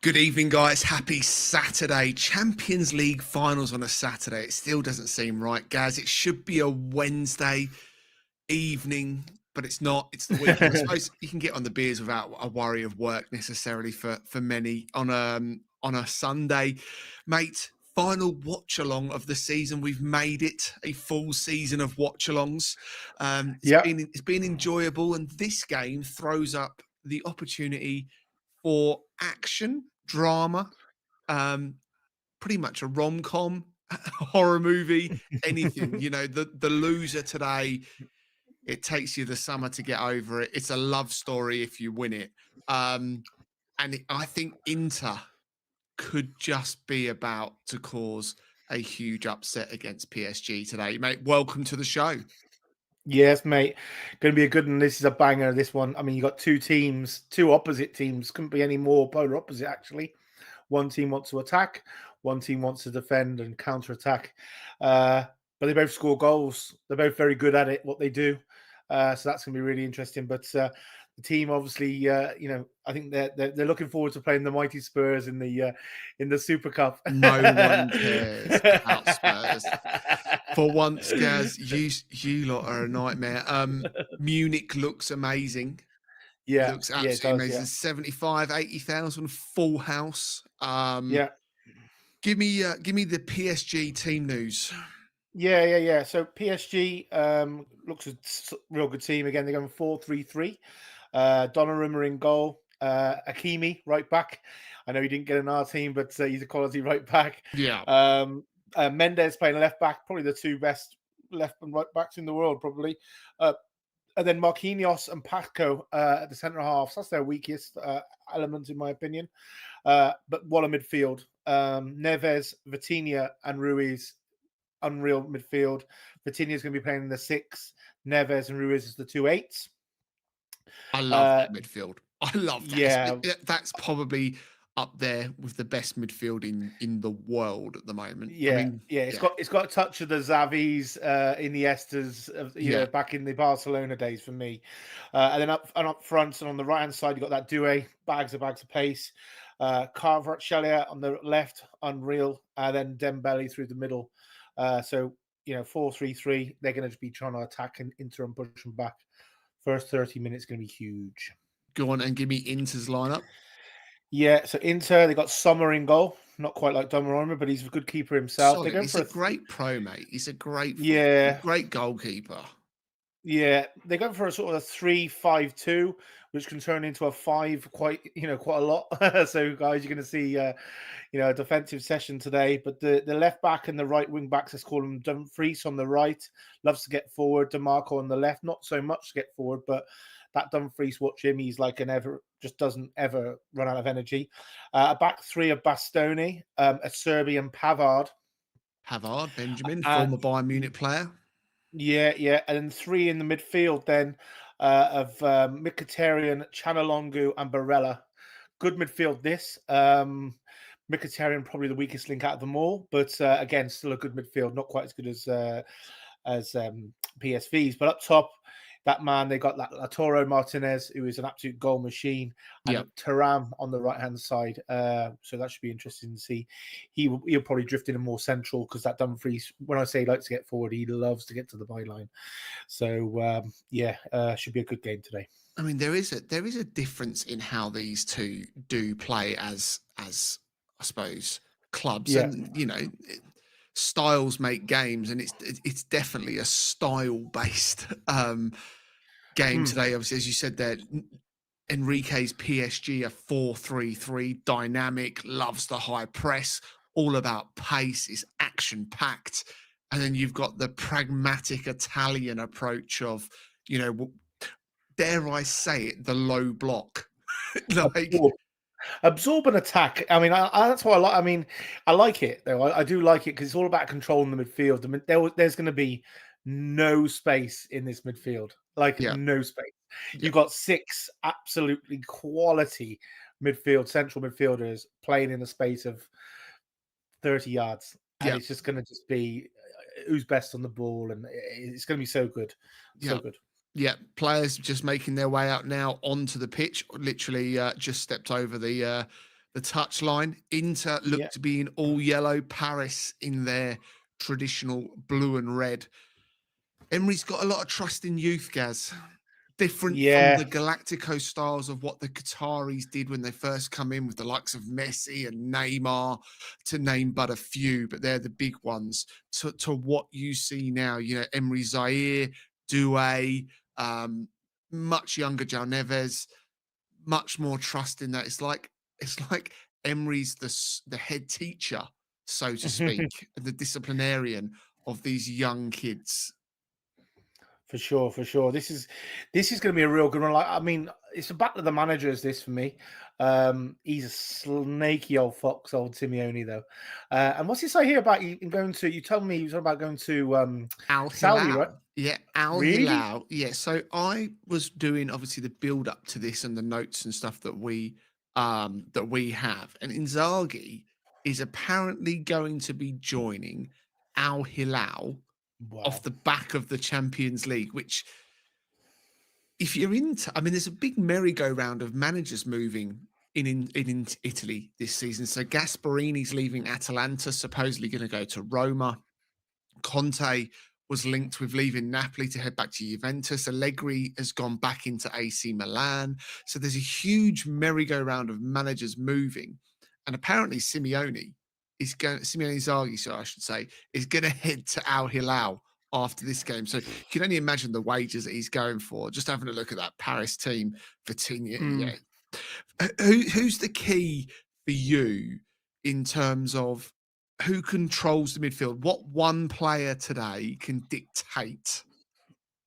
Good evening, guys. Happy Saturday. Champions League finals on a Saturday. It still doesn't seem right, Gaz. It should be a Wednesday evening, but it's not. It's the weekend. I suppose you can get on the beers without a worry of work necessarily for many on a Sunday. Mate, final watch-along of the season. We've made it a full season of watch-alongs. It's been enjoyable, and this game throws up the opportunity for action, drama, pretty much a rom-com, horror movie, anything. You know, the loser today, it takes you the summer to get over it. It's a love story if you win it. I think Inter could just be about to cause a huge upset against PSG today. Mate, welcome to the show. Yes, mate. Going to be a good one. This is a banger, this one. I mean, you got two teams, two opposite teams. Couldn't be any more polar opposite, actually. One team wants to attack. One team wants to defend and counter-attack. But they both score goals. They're both very good at it, what they do. So that's going to be really interesting. But the team, obviously, I think they're looking forward to playing the mighty Spurs in the Super Cup. No one cares about Spurs. For once, Gaz, you lot are a nightmare. Munich looks amazing. Yeah, looks absolutely amazing. Yeah. 75, 80,000 full house. Give me the PSG team news. Yeah. So PSG looks a real good team. Again, they're going 4-3-3. Donnarumma in goal. Hakimi right back. I know he didn't get in our team, but he's a quality right back. Yeah. Mendes playing left back, probably the two best left and right backs in the world, probably. And then Marquinhos and Paco at the centre halves. That's their weakest element, in my opinion. But what a midfield. Neves, Vitinha, and Ruiz, unreal midfield. Vitinha's going to be playing in the 6. Neves and Ruiz is the 2 8s. I love that midfield. I love that. Yeah. That's probably up there with the best midfield in the world at the moment. Yeah, it's got a touch of the Xavis, Iniestas, back in the Barcelona days for me. And then up front and on the right hand side, you got that Doué, bags of pace. Kvaratskhelia on the left, unreal, and then Dembele through the middle. 4-3-3. They're going to be trying to attack Inter and push them back. First 30 minutes going to be huge. Go on and give me Inter's lineup. Yeah, so Inter, they got Sommer in goal. Not quite like Donnarumma, but he's a good keeper himself. He's a great pro, mate. He's a great goalkeeper. Yeah, they go for a sort of a 3-5-2, which can turn into a 5 quite a lot. So, guys, you're going to see, a defensive session today. But the left back and the right wing backs, let's call them Dumfries on the right, loves to get forward. DeMarco on the left, not so much to get forward, but that Dumfries, watch him. He's like just doesn't ever run out of energy. A back three of Bastoni, a Serbian Pavard. Benjamin, former Bayern Munich player. Yeah. And then 3 in the midfield then of Mkhitaryan, Chanalongu, and Barella. Good midfield this. Mkhitaryan probably the weakest link out of them all, but again, still a good midfield. Not quite as good as PSV's, but up top, that man, they got that Lautaro Martinez, who is an absolute goal machine, and Thuram on the right-hand side. So that should be interesting to see. He'll probably drift in a more central because that Dumfries, when I say he likes to get forward, he loves to get to the byline. So, should be a good game today. I mean, there is a difference in how these two do play as I suppose, clubs. Yeah. And, styles make games, and it's definitely a style-based game today. Obviously, as you said there, Enrique's PSG, a 4-3-3, dynamic, loves the high press, all about pace, is action-packed. And then you've got the pragmatic Italian approach of, dare I say it, the low block. Absorb an attack. I mean, that's what I like. I mean, I like it though. I do like it because it's all about controlling the midfield. I mean, there's going to be no space in this midfield. No space. Yeah. You've got 6 absolutely quality central midfielders playing in a space of 30 yards, and it's just going to be who's best on the ball, and it's going to be so good, so good. Yeah, players just making their way out now onto the pitch. Literally just stepped over the the touchline. Inter Yeah. looked to be in all yellow, Paris in their traditional blue and red. Emery's got a lot of trust in youth, Gaz. Different from Yeah. the Galactico styles of what the Qataris did when they first come in with the likes of Messi and Neymar, to name but a few, but they're the big ones. To what you see now, Emery Zaire, Doué, much younger João Neves, much more trust in that. It's like Emery's the head teacher, so to speak, the disciplinarian of these young kids. For sure, for sure. This is going to be a real good one. Like, I mean, it's a battle of the managers. This for me. He's a snaky old fox, old Simeone though. And what's he say here about you going to? You told me he was about going to Al Saudi, right? Hilal. Yeah, Al Really? Hilal. Yeah. So I was doing obviously the build up to this and the notes and stuff that we have. And Inzaghi is apparently going to be joining Al Hilal off Wow. the back of the Champions League, which if you're into, I mean, there's a big merry-go-round of managers moving in Italy this season. So Gasparini's leaving Atalanta, supposedly going to go to Roma. Conte was linked with leaving Napoli to head back to Juventus. Allegri has gone back into AC Milan. So there's a huge merry-go-round of managers moving. And apparently Simeone Inzaghi, so I should say, is going to head to Al Hilal after this game. So you can only imagine the wages that he's going for. Just having a look at that Paris team for Vitinha. Mm. Yeah. Who's the key for you in terms of who controls the midfield? What one player today can dictate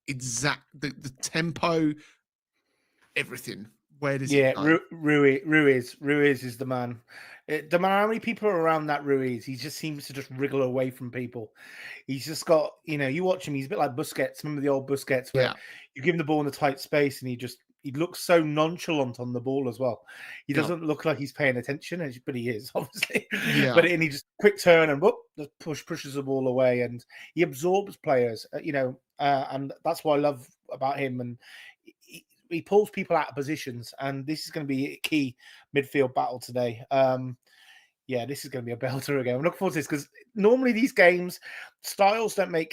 the tempo, everything? Where does it Yeah, go? Ruiz is the man. No matter how many people are around that Ruiz, he just seems to just wriggle away from people. He's just got, you watch him, he's a bit like Busquets. Remember the old Busquets where Yeah, you give him the ball in the tight space and he looks so nonchalant on the ball as well. He yeah, doesn't look like he's paying attention, but he is, obviously. yeah. And he just quick turn and whoop, just pushes the ball away and he absorbs players, and that's what I love about him. And he pulls people out of positions, and this is going to be a key midfield battle today. Yeah, this is going to be a belter again. I'm looking forward to this because normally these games, styles don't make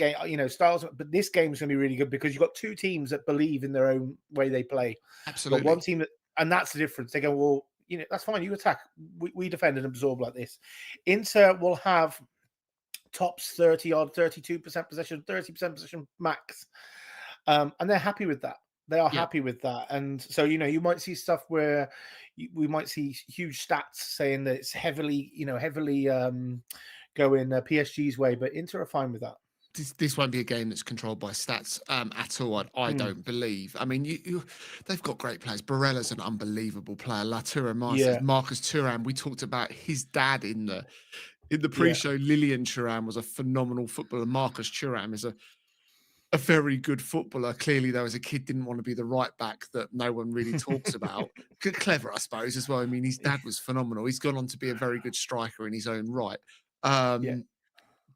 styles, but this game is going to be really good because you've got two teams that believe in their own way they play. You've got one Absolutely. team and that's the difference. They go, well, that's fine. You attack, we defend and absorb like this. Inter will have tops 30-odd, 32% possession, 30% possession max, and they're happy with that. They are Yeah, happy with that. And so, you might see stuff where we might see huge stats saying that it's heavily going PSG's way, but Inter are fine with that. this won't be a game that's controlled by stats at all. I Mm, don't believe. I mean, they've got great players. Barella's an unbelievable player. Latour Martinez, yeah, Marcus Thuram. We talked about his dad in the yeah. pre-show. Lilian Thuram was a phenomenal footballer. Marcus Thuram is a very good footballer. Clearly, though, as a kid, didn't want to be the right back that no one really talks about. Clever, I suppose, as well. I mean, his dad was phenomenal. He's gone on to be a very good striker in his own right. Yeah.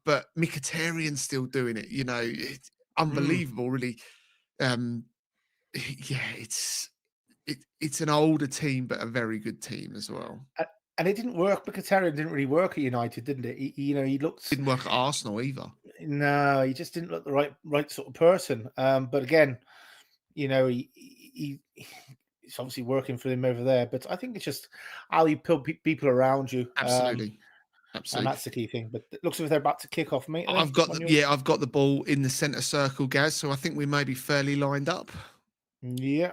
But Mkhitaryan's still doing it. It's Mm. unbelievable, really. Um, yeah, it's an older team, but a very good team as well. And it didn't work. Mkhitaryan didn't really work at United, didn't it? He looked Didn't work at Arsenal either. no, he just didn't look the right sort of person. But again, it's obviously working for him over there. But I think it's just how you pull people around you, Absolutely, and absolutely. that's the key thing. But it looks as if they're about to kick off, mate. Are they? On your I've got the ball in the centre circle, Gaz. So I think we may be fairly lined up, yeah,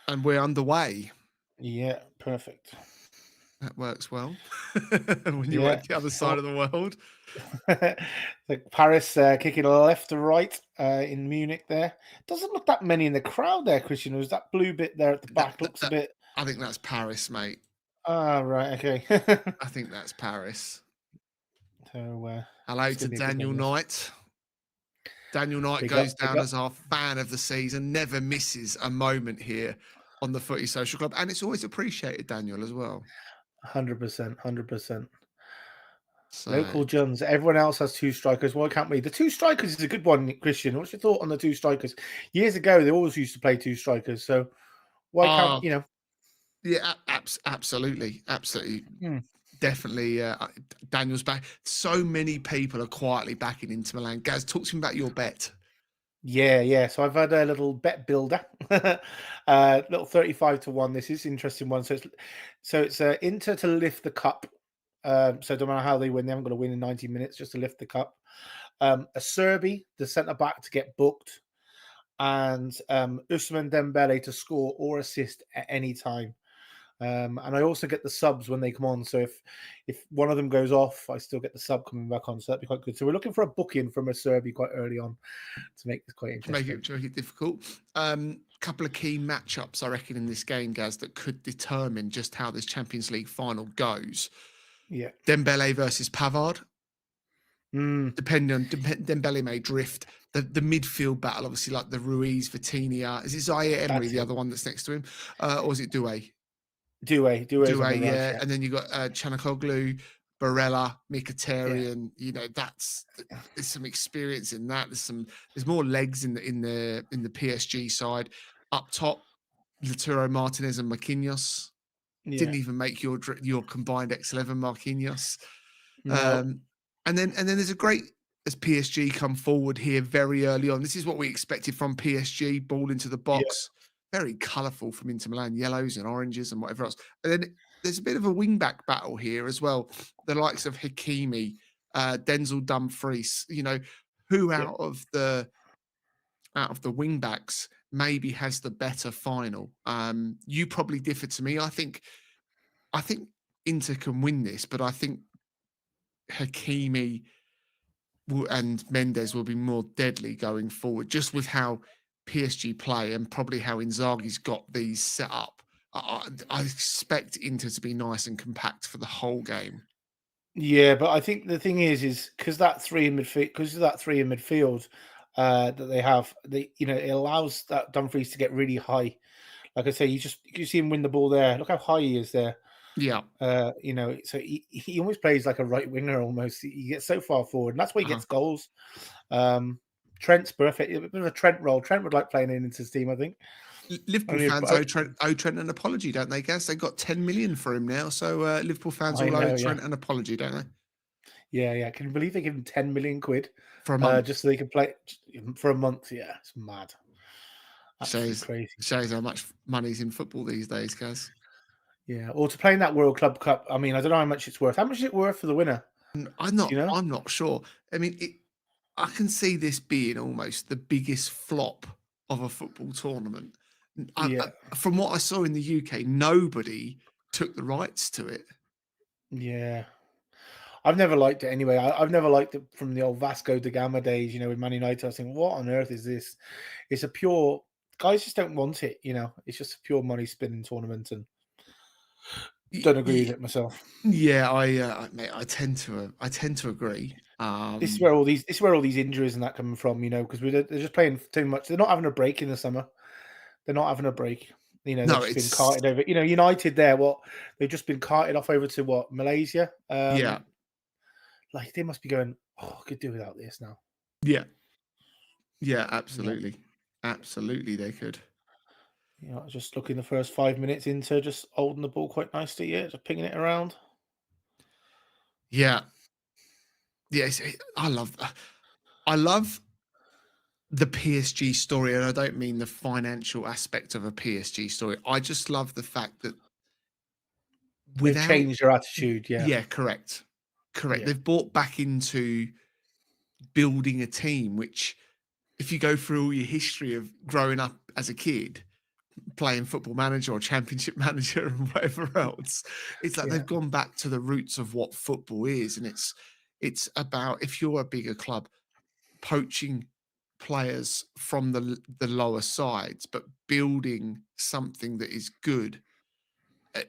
and we're underway. yeah, perfect. That works well when you're Yeah, at the other side of the world. like Paris kicking left to right in Munich. There doesn't look that many in the crowd there, Christian. Was that blue bit there at the That, back? that, Looks a that, bit. I think that's Paris, mate. Ah, right, okay. I think that's Paris. So Hello it's to going to be a good Daniel one. This Knight. Daniel Knight big up, goes big down up. as our fan of the season, never misses a moment here on the Footy Social Club. And it's always appreciated, Daniel, as well. 100%, 100%. So, Local Johns. Everyone else has two strikers. Why can't we? The two strikers is a good one, Christian. What's your thought on the two strikers? Years ago, they always used to play two strikers. So why can't uh, Yeah, absolutely, absolutely, Hmm. definitely. Daniel's back. So many people are quietly backing Inter Milan. Gaz, talk to me about your bet. Yeah. So I've had a little bet builder, little 35 to 1. This is an interesting one. So it's Inter to lift the cup. So no matter how they win, they haven't got to win in 90 minutes just to lift the cup. A Serbi, the centre back, to get booked, and Ousmane Dembele to score or assist at any time. And I also get the subs when they come on. So if one of them goes off, I still get the sub coming back on. So that'd be quite good. So we're looking for a booking from a Serbi quite early on to make this quite interesting. To make it difficult. Couple of key matchups, I reckon, in this game, Gaz, that could determine just how this Champions League final goes. Yeah. Dembele versus Pavard. Mm, Dembele may drift. The midfield battle, obviously, like the Ruiz, Vitinha. Is it Zaire Emery, that's the it. other one that's next to him? Or is it Doué? Doué's on the right. Yeah. Yeah. And then you got Chanakoglu, Barella, Yeah. Mkhitaryan. There's some experience in that. There's more legs in the PSG side. Up top, Lautaro Martinez and Marquinhos. Yeah. Didn't even make your combined X11 Marquinhos. No. Um, and then there's a great, as PSG come forward here very early on. This is what we expected from PSG. Ball into the Yeah. box, very colourful from Inter Milan, yellows and oranges and whatever else. And then there's a bit of a wing back battle here as well. The likes of Hakimi, Denzel Dumfries. Who Yeah. out of the wing backs maybe has the better final. You probably differ to me. I think Inter can win this, but I think Hakimi and Mendes will be more deadly going forward, just with how PSG play and probably how Inzaghi's got these set up. I expect Inter to be nice and compact for the whole game. Yeah, but I think the thing is because of that three in midfield that they have, it allows that Dumfries to get really high. Like I say, you see him win the ball there. Look how high he is there. Yeah. So he almost plays like a right winger almost. He gets so far forward, and that's why he Uh-huh. gets goals. Trent's perfect. A bit of a Trent role. Trent would like playing into his team, I think. Liverpool fans owe Trent an apology, don't they, Gaz? They got 10 million for him now, so Liverpool fans I all owe know, yeah. Trent an apology, don't they? Yeah. Can you believe they give him 10 million quid For a month. just so they can play for a month? Yeah, it's mad. Absolutely Shows crazy. shows how much money's in football these days, Gaz. Yeah, or to play in that World Club Cup. I mean, I don't know how much it's worth. How much is it worth for the winner? I'm Do you not. know? I'm not sure. I mean, I can see this being almost the biggest flop of a football tournament. Yeah, From what I saw in the UK, nobody took the rights to it. yeah. I've never liked it anyway. I've never liked it from the old Vasco da Gama days, with Man United. I was thinking, what on earth is this? It's a pure guys just don't want it, It's just a pure money spinning tournament, and Y- don't agree with y- it myself. Yeah, mate, I tend to agree. This is where all these injuries and that coming from, because they're just playing too much. They're not having a break in the summer. They're not having a break. They've No, just been it's carted over. United there, they've just been carted off over to Malaysia. yeah, Like they must be going, oh, I could do without this now. yeah, yeah, You know, absolutely, they could. just looking the first 5 minutes into just holding the ball quite nicely, just pinging it around. Yeah, yes, I love the PSG story, and I don't mean the financial aspect of a PSG story. I just love the fact that They've without changed their attitude. Yeah, yeah, correct. yeah, They've bought back into building a team, which if you go through all your history of growing up as a kid, playing football manager or championship manager and whatever else, it's like yeah, they've gone back to the roots of what football is. And it's about, if you're a bigger club, poaching players from the lower sides, but building something that is good.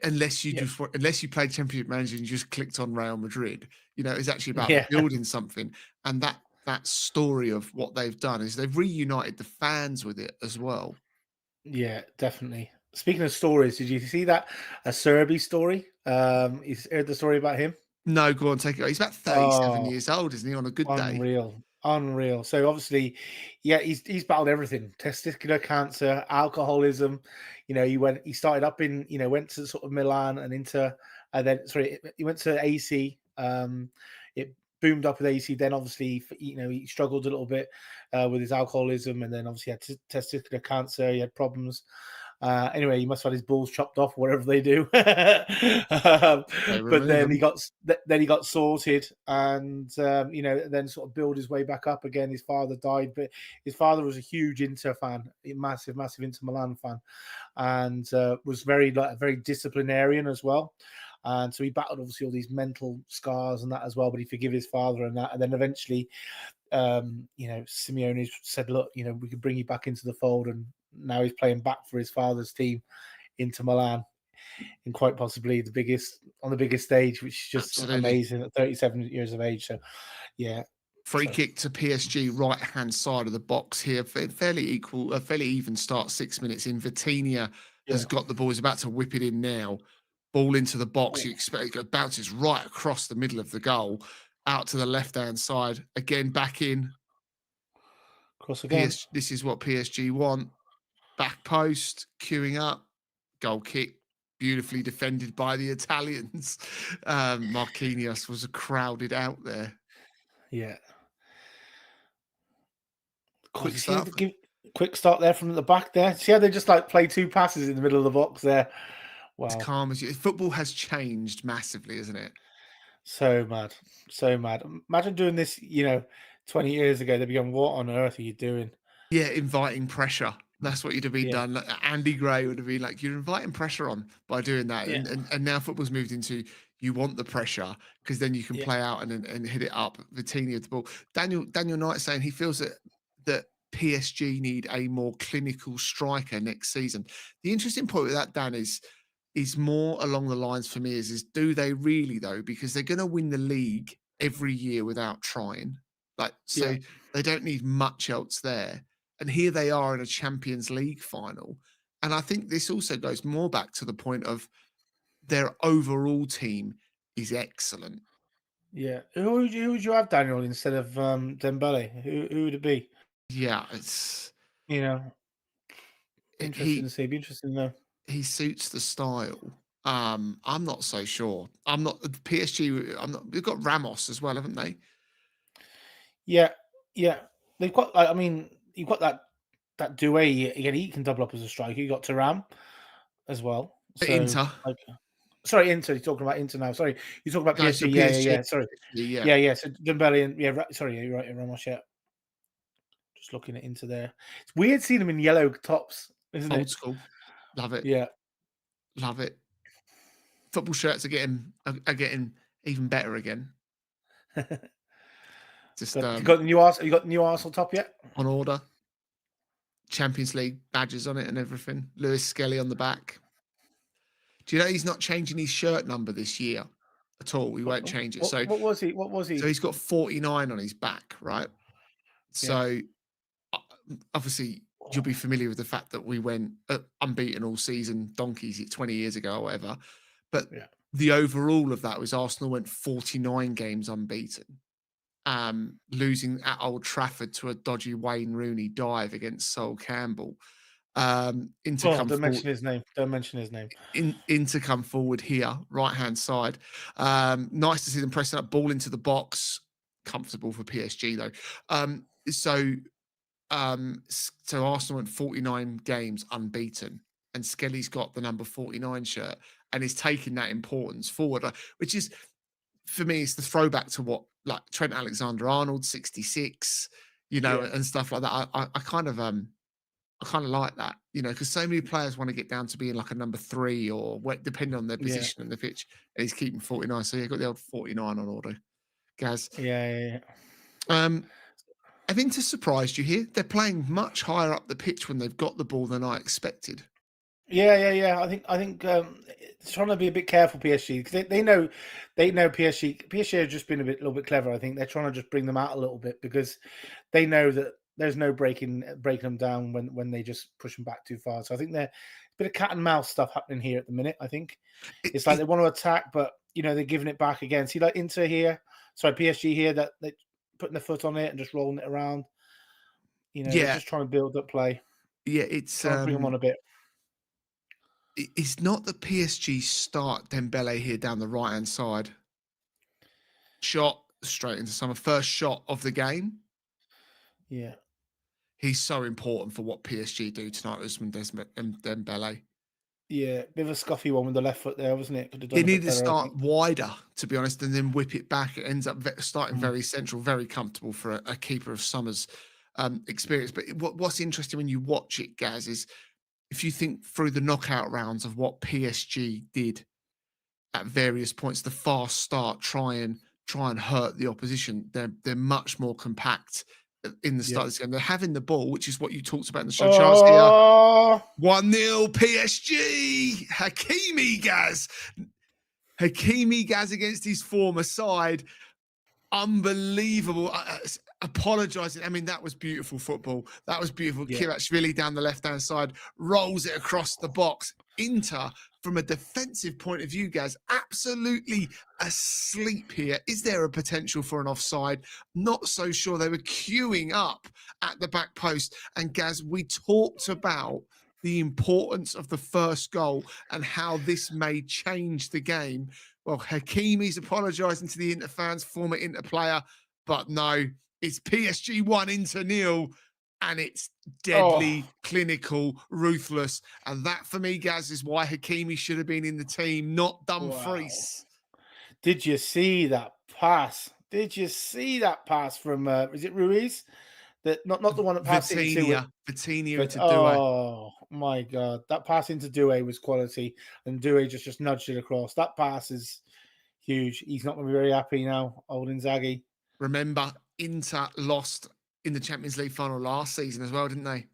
Unless yeah, unless you played Championship Manager and you just clicked on Real Madrid, it's actually about yeah, building something. And that story of what they've done is they've reunited the fans with it as well. yeah, definitely. Speaking of stories, did you see that a Serbi story? You heard the story about him? No, go on, take it. He's about 37 Oh, years old, isn't he? On a good day. unreal. Unreal. So obviously, yeah, he's battled everything: testicular cancer, alcoholism. He started up in, went to sort of Milan and Inter, and then he went to AC. It boomed up with AC. Then obviously, he struggled a little bit with his alcoholism, and then obviously had testicular cancer. He had problems. Anyway, he must have had his balls chopped off, whatever they do. They But remove then he them. got sorted, and then sort of build his way back up again. His father died, but his father was a huge Inter fan, a massive Inter Milan fan, and was very disciplinarian as well. And so he battled obviously all these mental scars and that as well. But he forgave his father and that, and then eventually, Simeone said, "Look, we could bring you back into the fold," and now he's playing back for his father's team, Inter Milan, and quite possibly on the biggest stage, which is just Absolutely. amazing at 37 years of age. So, yeah. Free kick to PSG, right hand side of the box here. Fairly equal, a fairly even start. 6 minutes in. Vitinha has Yeah. got the ball. He's about to whip it in now. Ball into the box. You expect it bounces right across the middle of the goal, out to the left hand side. Again, back in. Cross again. This is what PSG want. Back post, queuing up, goal kick, beautifully defended by the Italians. Marquinhos was crowded out there. Yeah. Quick start. Quick start there from the back there. See how they just play two passes in the middle of the box there. As Wow. calm as you. Football has changed massively, isn't it? So mad. So mad. Imagine doing this, 20 years ago. They'd be going, what on earth are you doing? Yeah, inviting pressure. That's what you'd have been Yeah. done. Like, Andy Gray would have been like, you're inviting pressure on by doing that. Yeah. And now football's moved into you want the pressure because then you can Yeah. play out and hit it up. Vitinha with the ball. Daniel Knight saying he feels that PSG need a more clinical striker next season. The interesting point with that, Dan, is more along the lines for me is do they really though? Because they're going to win the league every year without trying. Yeah. They don't need much else there. And here they are in a Champions League final. And I think this also goes more back to the point of their overall team is excellent. Yeah. Who would you have, Daniel, instead of Dembele? Who would it be? Yeah, it's Interesting he to see. Be interesting to know. he suits the style. I'm not so sure. I'm not PSG. I'm not. We've got Ramos as well, haven't they? Yeah. Yeah. They've got. I mean, you've got that Douay. Again, he can double up as a striker. You got Thuram as well. So, Inter. sorry, Inter. You're talking about Inter now. Sorry, you're talking about No, so PSG. Yeah. PSG. Sorry. Yeah. Yeah. So Dembele and sorry, you're right, Ramos. Yeah. Just looking at Inter there. It's weird seeing them in yellow tops, isn't Old it? school. Love it. Yeah. Love it. Football shirts are getting even better again. Just You got the new Arsenal. You got the new Arsenal top yet? on order. Champions League badges on it and everything. Lewis Skelly on the back. Do you know he's not changing his shirt number this year at all? We won't change it. So What was he? What was he? he's got 49 on his back, right? Yeah. So obviously you'll be familiar with the fact that we went unbeaten all season, donkeys 20 years ago or whatever. But Yeah. the overall of that was Arsenal went 49 games unbeaten. Losing at Old Trafford to a dodgy Wayne Rooney dive against Sol Campbell. Don't mention his name. Don't mention his name. Inter come forward here, right hand side. Nice to see them pressing up, ball into the box. Comfortable for PSG though. So Arsenal went 49 games unbeaten, and Skelly's got the number 49 shirt and is taking that importance forward, which is for me, it's the throwback to what like Trent Alexander-Arnold, 66, and stuff like that. I kind of like that, because so many players want to get down to being like a number 3 or depending on their position on the pitch, and he's keeping 49. So got the old 49 on order, Gaz. Yeah. Have Inter surprised you here? They're playing much higher up the pitch when they've got the ball than I expected. Yeah. I think trying to be a bit careful, PSG, because they know PSG. PSG have just been a little bit clever. I think they're trying to just bring them out a little bit because they know that there's no breaking them down when they just push them back too far. So I think they're a bit of cat and mouse stuff happening here at the minute. I think it's like they want to attack, but they're giving it back again. See, like Inter here, sorry, PSG here, that putting their foot on it and just rolling it around. They're Yeah, just trying to build up play, yeah, it's trying to bring them on a bit. it's not the PSG start Dembele here down the right hand side. Shot straight into summer. First shot of the game. Yeah. He's so important for what PSG do tonight, Usman Dembele. Yeah, bit of a scuffy one with the left foot there, wasn't it? Could have He done a bit needed to better, I start think. wider, to be honest, and then whip it back. It ends up starting Mm. very central, very comfortable for a keeper of Summers' experience. But what's interesting when you watch it, Gaz, is if you think through the knockout rounds of what PSG did at various points, the fast start, try and hurt the opposition. They're much more compact in the Yeah. start of this game. They're having the ball, which is what you talked about in the show. Charles here. Oh, 1-0 PSG. Hakimi Gaz against his former side. Unbelievable. Apologising. I mean, that was beautiful football. That was beautiful. yeah. Kivachvili down the left-hand side, rolls it across the box. Inter, from a defensive point of view, Gaz, absolutely asleep here. Is there a potential for an offside? Not so sure. They were queuing up at the back post. And Gaz, we talked about the importance of the first goal and how this may change the game. Well, Hakimi's apologising to the Inter fans, former Inter player, but no, it's PSG 1, Inter 0, and it's deadly, clinical, ruthless. And that, for me, Gaz, is why Hakimi should have been in the team, not Dumfries. Wow. Did you see that pass? Did you see that pass from, is it Ruiz? That not the one that passed it into it. Vitinha But into Doué. oh my God, that pass into Doué was quality, and Doué just nudged it across. That pass is huge. He's not going to be very happy now, old Inzaghi. Remember, Inter lost in the Champions League final last season as well, didn't they?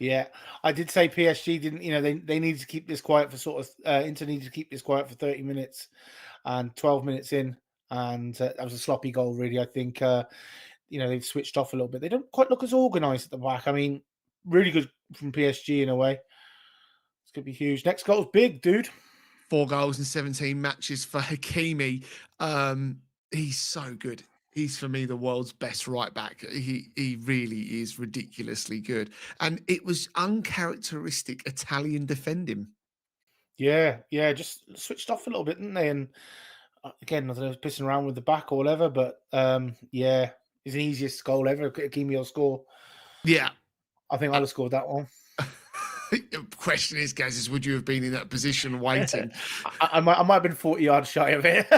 Yeah, I did say PSG didn't. They needed to keep this quiet for sort of. Inter needed to keep this quiet for 30 minutes, and 12 minutes in, and that was a sloppy goal. Really, I think. They've switched off a little bit. They don't quite look as organised at the back. I mean, really good from PSG in a way. It's going to be huge. Next goal's big, dude. 4 goals in 17 matches for Hakimi. He's so good. He's, for me, the world's best right back. He really is ridiculously good. And it was uncharacteristic Italian defending. Yeah, just switched off a little bit, didn't they? And again, I don't know, pissing around with the back or whatever, but yeah, it's the easiest goal ever. Hakimi will score. Yeah. I think I'd have scored that one. The question is, Gaz, would you have been in that position waiting? I might have been 40 yards shy of it.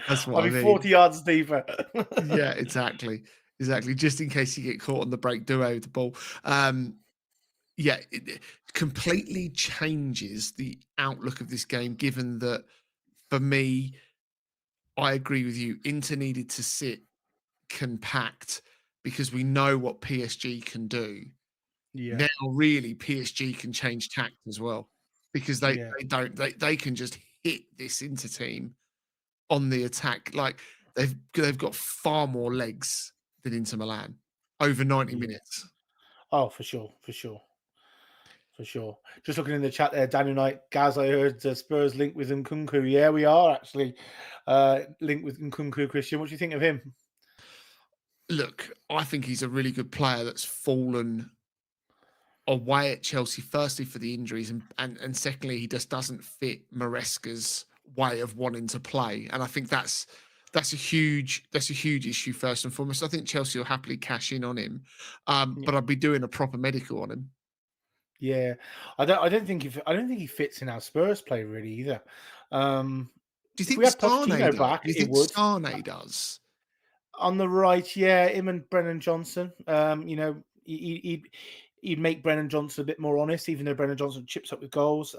That's what I mean. 40 yards deeper. Yeah, exactly. Just in case you get caught on the break, duo with the ball. Yeah, it completely changes the outlook of this game, given that, for me, I agree with you. Inter needed to sit compact because we know what PSG can do. Yeah. Now, really, PSG can change tact as well because they Yeah. they can just hit this Inter team on the attack. Like they've got far more legs than Inter Milan over 90 Yeah. minutes. Oh, for sure. Just looking in the chat there, Daniel Knight, Gaz, I heard Spurs linked with Nkunku. Yeah, we are actually linked with Nkunku. Christian, what do you think of him? Look, I think he's a really good player that's fallen away at Chelsea, firstly for the injuries, and secondly, he just doesn't fit Maresca's way of wanting to play. And I think that's a huge issue first and foremost. I think Chelsea will happily cash in on him, but I'd be doing a proper medical on him. Yeah, I don't think he fits in our Spurs play really either. Do you If think we had Sane Pochettino does? back, Do you it think would. Sane does? On the right, yeah, him and Brennan Johnson. He'd make Brennan Johnson a bit more honest, even though Brennan Johnson chips up with goals.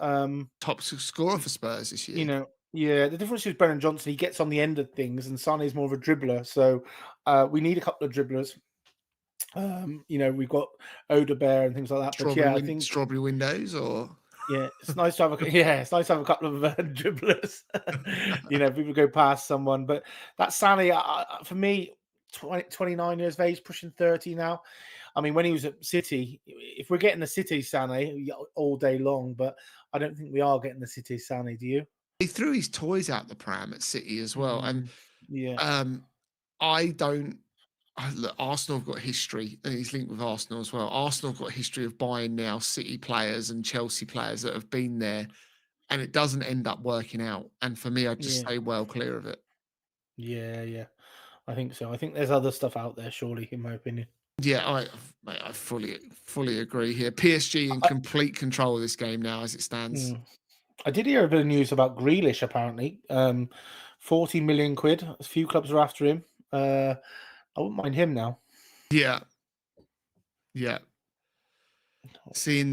Top scorer for Spurs this year. Yeah, the difference with Brennan Johnson, he gets on the end of things, and Sane's more of a dribbler. So we need a couple of dribblers. We've got Odebear and things like that. But yeah, I think strawberry windows, or it's nice to have a couple of dribblers. People go past someone. But that Sané, for me, 29 years of age, pushing 30 now. I mean, when he was at City, if we're getting the City Sané all day long, but I don't think we are getting the City Sané. Do you? he threw his toys out the pram at City as well. And Yeah, I don't. Look, Arsenal have got history, and he's linked with Arsenal as well. Arsenal have got a history of buying now City players and Chelsea players that have been there, and it doesn't end up working out. And for me, I'd just yeah, stay well clear of it. yeah. I think so. I think there's other stuff out there, surely, in my opinion. Yeah, mate, I fully agree here. PSG in I, complete control of this game now as it stands. mm, I did hear a bit of news about Grealish. Apparently, 40 million quid. A few clubs are after him. I wouldn't mind him now. Yeah, yeah. What do you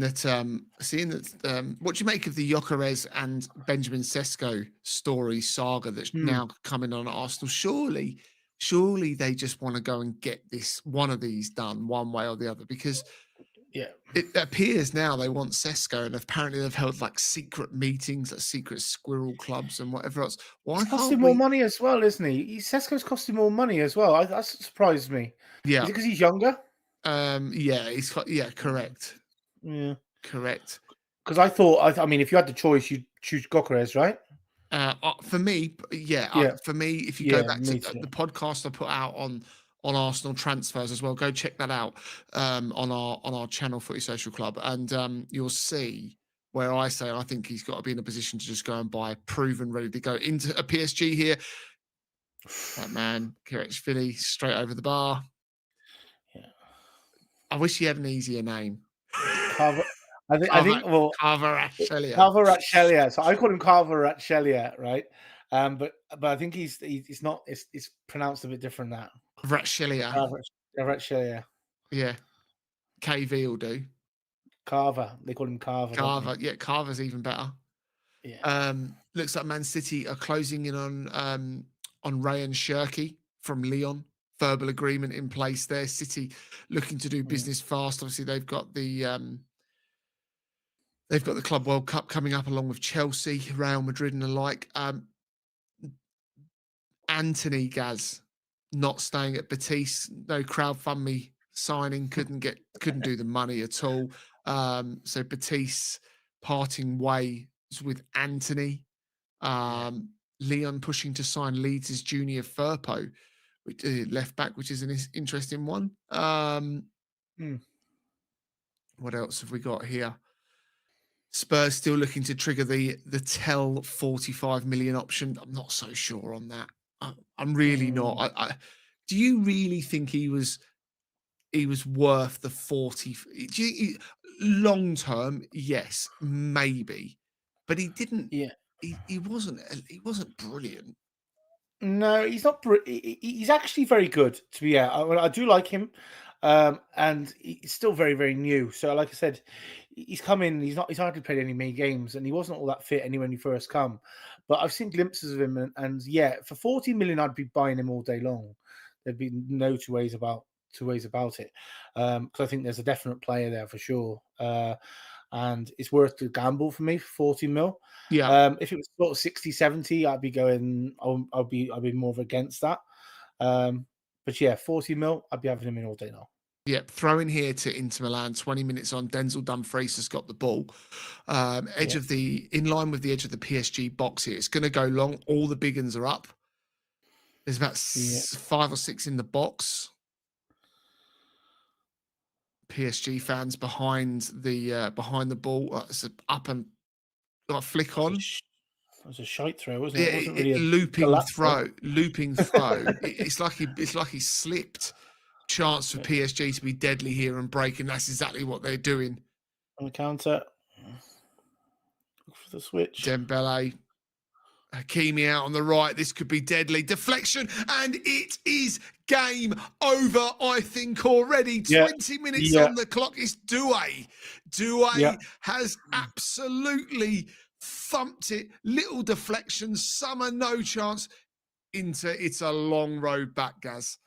make of the Gyökeres and Benjamin Sesko story saga that's Hmm. now coming on at Arsenal? Surely they just want to go and get one of these done one way or the other, because Yeah, it appears now they want Sesko, and apparently they've held like secret meetings at secret squirrel clubs and whatever else. he's Why costing can't more we? money as well, isn't he? Sesko's costing more money as well. That surprised me. Yeah, Is it because he's younger? yeah, Mm, correct, Yeah, correct. because I thought. I mean, if you had the choice, you'd choose Gyökeres, right? For me, yeah, Yeah, for me, if you go yeah, back to me too. the podcast I put out on Arsenal transfers as well, go check that out on our channel, Footy Social Club, and you'll see where I say I think he's got to be in a position to just go and buy proven, ready to go into a PSG here. That man, Philly, straight over the bar. Yeah, I wish he had an easier name. Carver. I Carver think. Well, Kvaratskhelia. Kvaratskhelia. So I call him Kvaratskhelia, right? But I think he's not. It's pronounced a bit different now. Kvaratskhelia. Kvaratskhelia. Yeah. KV will do. Carver. They call him Carver, don't they? Carver. Yeah, Carver's even better. Yeah. Looks like Man City are closing in on Rayan Cherki from Lyon. Verbal agreement in place there. City looking to do Mm. business fast. Obviously, they've got the Club World Cup coming up along with Chelsea, Real Madrid, and the like. Anthony Gaz not staying at Betis. No crowdfund signing. Couldn't do the money at all. So Betis parting ways with Anthony. Yeah. Leon pushing to sign Leeds' junior Firpo, which left back, which is an interesting one. Mm. What else have we got here? Spurs still looking to trigger the Tell 45 million option. I'm not so sure on that. I'm really not. Mm. Do you really think he was worth the 40? Do long term? Yes, maybe, but he didn't. Yeah. He wasn't. He wasn't brilliant. No, he's not. He's actually very good. To be I do like him, and he's still very, very new. So, like I said, he's come in. He's hardly played any main games, and he wasn't all that fit when he first come. But I've seen glimpses of him, and yeah, for 40 million, I'd be buying him all day long. There'd be no two ways about it. Because I think there's a definite player there for sure. And it's worth the gamble for me for 40 mil. Yeah. If it was sort of 60, 70, I'd be going, I'd be more of against that. But yeah, 40 mil, I'd be having him in all day now. Yep, throwing here to Inter Milan, 20 minutes on. Denzel Dumfries has got the ball. Yeah, In line with the edge of the PSG box here. It's going to go long. All the big uns are up. There's about yeah. 5 or 6 in the box. PSG fans behind the ball. It's up and flick on. That was a shite throw, wasn't it? It wasn't really a Looping collapse throw. It's like he slipped. Chance for PSG to be deadly here and break, and that's exactly what they're doing. on the counter. Look for the switch. Dembele, Hakimi out on the right. This could be deadly. Deflection, and it is game over, I think, already. Yeah. 20 minutes Yeah. on the clock. It's Doué. Doué Yeah. has absolutely thumped it. Little deflection, Summer, no chance. It's a long road back, Gaz.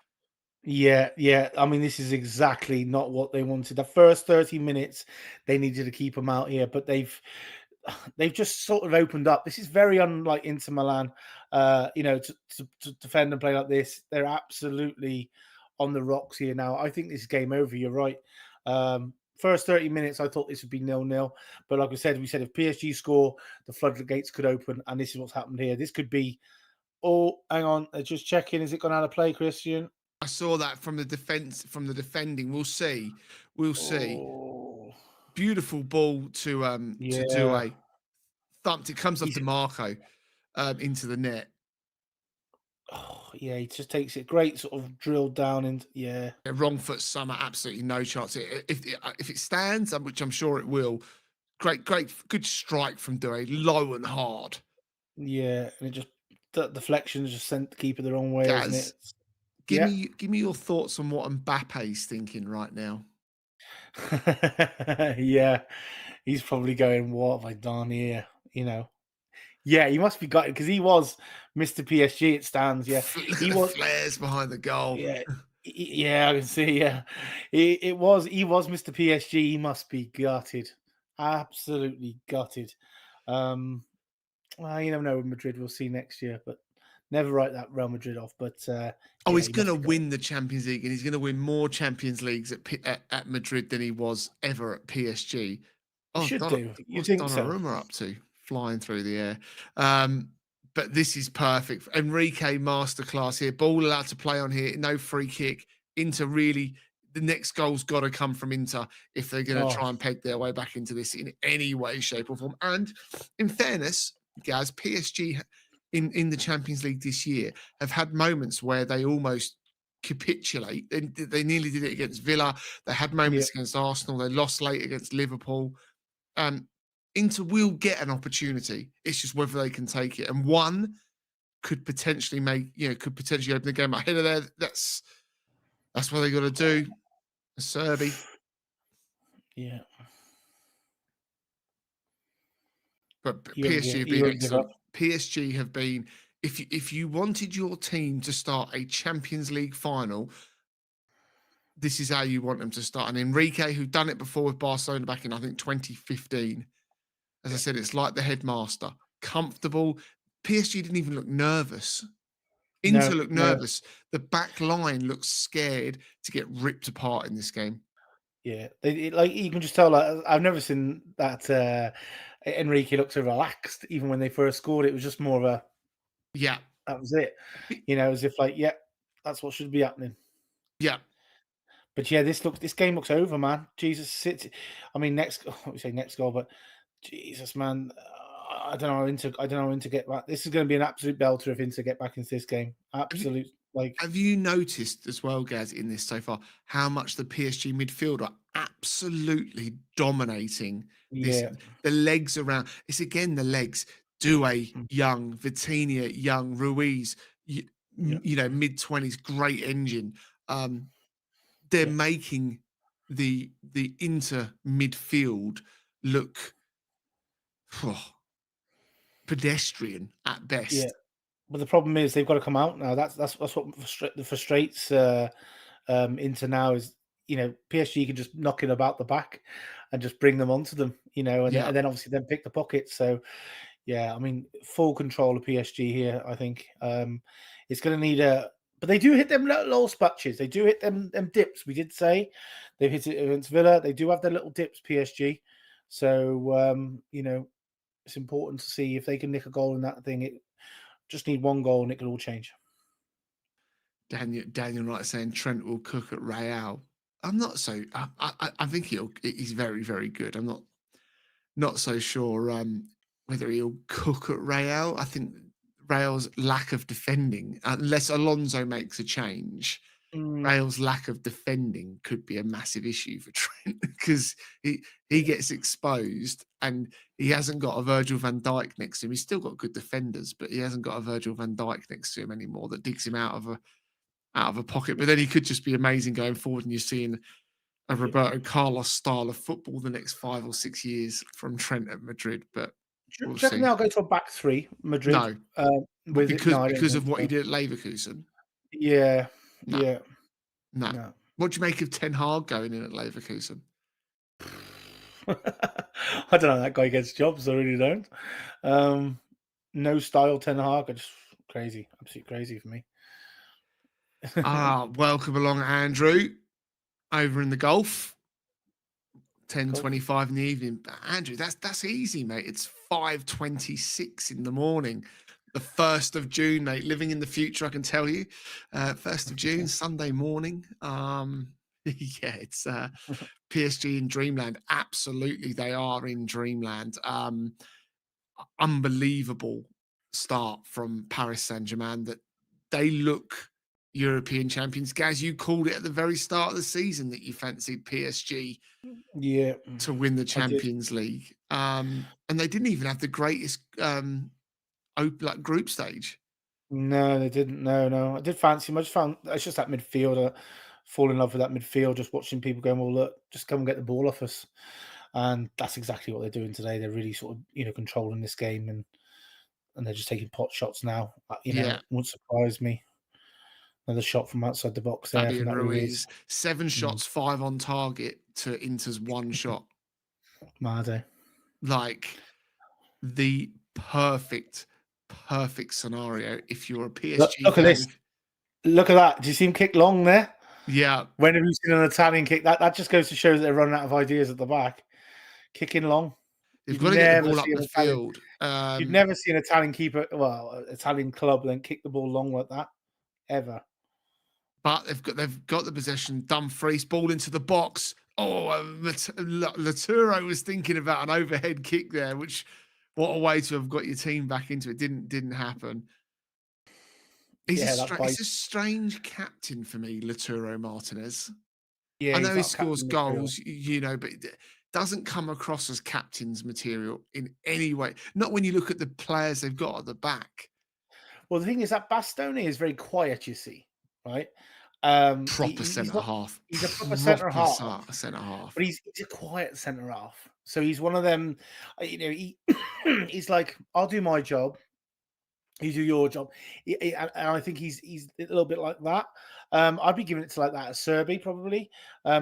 Yeah. I mean, this is exactly not what they wanted. The first 30 minutes, they needed to keep them out here, but they've just sort of opened up. This is very unlike Inter Milan, to defend and play like this. They're absolutely on the rocks here now. I think this is game over. You're right. First 30 minutes, I thought this would be 0-0. But like we said if PSG score, the floodgates could open, and this is what's happened here. This could be. Oh, hang on. Just checking. Is it gone out of play, Christian? I saw that from the defense, from the defending. We'll see. We'll see. Oh, Beautiful ball to yeah. Doué. Thumped. It comes off He's, DeMarco into the net. oh, yeah, he just takes it. Great sort of drilled down and yeah. Yeah, wrong foot summer, absolutely no chance. If it stands, which I'm sure it will, great, good strike from Doué, low and hard. Yeah, and it just the deflections just sent the keeper the wrong way, isn't Gaz, it? give Yeah. me your thoughts on what Mbappe's thinking right now. Yeah. He's probably going, what have I done here? You know. Yeah, he must be gutted because he was Mr. PSG. It stands. Yeah, Look he at the was. flares behind the goal. Yeah, yeah, I can see. Yeah, he was Mr. PSG. He must be gutted, absolutely gutted. Well, you never know with Madrid. We'll see next year, but never write that Real Madrid off. But Oh, yeah, he's he going must to be gutted. win the Champions League, and he's going to win more Champions Leagues at Madrid than he was ever at PSG. Oh, Should do. You what's think so? Donnarumma up to? Flying through the air. But this is perfect. Enrique masterclass here. Ball allowed to play on here. No free kick. Inter really, the next goal's got to come from Inter if they're going to Oh, try and peg their way back into this in any way, shape, or form. And in fairness, guys, PSG in the Champions League this year have had moments where they almost capitulate. They nearly did it against Villa. They had yeah, moments against Arsenal. They lost late against Liverpool. Inter will get an opportunity. It's just whether they can take it. And one could potentially could potentially open the game ahead of there. That's what they got to do. Serbi. yeah. But PSG have He been won't give up. excellent. PSG have been. If you wanted your team to start a Champions League final, this is how you want them to start. And Enrique, who done it before with Barcelona back in I think 2015. As I said, it's like the headmaster, comfortable. PSG didn't even look nervous. Inter No, looked no. nervous. The back line looks scared to get ripped apart in this game. Yeah, like you can just tell. Like, I've never seen that Enrique looked so relaxed. Even when they first scored, it was just more of a Yeah, that was it. You know, as if like, yeah, that's what should be happening. yeah. But yeah, this game looks over, man. Jesus, City. I mean, we say next goal, but Jesus, man, I don't know. I don't know when to get back. This is going to be an absolute belter if Inter get back into this game. Have you, Absolute, like, have you noticed as well, Gaz, in this so far, how much the PSG midfield are absolutely dominating this? yeah, The legs around. It's again the legs. Doué, mm, young. Vitinha, young. Ruiz, yeah, mid-20s, great engine. They're yeah, making the Inter midfield look pedestrian at yeah. best. But the problem is they've got to come out now. That's what frustrates Inter now is PSG can just knock it about the back and just bring them onto them, Yeah. and then obviously then pick the pockets. So yeah, I mean full control of PSG here. I think it's going to need but they do hit them little spatches. They do hit them dips. We did say they've hit it against Villa. They do have their little dips, PSG. So it's important to see if they can nick a goal in that thing. It just need one goal and it can all change. Daniel Wright saying Trent will cook at Real. I'm not so. I think he's very, very good. I'm not so sure whether he'll cook at Real. I think Real's lack of defending, unless Alonso makes a change, Mm, Real's lack of defending could be a massive issue for Trent because he yeah, gets exposed and he hasn't got a Virgil van Dijk next to him. He's still got good defenders, but he hasn't got a Virgil van Dijk next to him anymore that digs him out of a pocket. But then he could just be amazing going forward, and you're seeing a yeah. Roberto Carlos style of football the next 5 or 6 years from Trent at Madrid. But Do we'll you reckon see. they'll go to a back three, Madrid? No, With it? No, I don't because think of what he so. did at Leverkusen. Yeah, No, yeah, no. no. What do you make of Ten Hag going in at Leverkusen? I don't know. That guy gets jobs. I really don't. Um, no style, Ten Hag. Just crazy, absolute crazy for me. Welcome along, Andrew, over in the Gulf. Cool. 10:25 in the evening. But Andrew, that's easy, mate. It's 5:26 in the morning. The 1st of June, mate. Living in the future, I can tell you. 1st of June, Sunday morning. Yeah, it's PSG in dreamland. Absolutely, they are in dreamland. Unbelievable start from Paris Saint-Germain that they look European champions. Gaz, you called it at the very start of the season that you fancied PSG Yeah, to win the I did. Champions League. And they didn't even have the greatest like group stage. No, they didn't. No, no. I did fancy him. I just found it's just that midfield. Fall in love with that midfield. Just watching people going, well, look, just come and get the ball off us, and that's exactly what they're doing today. They're really sort of controlling this game, and they're just taking pot shots now. Yeah, Wouldn't surprise me. Another shot from outside the box there from Fabian that Ruiz. Ruiz, 7 Mm, shots, 5 on target to Inter's 1 shot. Made. Like the perfect scenario if you're a Look, PSG look at fan. this. Look at that. Do you see him kick long there? Yeah, When have you seen an Italian kick? That just goes to show that they're running out of ideas at the back. Kicking long. they've You'd got to get the never ball see up an the Italian. field. You'd never see an Italian keeper, well, Italian club, then kick the ball long like that ever. But they've got the possession. Dumfries ball into the box. Oh, Laturo was thinking about an overhead kick there, which what a way to have got your team back into it. Didn't happen. Yeah, that He's bite. a strange captain for me, Laturo Martinez. Yeah, I know he's he not scores captain material. goals, but it doesn't come across as captain's material in any way. Not when you look at the players they've got at the back. Well, the thing is that Bastoni is very quiet. You see, right? Proper He's centre not. half. He's a proper centre half, Centre half. but he's a quiet centre half. So he's one of them. He he's like, I'll do my job. You do your job. And I think he's a little bit like that. I'd be giving it to like that as Serbi probably,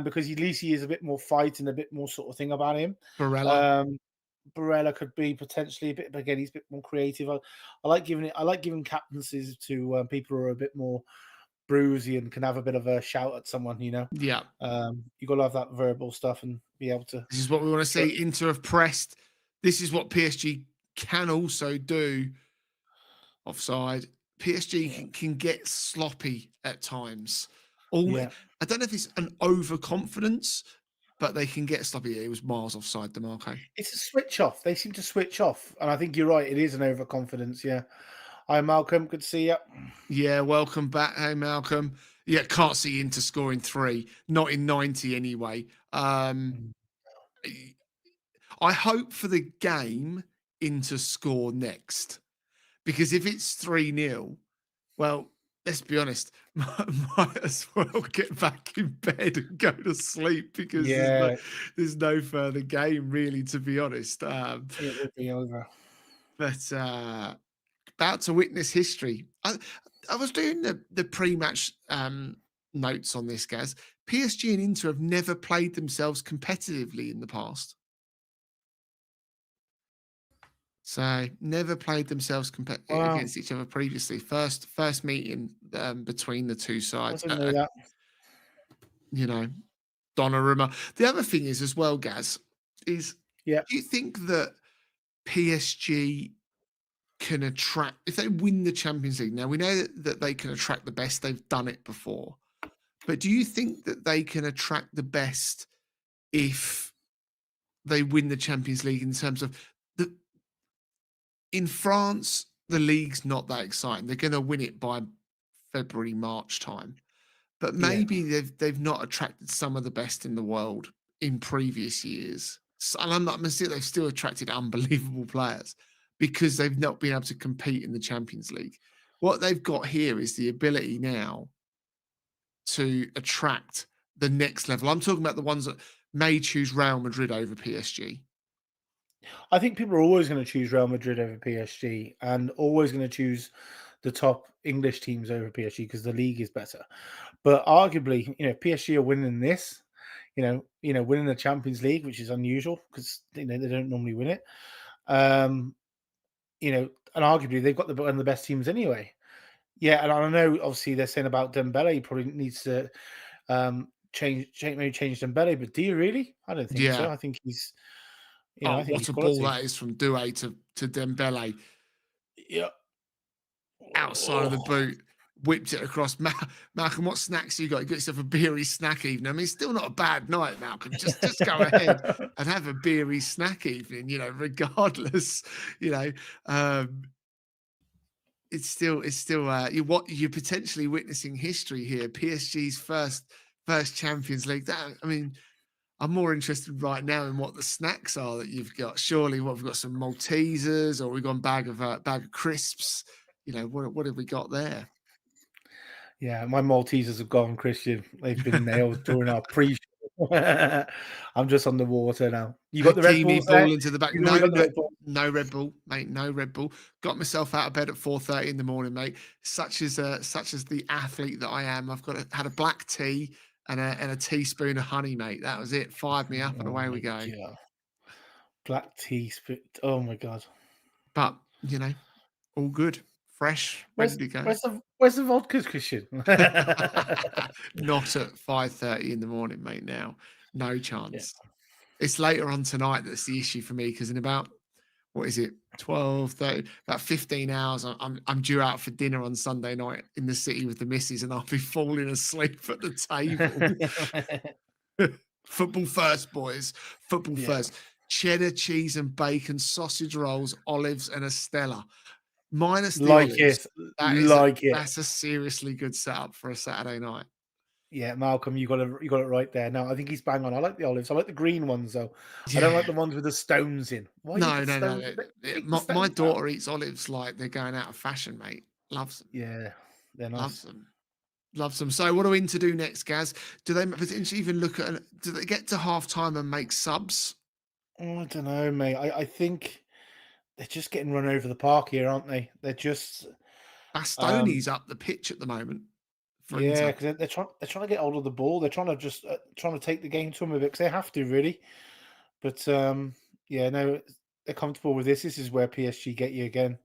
because at least he is a bit more fight and a bit more sort of thing about him. Barella. Um, Barella could be potentially a bit, but again, he's a bit more creative. I like giving it. I like giving captaincies to people who are a bit more bruisey and can have a bit of a shout at someone. Yeah. You got to have that verbal stuff and be able to. This is what we want to Show. see. Inter have pressed. This is what PSG can also do. Offside. PSG can get sloppy at times. Yeah, I don't know if it's an overconfidence, but they can get sloppy. It was miles offside, DeMarco. it's a switch off. They seem to switch off, and I think you're right. It is an overconfidence. Yeah. Hi, Malcolm. Good to see you. Yeah, welcome back. Hey, Malcolm. Yeah, can't see Inter scoring 3. Not in 90 anyway. Mm. I hope for the game Inter score next. Because if it's 3-0, well, let's be honest, might as well get back in bed and go to sleep because Yeah, there's no further game, really, to be honest. it would be over. But about to witness history. I was doing the pre-match notes on this, Gaz. PSG and Inter have never played themselves competitively in the past. So never played themselves Wow, against each other previously. First meeting between the two I sides. didn't know that. You know, Donnarumma. The other thing is as well, Gaz, is Yeah, do you think that PSG can attract if they win the Champions League? Now we know that they can attract the best. They've done it before, but do you think that they can attract the best if they win the Champions League in terms of the in France, the league's not that exciting. They're going to win it by February, March time. But yeah. maybe they've not attracted some of the best in the world in previous years. And I'm not going to say they've still attracted unbelievable players because they've not been able to compete in the Champions League. What they've got here is the ability now to attract the next level. I'm talking about the ones that may choose Real Madrid over PSG. I think people are always going to choose Real Madrid over PSG and always going to choose the top English teams over PSG because the league is better. But arguably, PSG are winning this, winning the Champions League, which is unusual because they don't normally win it. And arguably they've got one of the best teams anyway. Yeah, and I know obviously they're saying about Dembele, he probably needs to maybe change Dembele, but do you really? I don't think so. Yeah. I think he's, Oh, I think what he's a ball quality. that is from Doué to Dembele. Yeah. Outside of the Oh, boot, whipped it across. Malcolm, what snacks you got? You got yourself a beery snack evening. I mean, it's still not a bad night, Malcolm. Just go ahead and have a beery snack evening. Regardless. You know, um, it's still you're potentially witnessing history here. PSG's first Champions League. I'm more interested right now in what the snacks are that you've got. Surely, we've got some Maltesers, or we've got a bag of crisps. What have we got there? yeah. My Maltesers have gone, Christian. They've been nailed during our pre. I'm just on the water now. You got the Red Hakimi Bulls there? ball into the back. You know we got the Red Bull. No Red Bull, mate. No Red Bull. Got myself out of bed at 4:30 in the morning, mate. Such as the athlete that I am. I've had a black tea and a teaspoon of honey, mate. That was it. Fired me up and Oh away we my go. god. Black tea spit. Oh my god. But all good, fresh, ready Where's to go. where's the vodka, Christian? Not at 5:30 in the morning, mate. Now, no Yeah. chance. It's later on tonight that's the issue for me, because in about, what is it, 12:30, about 15 hours, I'm due out for dinner on Sunday night in the city with the missus, and I'll be falling asleep at the table. Football first, boys. Football Yeah. first. Cheddar, cheese, and bacon, sausage rolls, olives, and a Stella. Minus the Like olives. it. That Like it. that's a seriously good setup for a Saturday night. Yeah, Malcolm, you got it right there. No, I think he's bang on. I like the olives. I like the green ones though. I don't like Yeah. the ones with the stones in. Why do you No, put no, no, stones? no. Take the My stones out. daughter eats olives like they're going out of fashion, mate. Loves them. Yeah, they're Loves nice. them. Loves them. So what are we in to do next, Gaz? Do they potentially even look at? Do they get to half time and make subs? Oh, I don't know, mate. I think they're just getting run over the park here, aren't they? They're just Bastoni's up the pitch at the moment for yeah, Inter. because they're trying to get hold of the ball. They're trying to just trying to take the game to them a bit because they have to really. But yeah, no, they're comfortable with this. This is where PSG get you again.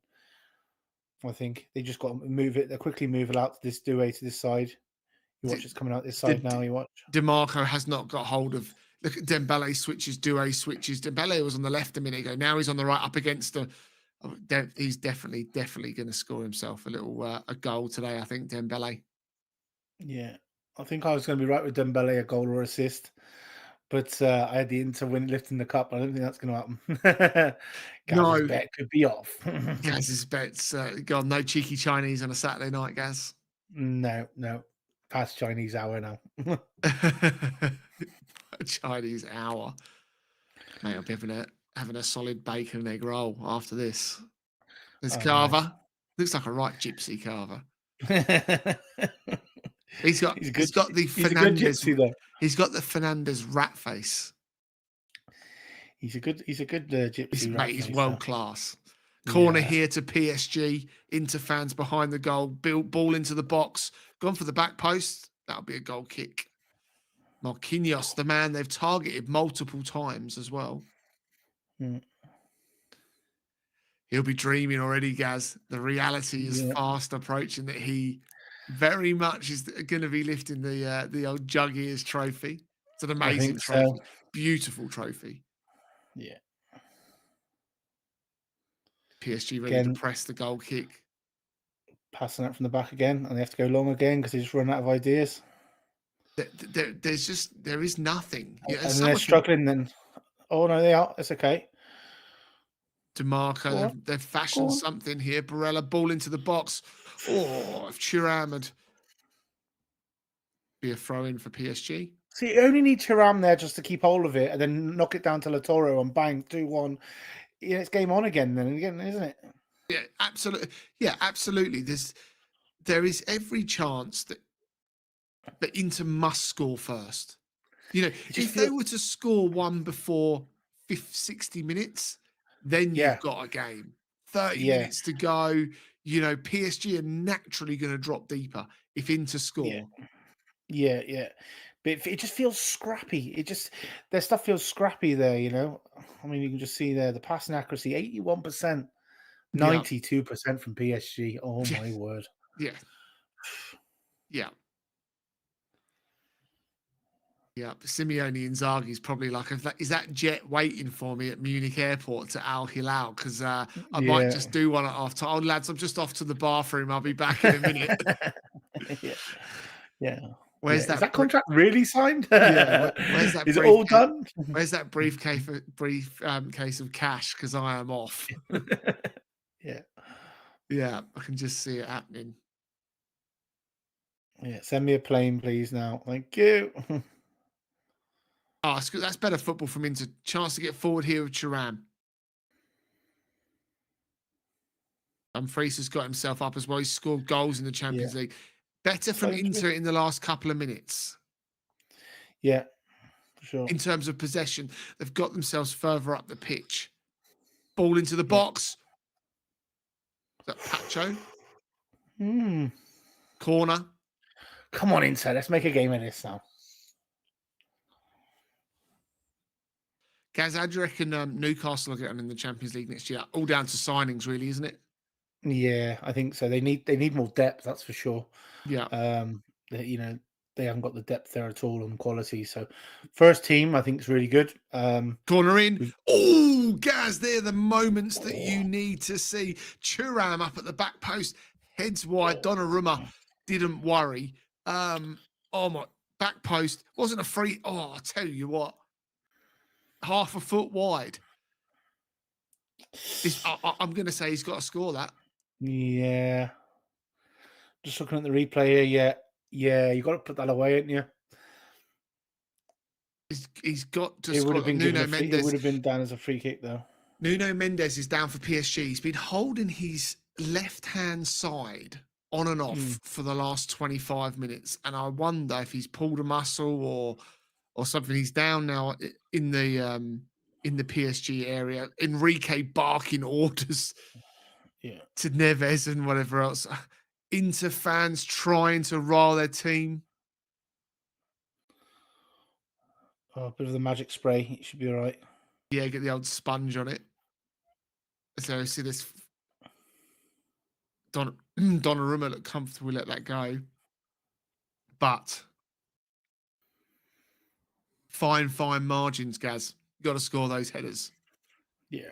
I think they just got to move it. They quickly move it out to this Doué to this side. You watch it's coming out this side now. Did You watch. DeMarco has not got hold of. Look at Dembele switches, Doué switches. Dembele was on the left a minute ago. Now he's on the right, up against the. He's definitely going to score himself a goal today. I think Dembele. Yeah, I think I was going to be right with Dembele, a goal or assist, but I had the Inter win lifting the cup. I don't think that's going to happen. Gaz's No, bet could be off. Gaz's bets. God, no cheeky Chinese on a Saturday night, Gaz. No, no, past Chinese hour now. A Chinese hour. Mate, I'll be having a solid bacon and egg roll after this. There's Oh, nice. Carver. Looks like a right gypsy Carver. he's a good. He's got the He's a good Fernandez. gypsy though. He's got the Fernandez rat face. He's a good. He's a good gypsy rat He's face world though. class. Corner Yeah, here to PSG. Inter fans behind the goal. Ball into the box. Gone for the back post. That'll be a goal kick. Marquinhos, the man they've targeted multiple times as well. mm. He'll be dreaming already, Gaz. The reality is Yeah. fast approaching that he very much is going to be lifting the old Jug Ears trophy. It's an I amazing think so. trophy. Beautiful trophy. Yeah. PSG ready to Again, press the goal kick. passing out from the back again, and they have to go long again because they just run out of ideas. There is nothing. Yeah, And they're struggling then. Oh, no, they are. It's okay. Go on. DeMarco, they've Go fashioned on. something here. Barella, ball into the box. Oh, if Thuram had be a throw in for PSG. See, you only need Thuram there just to keep hold of it and then knock it down to Latoro and bang, 2-1. Yeah, it's game on again then, isn't it? Yeah, absolutely. Yeah, absolutely. There is every chance that Inter must score first. If they were to score one before 60 minutes, then Yeah. you've got a game. 30 Yeah. minutes to go. PSG are naturally going to drop deeper if Inter score. Yeah, yeah. But it just feels scrappy. Their stuff feels scrappy there, I mean, you can just see there the passing accuracy, 81%, Yeah. 92% from PSG. Oh my word. Yeah. Yeah. Yeah, Simeone Inzaghi's probably like, is that jet waiting for me at Munich Airport to Al Hilal? Because I might Yeah. just do one at half time. Oh, lads, I'm just off to the bathroom. I'll be back in a minute. Yeah. Yeah. Yeah. Where's Is that? that contract really signed? Yeah, where's that Is it all briefcase? done? Where's that brief case of cash? Because I am off. Yeah. Yeah, I can just see it happening. Yeah. Send me a plane, please. Now, thank you. Oh, that's better football from Inter. Chance to get forward here with Thuram. Dumfries has got himself up as well. He's scored goals in the Yeah. Champions League. Better from Sainsbury? Inter in the last couple of minutes. Yeah, for sure. In terms of possession, they've got themselves further up the pitch. Ball into the Yeah. box. Is that Pacho? Hmm. Corner. Come on, Inter. Let's make a game of this now. Gaz, how do you reckon Newcastle will get on in the Champions League next year? All down to signings, really, isn't it? Yeah, I think so. They need more depth, that's for sure. Yeah. They haven't got the depth there at all and quality. So, first team, I think is really good. Corner in. Oh, Gaz, they're the moments that you need to see. Thuram up at the back post, heads wide. Donnarumma didn't worry. Oh my, back post wasn't a free. Oh, I'll tell you what, half a foot wide. I'm going to say he's got to score that. Yeah. Just looking at the replay here. Yeah, you got to put that away, haven't you? He's got to It would score. have been Nuno Mendes. It would have been down as a free kick, though. Nuno Mendes is down for PSG. He's been holding his left-hand side on and off for the last 25 minutes. And I wonder if he's pulled a muscle or something. He's down now in the PSG area. Enrique barking orders to Neves and whatever else. Inter fans trying to rile their team. Oh, a bit of the magic spray. It should be all right. Yeah, get the old sponge on it. So see this Donnarumma look comfortable, let that go. But fine margins, Gaz. You got to score those headers. Yeah.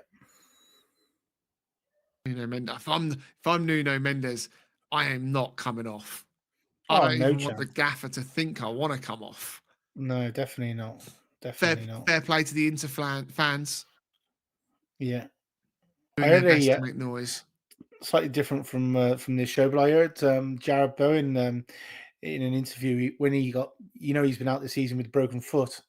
Nuno Mendes. If I'm Nuno Mendes, I am not coming off. I Oh, don't no even want the chance. gaffer to think I want to come off. No, definitely not. Definitely not. Fair play to the Inter fans. Yeah. Doing their best to make noise. Slightly different from this show, but I heard Jared Bowen in an interview when he got, he's been out this season with a broken foot.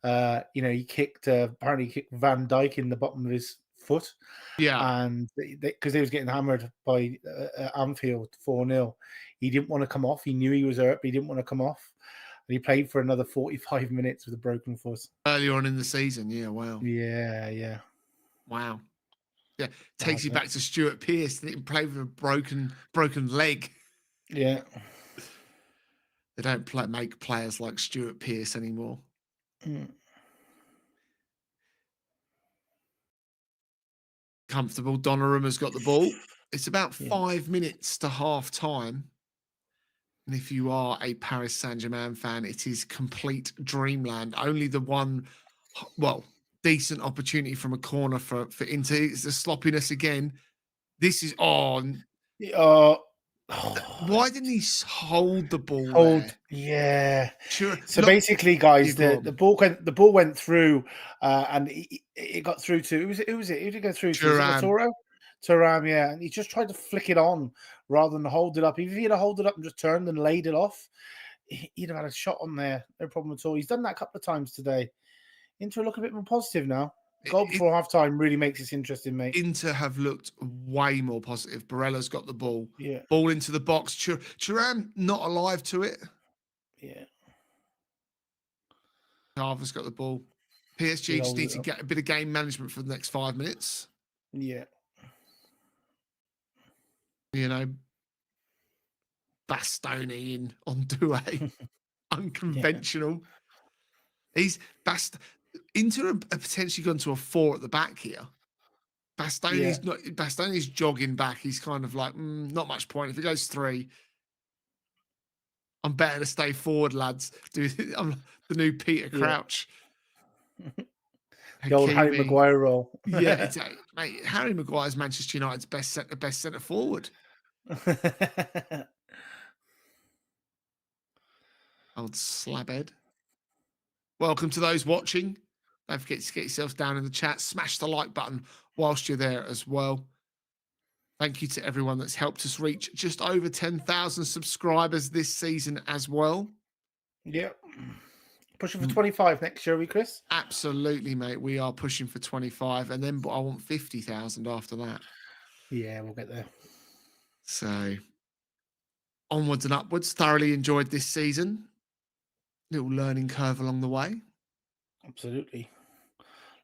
He apparently kicked Van Dijk in the bottom of his foot. Yeah. And because they was getting hammered by Anfield 4-0, he didn't want to come off. He knew he was hurt, but he didn't want to come off. And he played for another 45 minutes with a broken foot. Earlier on in the season, yeah, wow. Yeah. Wow. Yeah, takes you back to Stuart Pearce. Didn't play with a broken leg. Yeah. They don't make players like Stuart Pearce anymore. Comfortable. Donnarumma's got the ball. It's about 5 minutes to half time. And if you are a Paris Saint-Germain fan, it is complete dreamland. Only the one, decent opportunity from a corner for Inter. It's the sloppiness again. This is on. Why didn't he hold the ball there? Yeah. Sure. So basically, guys, the ball went through, and it got through to who was it? Who did it go through to? Thuram, yeah. And he just tried to flick it on rather than hold it up. If he had held it up and just turned and laid it off, he'd have had a shot on there. No problem at all. He's done that a couple of times today. Inter look a bit more positive now. Goal before half-time really makes this interesting, mate. Inter have looked way more positive. Barella's got the ball. Yeah. Ball into the box. Thuram not alive to it. Yeah. Carver's got the ball. PSG just need to get a bit of game management for the next 5 minutes. Yeah. Bastoni in on Doué. Unconventional. Inter have potentially gone to a 4 at the back here. Bastoni's jogging back. He's kind of like, not much point. If it goes 3, I'm better to stay forward, lads. I'm the new Peter Yeah. Crouch. The old Harry Hakimi. Maguire role. Yeah, exactly. Mate, Harry Maguire's Manchester United's best centre forward. Old slabhead. Welcome to those watching. Don't forget to get yourselves down in the chat. Smash the like button whilst you're there as well. Thank you to everyone that's helped us reach just over 10,000 subscribers this season as well. Yep. Pushing for 25 next year, are we, Chris? Absolutely, mate. We are pushing for 25, and then I want 50,000 after that. Yeah, we'll get there. So, onwards and upwards. Thoroughly enjoyed this season. Little learning curve along the way. Absolutely.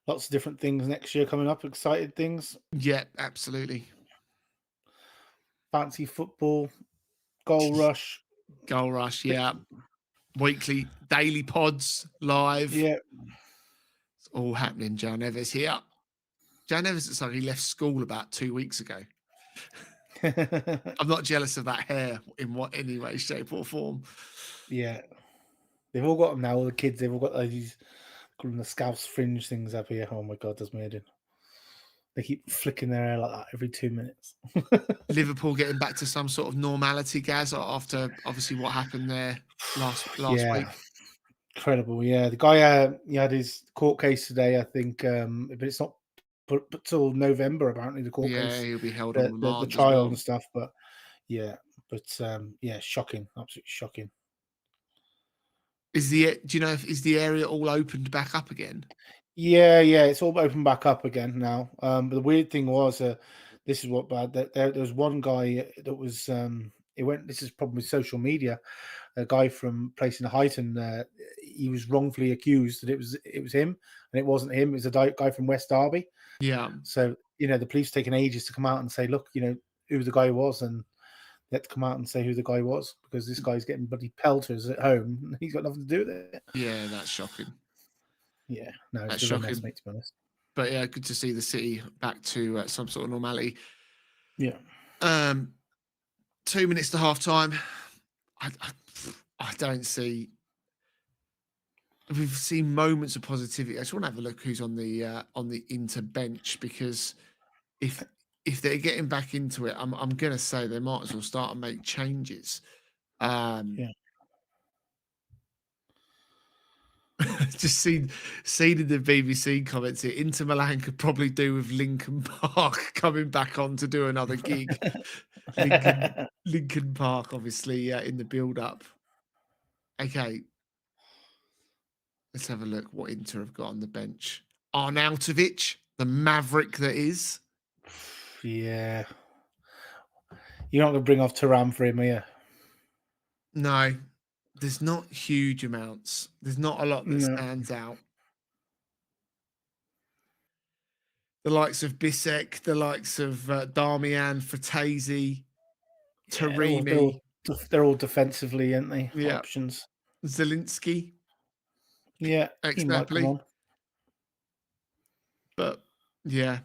Lots of different things next year coming up. Excited things. Yeah, absolutely. Fancy football. Goal rush. Goal rush, yeah. Weekly, daily pods live. Yeah. It's all happening. Joe Neves here. Joe Neves looks like he left school about 2 weeks ago. I'm not jealous of that hair in any way, shape, or form. Yeah. They've all got them now, all the kids. They've all got these, call them the Scouse fringe things up here. Oh my God, does me head in. They keep flicking their hair like that every 2 minutes. Liverpool getting back to some sort of normality, Gaz, after obviously what happened there last week. Incredible, yeah. The guy he had his court case today, I think, but it's not put till November apparently. The court case, he'll be held on remand the trial as well. and stuff. But yeah, shocking, absolutely shocking. Do you know is the area all opened back up again? Yeah, it's all opened back up again now. But the weird thing was, this is what bad. There was one guy that was This is probably social media. A guy from place in Highton, he was wrongfully accused that it was him, and it wasn't him. It was a guy from West Derby. Yeah. So the police taking ages to come out and say, look, who the guy was, and they had to come out and say who the guy was because this guy's getting bloody pelters at home. He's got nothing to do with it. Yeah, that's shocking. Yeah, no, that's it's shocking. mess, mate, to be honest. But yeah, good to see the city back to some sort of normality. Yeah. 2 minutes to half time. I don't see. We've seen moments of positivity. I just want to have a look who's on the Inter bench, because if they're getting back into it, I'm going to say they might as well start and make changes. Yeah. Just seen in the BBC comments here, Inter Milan could probably do with Lincoln Park coming back on to do another gig. Lincoln Park, obviously, in the build-up. Okay. Let's have a look what Inter have got on the bench. Arnautovic, the maverick that is. Yeah. You're not going to bring off Thuram for him, are you? No. There's not huge amounts. There's not a lot that stands out. The likes of Bissek, the likes of Darmian, Fratesi, Taremi. They're all defensively, aren't they? Yeah. Options. Zielinski. Yeah, he might come on. But yeah.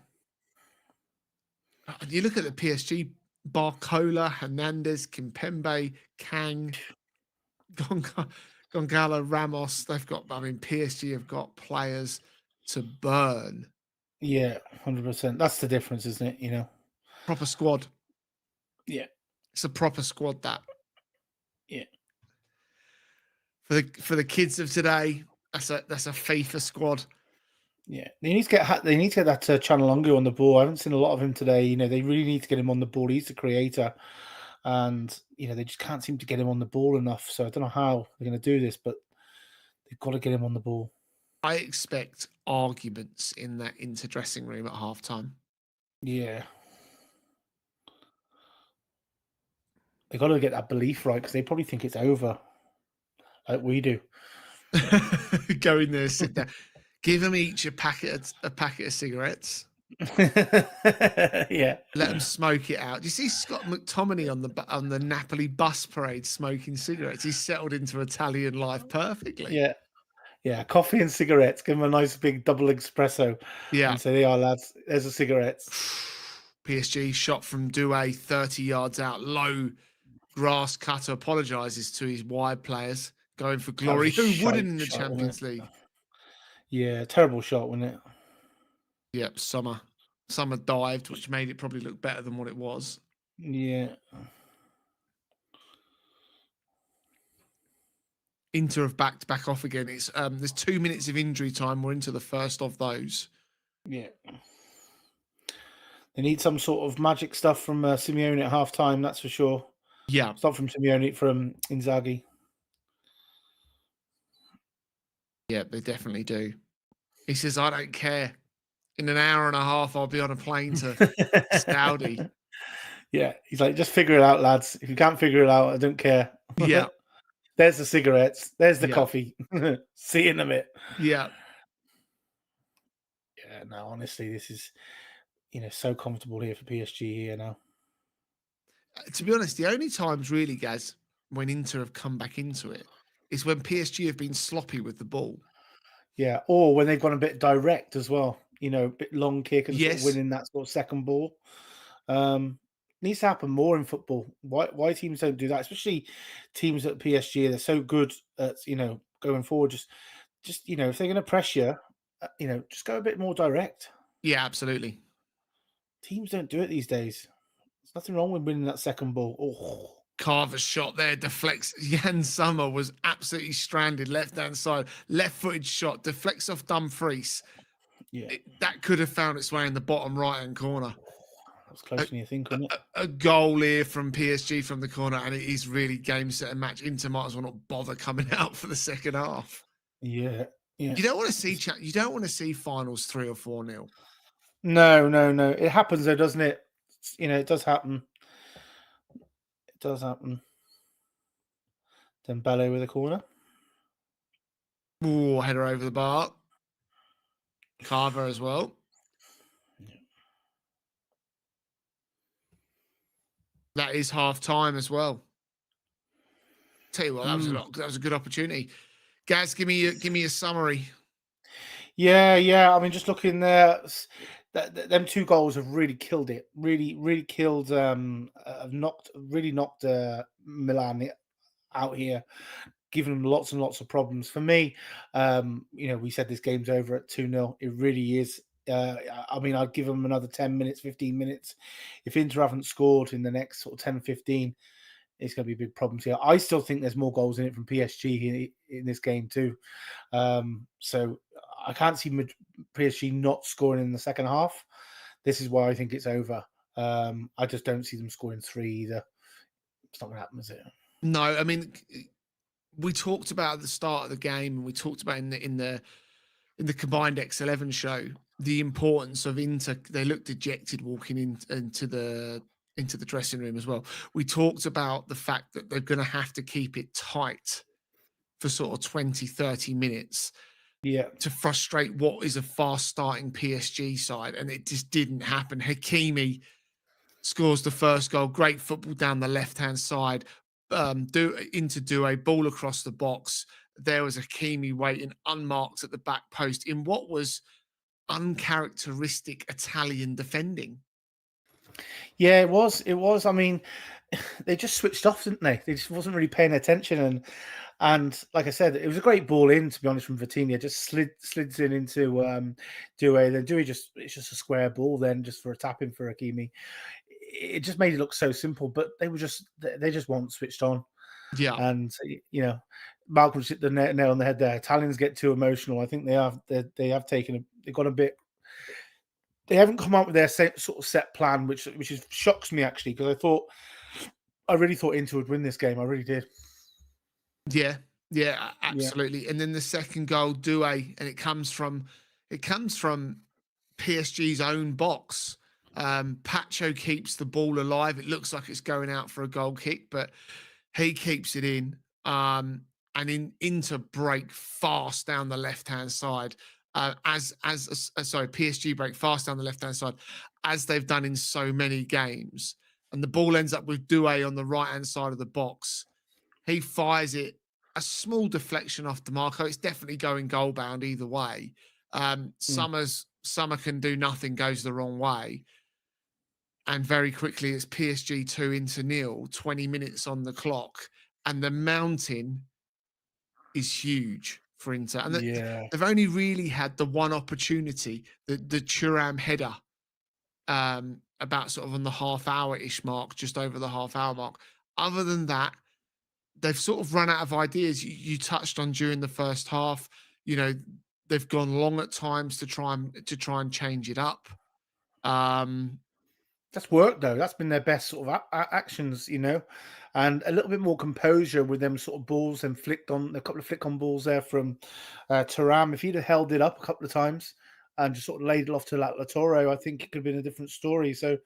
You look at the PSG, Barcola, Hernandez, Kimpembe, Kang, Gongala, Ramos. They've got, PSG have got players to burn. Yeah, 100%. That's the difference, isn't it? Proper squad. Yeah. It's a proper squad, that. Yeah. For the kids of today, that's a FIFA squad. Yeah, they need to get that Chanalongu on the ball. I haven't seen a lot of him today. They really need to get him on the ball. He's the creator, and they just can't seem to get him on the ball enough. So I don't know how they're going to do this, but they've got to get him on the ball. I expect arguments in that Inter dressing room at halftime. Yeah, they got to get that belief right, because they probably think it's over, like we do. Go in there, sit down. Give them each a packet of cigarettes. Yeah. Let them smoke it out. Do you see Scott McTominay on the Napoli bus parade smoking cigarettes? He's settled into Italian life perfectly. Yeah. Yeah. Coffee and cigarettes. Give them a nice big double espresso. Yeah. And say, "They are, lads. There's the cigarettes." PSG shot from Doué 30 yards out, low grass cutter apologises to his wide players, going for That was glory. a Who wouldn't shite in the shot, wasn't Champions it? League? Yeah, terrible shot, wasn't it? Yep, Summer dived, which made it probably look better than what it was. Yeah. Inter have backed back off again. It's there's 2 minutes of injury time. We're into the first of those. Yeah. They need some sort of magic stuff from Simeone at half time, that's for sure. Yeah, It's not from Simeone, from Inzaghi. yeah, they definitely do. He says, "I don't care. In an hour and a half, I'll be on a plane to Saudi." Yeah, he's like, just figure it out, lads. If you can't figure it out, I don't care. Yeah, There's the cigarettes. There's the yeah, coffee. See you in a bit. yeah. Yeah, no, honestly, this is, so comfortable here for PSG here now. To be honest, the only times really, Gaz, when Inter have come back into it is when PSG have been sloppy with the ball. Yeah, or when they've gone a bit direct as well, a bit long kick and sort of Yes. winning that sort of second ball. Needs to happen more in football. Why teams don't do that, especially teams at PSG? They're so good at going forward. Just if they're going to press you, just go a bit more direct. Yeah, absolutely. Teams don't do it these days. There's nothing wrong with winning that second ball. Oh. Carver's shot there deflects. Jan Sommer was absolutely stranded left-hand side. Left-footed shot deflects off Dumfries. Yeah. That could have found its way in the bottom right-hand corner. That's closer than you think, wasn't it? A goal here from PSG from the corner, and it is really game, set, and match. Inter might as well not bother coming out for the second half. Yeah. You don't want to see you don't want to see finals 3 or 4-0. No. It happens though, doesn't it? It does happen. It does happen. Dembele with a corner. Ooh, header over the bar. Carver as well. Yeah. That is half time as well. Tell you what, that was a good opportunity. Gaz, give me a summary. Yeah. I mean, just looking there, them 2 goals have really killed it. Really killed. Have knocked Milan out here, giving them lots and lots of problems. For me, we said this game's over at 2-0. It really is. I mean, I'd give them another 10 minutes, 15 minutes. If Inter haven't scored in the next sort of 10, 15, it's going to be big problems here. I still think there's more goals in it from PSG in this game too. So I can't see PSG not scoring in the second half. This is why I think it's over. I just don't see them scoring 3 either. It's not going to happen, is it? No, I mean, we talked about at the start of the game, and we talked about in the combined X11 show the importance of Inter. They looked dejected walking into the dressing room as well. We talked about the fact that they're going to have to keep it tight for sort of 20, 30 minutes. Yeah. To frustrate what is a fast starting PSG side, and it just didn't happen. Hakimi scores the first goal. Great football down the left-hand side. Into a ball across the box. There was Hakimi waiting unmarked at the back post in what was uncharacteristic Italian defending. Yeah, it was. I mean, they just switched off, didn't they? They just wasn't really paying attention, and like I said, it was a great ball in, to be honest, from Vitinha. Just slids in into Doué. Then Doué it's just a square ball then, just for a tap in for Hakimi. It just made it look so simple, but they just weren't switched on. Yeah, and Malcolm hit the nail on the head there. Italians get too emotional. I think they have got a bit. They haven't come up with their sort of set plan, which shocks me actually, because I really thought Inter would win this game. I really did. Yeah, absolutely. Yeah. And then the second goal, Doué, and it comes from PSG's own box. Pacho keeps the ball alive. It looks like it's going out for a goal kick, but he keeps it in. And Inter break fast down the left-hand side. PSG break fast down the left-hand side, as they've done in so many games. And the ball ends up with Doué on the right-hand side of the box. He fires it, a small deflection off DeMarco. It's definitely going goal bound either way. Summer can do nothing, goes the wrong way. and very quickly it's PSG 2 into nil, 20 minutes on the clock, and the mountain is huge for Inter. And Yeah, they've only really had the one opportunity, the Thuram header, about sort of on the half hour ish mark, just over the half hour mark. Other than that, they've sort of run out of ideas. You touched on during the first half, you know, they've gone long at times to try and change it up. Um, that's worked though. That's been their best sort of actions, and a little bit more composure with them sort of balls and flicked on a couple of flick on balls there from Taram. If he'd have held it up a couple of times and just sort of laid it off to Latoro, I think it could have been a different story. So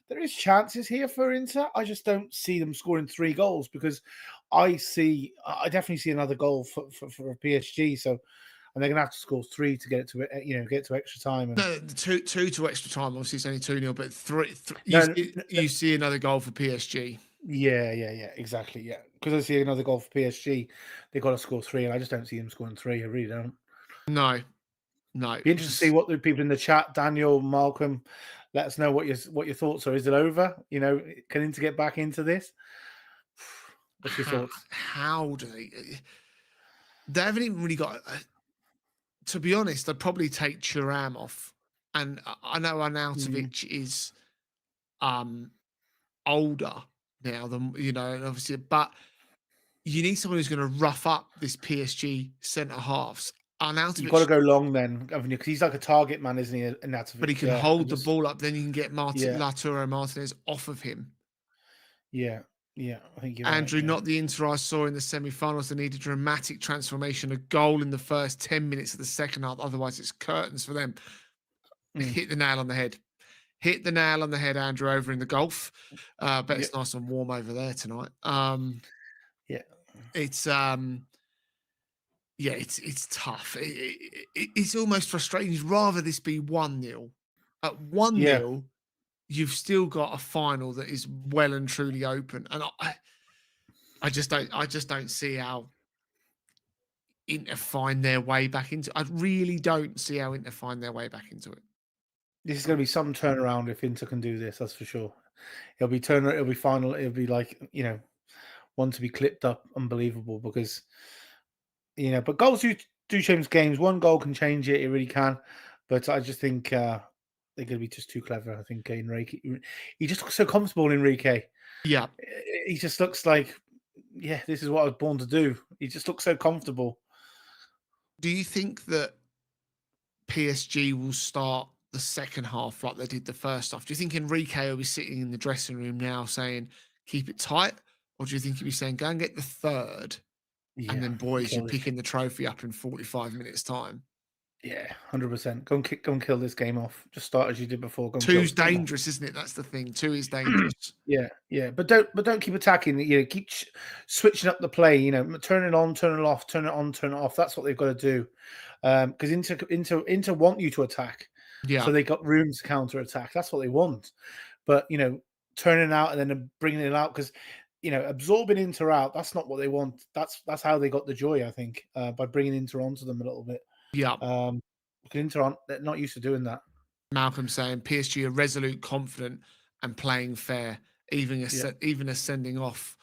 there is chances here for Inter. I just don't see them scoring 3 goals because I definitely see another goal for PSG. So and they're going to have to score 3 to get it to get to extra time. And no, two to extra time. Obviously, it's only 2-0, but you no, see, you see another goal for PSG. yeah, exactly, yeah. Because I see another goal for PSG, they got to score 3, and I just don't see them scoring 3. I really don't. No, no. Be interested to see what the people in the chat, Daniel, Malcolm, let us know what your thoughts are. Is it over? Can Inter get back into this? What's your thoughts? How do they? They haven't even really got. To be honest, I'd probably take Thuram off, and I know Mm, Arnautovic is um older now than and obviously, but you need someone who's going to rough up this PSG centre halves. you got to Arnautovic, go long then, haven't you? Because he's like a target man, isn't he, but he Natovic? can Yeah, hold the ball up. Then you can get yeah, Lautaro Martinez off of him. yeah, yeah. I think you're right. Andrew, Yeah. not the Inter I saw in the semi-finals. They need a dramatic transformation, a goal in the first 10 minutes of the second half. Otherwise, it's curtains for them. Mm, Hit the nail on the head. Hit the nail on the head, Andrew, over in the golf. Bet yeah, it's nice and warm over there tonight. yeah, It's yeah, it's tough. It's almost frustrating. You'd rather this be 1-0. At one yeah. nil, you've still got a final that is well and truly open. And I just don't see how Inter find their way back into. I really don't see how Inter find their way back into it. This is going to be some turnaround if Inter can do this. That's for sure. It'll be final. It'll be like one to be clipped up, unbelievable. Because but goals do change games. One goal can change it. It really can. But I just think they're going to be just too clever. I think Enrique. He just looks so comfortable. Enrique. Yeah. He just looks like, yeah, this is what I was born to do. He just looks so comfortable. Do you think that PSG will start the second half like they did the first half? Do you think Enrique will be sitting in the dressing room now saying, keep it tight? Or do you think he'll be saying, go and get the third, and Yeah, then, boys, you're kill this. picking the trophy up in 45 minutes' time? Yeah, 100%. Go and kill this game off. Just start as you did before. Go and kill Two's this game off. dangerous, isn't it? That's the thing. Two is dangerous. Yeah, yeah, but don't keep attacking. Keep switching up the play. Turn it on, turn it off, turn it on, turn it off. That's what they've got to do. Because Inter want you to attack, Yeah. so they got room to counter attack. That's what they want. But turning out and then bringing it out because absorbing Inter out. That's not what they want. That's how they got the joy. I think by bringing Inter onto them a little bit. Yeah. Because Inter they're not used to doing that. Malcolm saying PSG are resolute, confident, and playing fair. Yeah. Even a sending off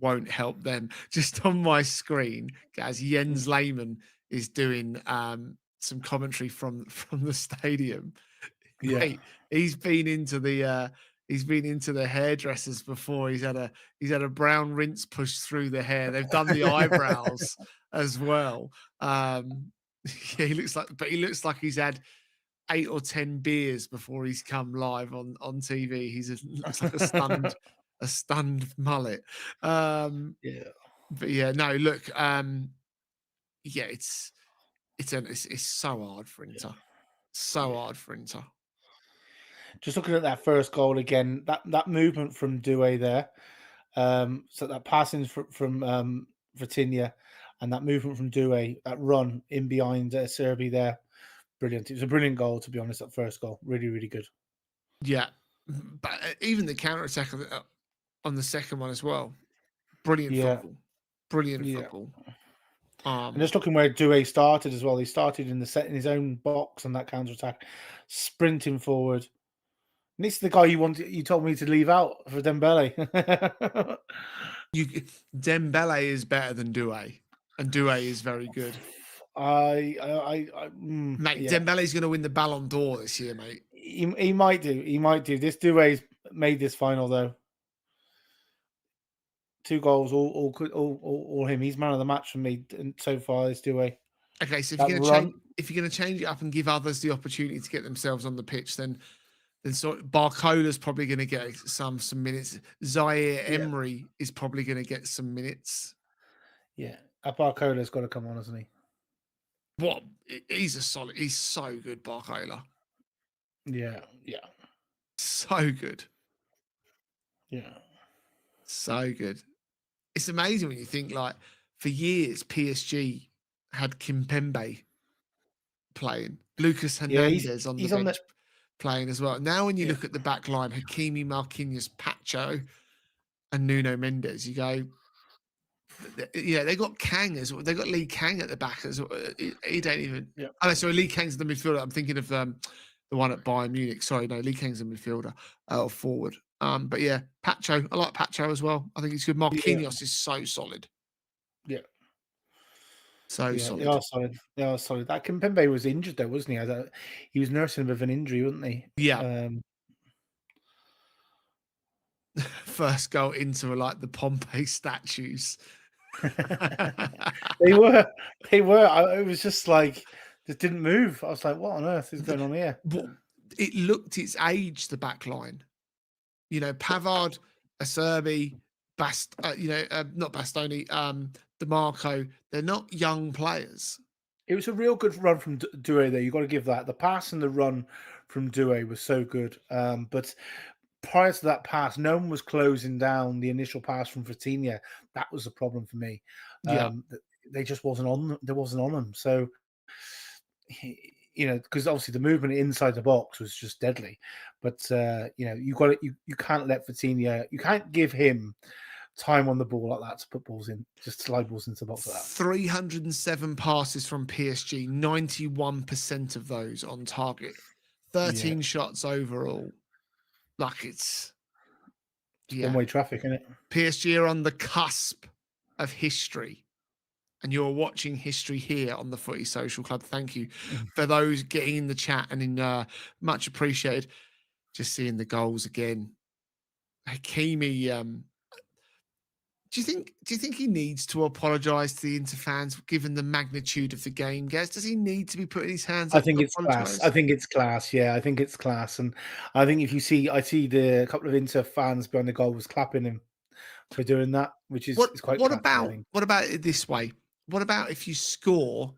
won't help them. Just on my screen, as Mm. Jens Lehmann is doing some commentary from the stadium. Yeah. Mate, he's been into the hairdressers before. He's had a brown rinse pushed through the hair. They've done the eyebrows as well. Yeah, he looks like he's had 8 or 10 beers before he's come live on TV. Looks like a stunned mullet. Yeah. But yeah, no, look, yeah, it's so hard for Inter. So Yeah. hard for Inter. Just looking at that first goal again, that movement from Doué there, so that passing from Vitinha, and that movement from Doué, that run in behind Serbi there, brilliant. It was a brilliant goal, to be honest. That first goal, really, really good. Yeah, but even the counter attack on the second one as well. Brilliant Yeah, football. Brilliant yeah. football. And just looking where Doué started as well, he started in his own box on that counter attack, sprinting forward. This is the guy you told me to leave out for Dembele. Dembele is better than Doué, and Doué is very good. Mate, Yeah, Dembele's going to win the Ballon d'Or this year, mate. he might do. He might do. This Doué's made this final though. 2 goals, all him. He's man of the match for me so far. This Doué. Okay, so That run. if you're going to change it up and give others the opportunity to get themselves on the pitch, then Barcola's probably going to get some minutes. Zaire Emery is probably going to get some minutes. Yeah, Barcola's got to come on, hasn't he? What? He's so good, Barcola. Yeah. So good. Yeah. So good. It's amazing when you think, like, for years PSG had Kimpembe playing, Lucas Hernandez on the bench playing as well. Now when you look at the back line, Hakimi, Marquinhos, Pacho, and Nuno Mendes, you go, they got Kang as well. They got Lee Kang at the back as well. He don't even. Yeah. Oh, sorry, Lee Kang's the midfielder. I'm thinking of the one at Bayern Munich. Sorry, no, Lee Kang's the midfielder or forward. But yeah, Pacho. I like Pacho as well. I think he's good. Marquinhos is so solid. Yeah. Solid. They are solid. They are solid. That Kimpembe was injured though, wasn't he? He was nursing a bit of an injury, wasn't he? Yeah. First goal into like the Pompeii statues. They were. It was just like just didn't move. I was like, what on earth is going on here? It looked its age, the back line. Pavard, Acerbi, not Bastoni, DeMarco, they're not young players. It was a real good run from Doué there. You got to give that. The pass and the run from Doué was so good. But prior to that pass, no one was closing down the initial pass from Vitinha. That was a problem for me. They just wasn't on. There wasn't on them. So, because obviously the movement inside the box was just deadly. But you got it. You can't let Vitinha. You can't give him time on the ball like that to put balls in, just slide balls into the box like that. 307 passes from PSG, 91% of those on target, 13 shots overall. Like it's one-way traffic, isn't it? PSG are on the cusp of history, and you're watching history here on the Footy Social Club. Thank you for those getting in the chat and in much appreciated. Just seeing the goals again. Hakimi, do you think he needs to apologise to the Inter fans given the magnitude of the game, Gaz? Does he need to be putting his hands up? I think it's class. I think it's class. Yeah, I think it's class. And I think if you see, I see the couple of Inter fans behind the goal was clapping him for doing that, which is quite. What about it this way? What about if you score,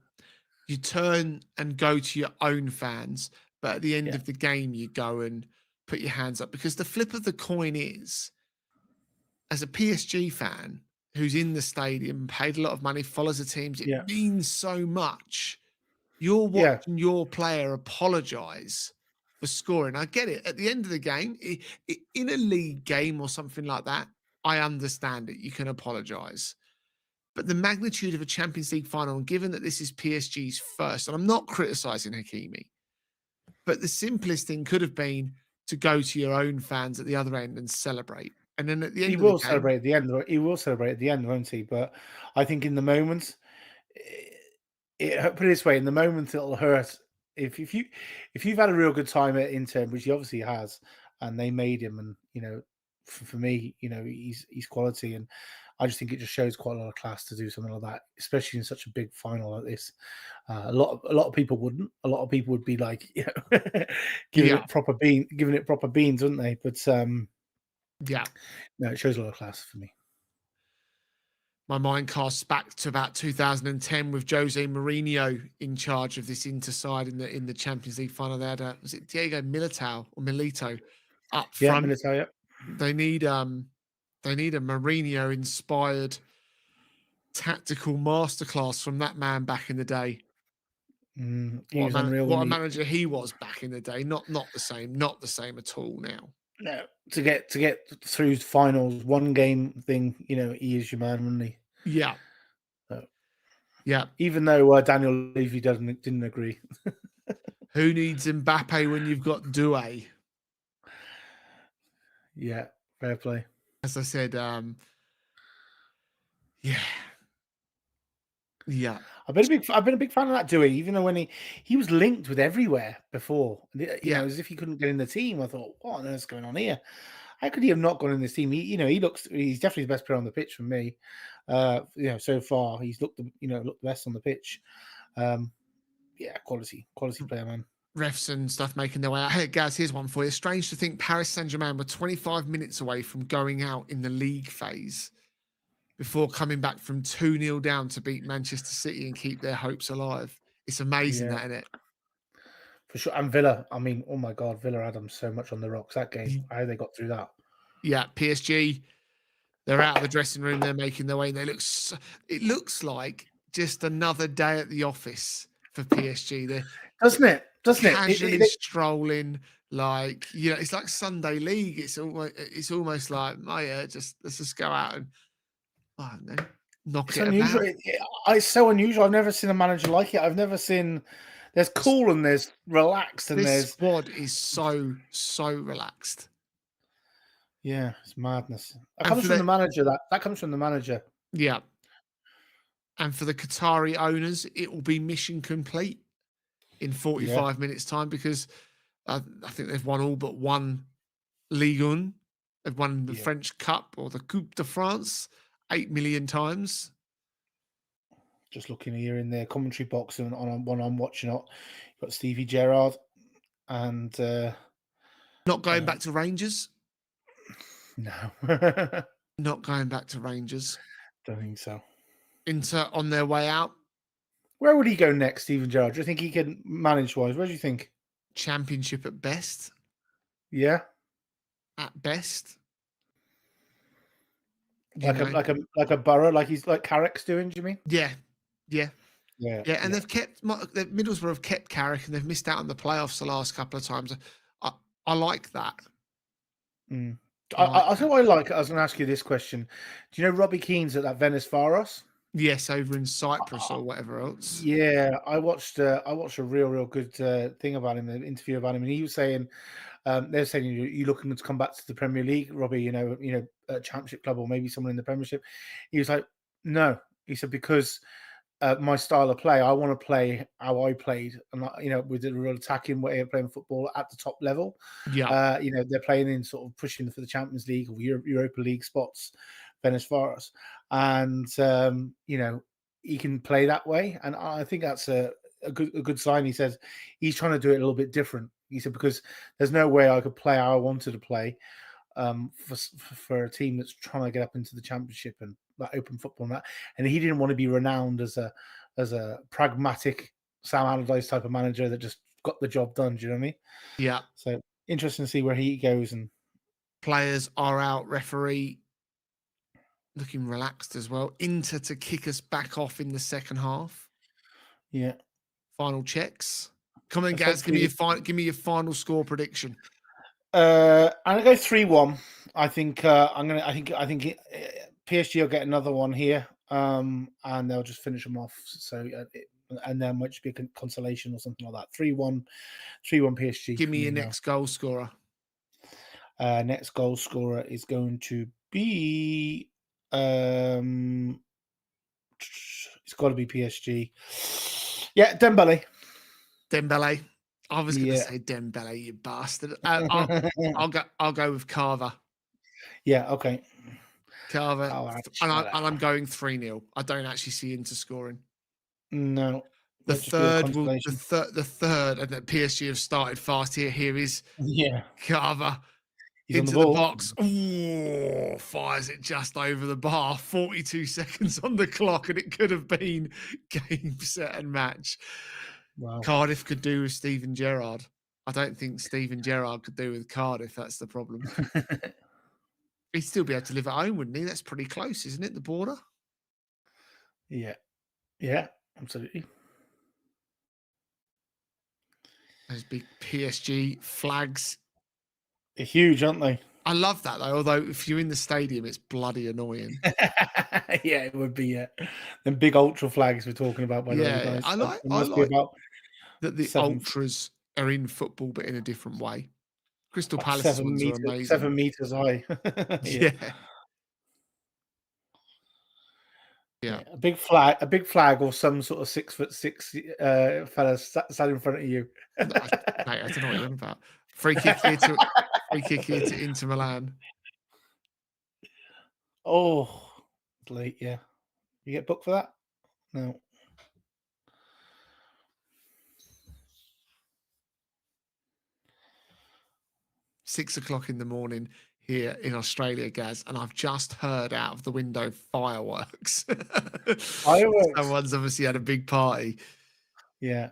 you turn and go to your own fans, but at the end of the game you go and put your hands up? Because the flip of the coin is, as a PSG fan who's in the stadium, paid a lot of money, follows the teams, it means so much. You're watching your player apologise for scoring. I get it. At the end of the game, in a league game or something like that, I understand it. You can apologise. But the magnitude of a Champions League final, and given that this is PSG's first, and I'm not criticising Hakimi, but the simplest thing could have been to go to your own fans at the other end and celebrate. And then at the end, he will celebrate at the end. He will celebrate at the end, won't he? But I think in the moment, put it this way: in the moment, it'll hurt. If you've had a real good time at Inter, which he obviously has, and they made him, and for me, he's quality, and I just think it just shows quite a lot of class to do something like that, especially in such a big final like this. A lot of people wouldn't. A lot of people would be like, giving it proper beans, wouldn't they? But no, it shows a lot of class for me. My mind casts back to about 2010 with Jose Mourinho in charge of this Inter side in the Champions League final. They had was it Diego Milito up front? Yeah, Milito. Yeah. They need a Mourinho inspired tactical masterclass from that man back in the day. What a manager he was back in the day. Not the same at all now. No, to get through finals, one game thing, he is your man, wouldn't he? Yeah. So, yeah. Even though Daniel Levy didn't agree. Who needs Mbappe when you've got Doué? Yeah, fair play. As I said, yeah, yeah, I've been a big fan of that Dewey, even though when he was linked with everywhere before, yeah. as if he couldn't get in the team. I thought, what on earth's going on here? How could he have not gone in this team? He's definitely the best player on the pitch for me. So far he's looked the best on the pitch. Yeah, quality player, man. Refs and stuff making their way out. Hey, Gaz, here's one for you. Strange to think Paris Saint-Germain were 25 minutes away from going out in the league phase before coming back from 2-0 down to beat Manchester City and keep their hopes alive. It's amazing, Yeah, that, isn't it? for sure. And Villa, I mean, oh my God, Villa had them so much on the rocks that game. How they got through that? Yeah, PSG, they're out of the dressing room. They're making their way. And it looks like just another day at the office for PSG. They're Doesn't it? Doesn't it? casually strolling, like, it's like Sunday league. It's almost like, oh yeah, let's just go out and, I don't know, knock It's it unusual. about. It's so unusual. I've never seen a manager like it. I've never seen. There's cool and there's relaxed and This there's squad is so relaxed. it's madness. That And comes for from the the manager. That comes from the manager. yeah, and for the Qatari owners, it will be mission complete in Yeah, 45 minutes time, because I think they've won all but one Ligue 1. They've won the yeah. French Cup or the Coupe de France 8 million times. Just looking here in their commentary box and on one I'm watching it, you've got Stevie Gerrard and Not going back to Rangers. no, Not going back to Rangers. don't think so. Inter on their way out. Where would he go next, Stephen Gerrard? Do you think he can manage wise? Where do you think? Championship at best. Yeah, At best. like a Borough, like he's like Carrick's doing. Do you mean? Yeah. Yeah, And they've kept Middlesbrough have kept Carrick, and they've missed out on the playoffs the last couple of times. I like that. Mm. I like I that. think I like. I was going to ask you this question. Do you know Robbie Keane's at that Venice Varos? Yes, over in Cyprus or whatever else. Yeah, I watched a real good thing about him, an interview about him, and he was saying they're saying you looking to come back to the Premier League, Robbie? A Championship club or maybe someone in the Premiership. He was like, no. He said because my style of play, I want to play how I played, and with a real attacking way of playing football at the top level. Yeah. They're playing in sort of pushing for the Champions League or Europa League spots, Venice Varos, and he can play that way, and I think that's a good sign. He says he's trying to do it a little bit different. He said because there's no way I could play how I wanted to play for a team that's trying to get up into the Championship and that open football and that. And he didn't want to be renowned as a pragmatic Sam Allardyce type of manager that just got the job done. Do you know what I mean? Yeah. So interesting to see where he goes. And players are out. Referee looking relaxed as well. Inter to kick us back off in the second half. Yeah. Final checks. Come on, Gaz. Give me your final score prediction. I'm gonna go 3-1. I think PSG will get another one here, and they'll just finish them off. So, and there might just be a consolation or something like that. 3-1 PSG. Give me your next goal scorer. Next goal scorer is going to be it's got to be PSG. Yeah, Dembele. I was going to say Dembele, you bastard. I'll go with Carver. Yeah, okay. Carver, and I'm going 3-0. I don't actually see Inter scoring. No. The third, and the PSG have started fast here. Here is Carver. He's into on the box. Oh, fires it just over the bar. 42 seconds on the clock, and it could have been game, set, and match. Wow. Cardiff could do with Steven Gerrard. I don't think Steven Gerrard could do with Cardiff. That's the problem. He'd still be able to live at home, wouldn't he? That's pretty close, isn't it? The border. Yeah, absolutely. Those big PSG flags. They're huge, aren't they? I love that, though. Although if you're in the stadium, it's bloody annoying. Yeah, it would be. Yeah, them big ultra flags we're talking about. By the way, guys. I like about that the ultras are in football, but in a different way. Crystal About Palace's ones are amazing. 7 meters high. Yeah. Yeah. Yeah. Yeah, a big flag, or some sort of 6'6" fella sat in front of you. Mate, I don't know what you're on about. Free kick here to Inter Milan. Oh, late, yeah. You get booked for that? No. $6 in the morning here in Australia, Gaz, and I've just heard out of the window fireworks. Fireworks. Someone's obviously had a big party. Yeah.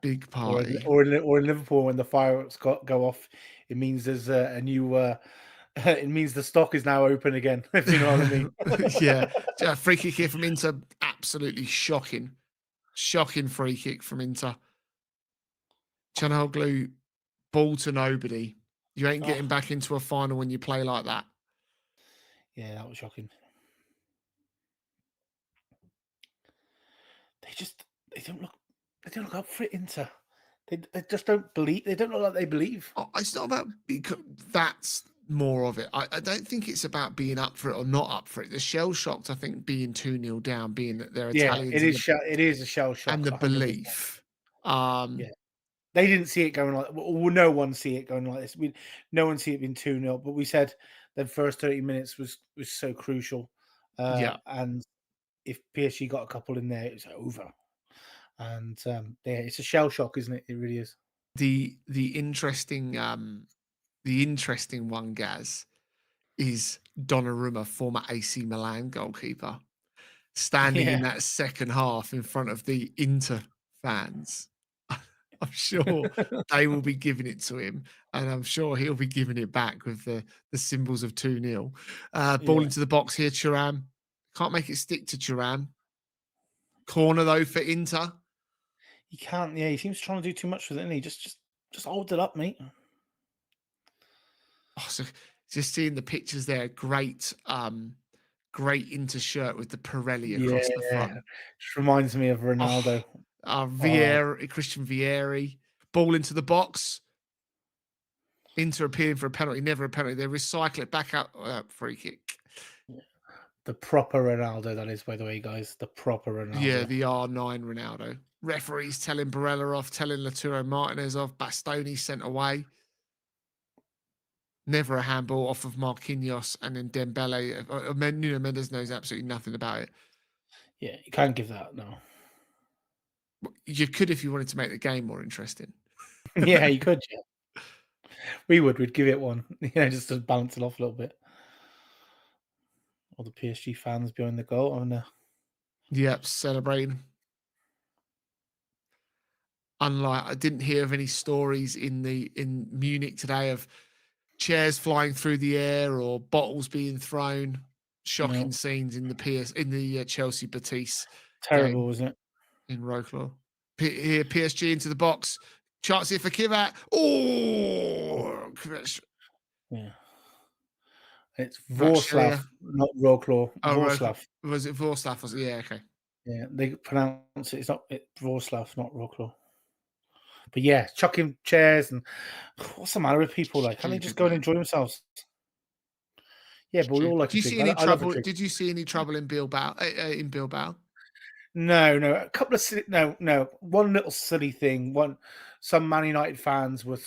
Big Or in, party. or in, or in Liverpool, when the fireworks go off, it means there's a new. It means the stock is now open again. If you know what I mean. Yeah. Free kick here from Inter. Absolutely shocking. Shocking free kick from Inter. Chanoglu, ball to nobody. You ain't getting back into a final when you play like that. Yeah, that was shocking. They don't look up for it, Inter. They just don't believe. They don't look like they believe. Oh, it's not about that's more of it. I don't think it's about being up for it or not up for it. The shell shocked, I think, being 2-0 down, being that they're Yeah, Italians, it is a shell shock. and the 100%. belief. Yeah. They didn't see it going like. Well, no one see it going like this. No one see it being 2-0. But we said the first 30 minutes was so crucial. Yeah. And if PSG got a couple in there, it was over. And yeah, it's a shell shock, isn't it? It really is. The interesting one, Gaz, is Donnarumma, former AC Milan goalkeeper, standing in Yeah. that second half in front of the Inter fans. I'm sure they will be giving it to him, and I'm sure he'll be giving it back with the symbols of 2-0. Ball Yeah. into the box here, Thuram. Can't make it stick to Thuram. Corner, though, for Inter. He can't. Yeah, he seems trying to do too much with it, and he just hold it up, mate. Oh, so just seeing the pictures there, great Inter shirt with the Pirelli across the front. Just reminds me of Ronaldo. Christian Vieri, ball into the box. Inter appealing for a penalty, never a penalty. They recycle it back out, free kick. The proper Ronaldo, that is, by the way, guys. The proper Ronaldo. Yeah, the R9 Ronaldo. Referees telling Barella off, telling Lautaro Martinez off. Bastoni sent away. Never a handball off of Marquinhos, and then Dembele. Nuno Mendes knows absolutely nothing about it. Yeah, you can't give that, no. You could if you wanted to make the game more interesting. Yeah, you could, yeah. We'd give it one, just to balance it off a little bit. All the PSG fans behind the goal, and Yep, celebrating. Unlike, I didn't hear of any stories in Munich today of chairs flying through the air or bottles being thrown. Shocking scenes in the Chelsea Betis terrible, game wasn't it? in Wroclaw. Here, PSG into the box. Chance here for Kivat. Oh, Yeah. It's Vorslav, not Wroclaw. Vorslav. Was it Vorslav? Was it? Yeah, okay. Yeah, they pronounce it. It's Vorslav, not Wroclaw. But yeah, chucking chairs, and what's the matter with people? Like, can't they just go and enjoy themselves? Yeah, but we all like. Did you see any trouble? Did you see any trouble in Bilbao? No, a couple of no. One little silly thing. Some Man United fans were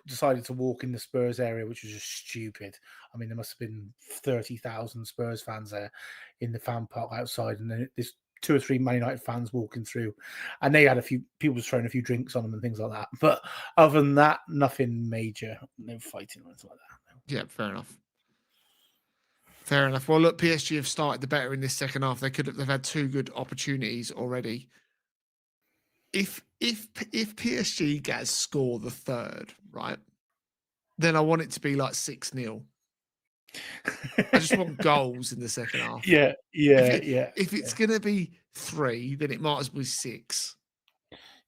decided to walk in the Spurs area, which was just stupid. I mean, there must have been 30,000 Spurs fans there in the fan park outside, and then there's 2 or 3 Man United fans walking through, and they had a few people throwing a few drinks on them and things like that. But other than that, nothing major, no fighting or anything like that. No. Yeah, fair enough. Fair enough. Well, look, PSG have started the better in this second half. They've had 2 good opportunities already. If PSG guys score the third, right, then I want it to be like 6-0. I just want goals in the second half. Yeah. If it's gonna be 3, then it might as well be 6.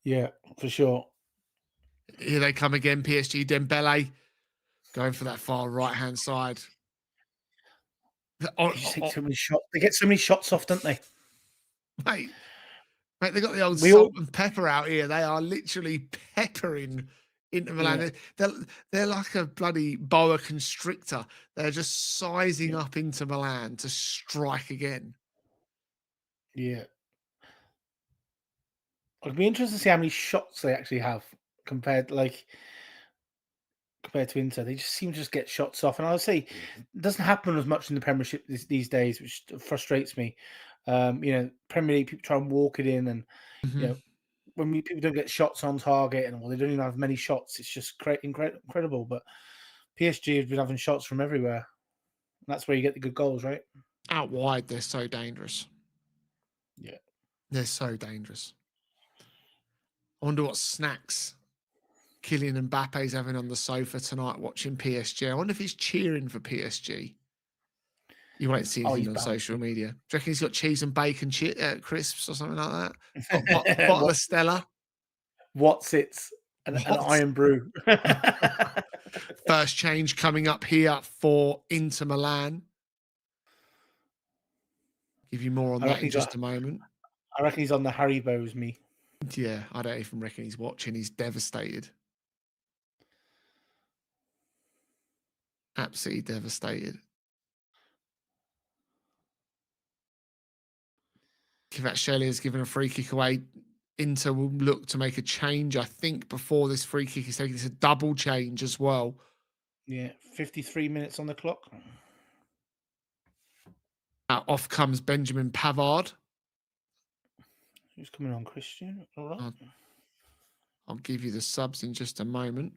Yeah, for sure. Here they come again, PSG. Dembele going for that far right-hand side. They take so many shots. They get so many shots off, don't they? Mate, Mate, they got the old We all salt and pepper out here. They are literally peppering Inter Milan. yeah, They're like a bloody boa constrictor. They're just sizing yeah, up Inter Milan to strike again. yeah. It'd be interesting to see how many shots they actually have compared compared to Inter. They just seem to just get shots off. And I'll say it doesn't happen as much in the Premiership these days, which frustrates me. Premier League people try and walk it in, and you Mhm. know when people don't get shots on target, and they don't even have many shots, it's just incredible. But PSG have been having shots from everywhere. And that's where you get the good goals, right? Out wide, they're so dangerous. Yeah. They're so dangerous. I wonder what snacks Kylian Mbappe's having on the sofa tonight watching PSG. I wonder if he's cheering for PSG. You won't see Oh, anything he's on bound social media. Do you reckon he's got cheese and bacon crisps or something like that? to. Bottle of Stella. What's it's an What? iron brew. First change coming up here for Inter Milan. Give you more on I that reckon in he's on, just a moment. I reckon he's on the Haribos, me. Yeah, I don't even reckon he's watching. He's devastated. Absolutely devastated. Kvaratskhelia has given a free kick away. Inter will look to make a change, I think, before this free kick is taken. It's a double change as well. Yeah, 53 minutes on the clock. Off comes Benjamin Pavard. Who's coming on, Christian? All right. I'll give you the subs in just a moment.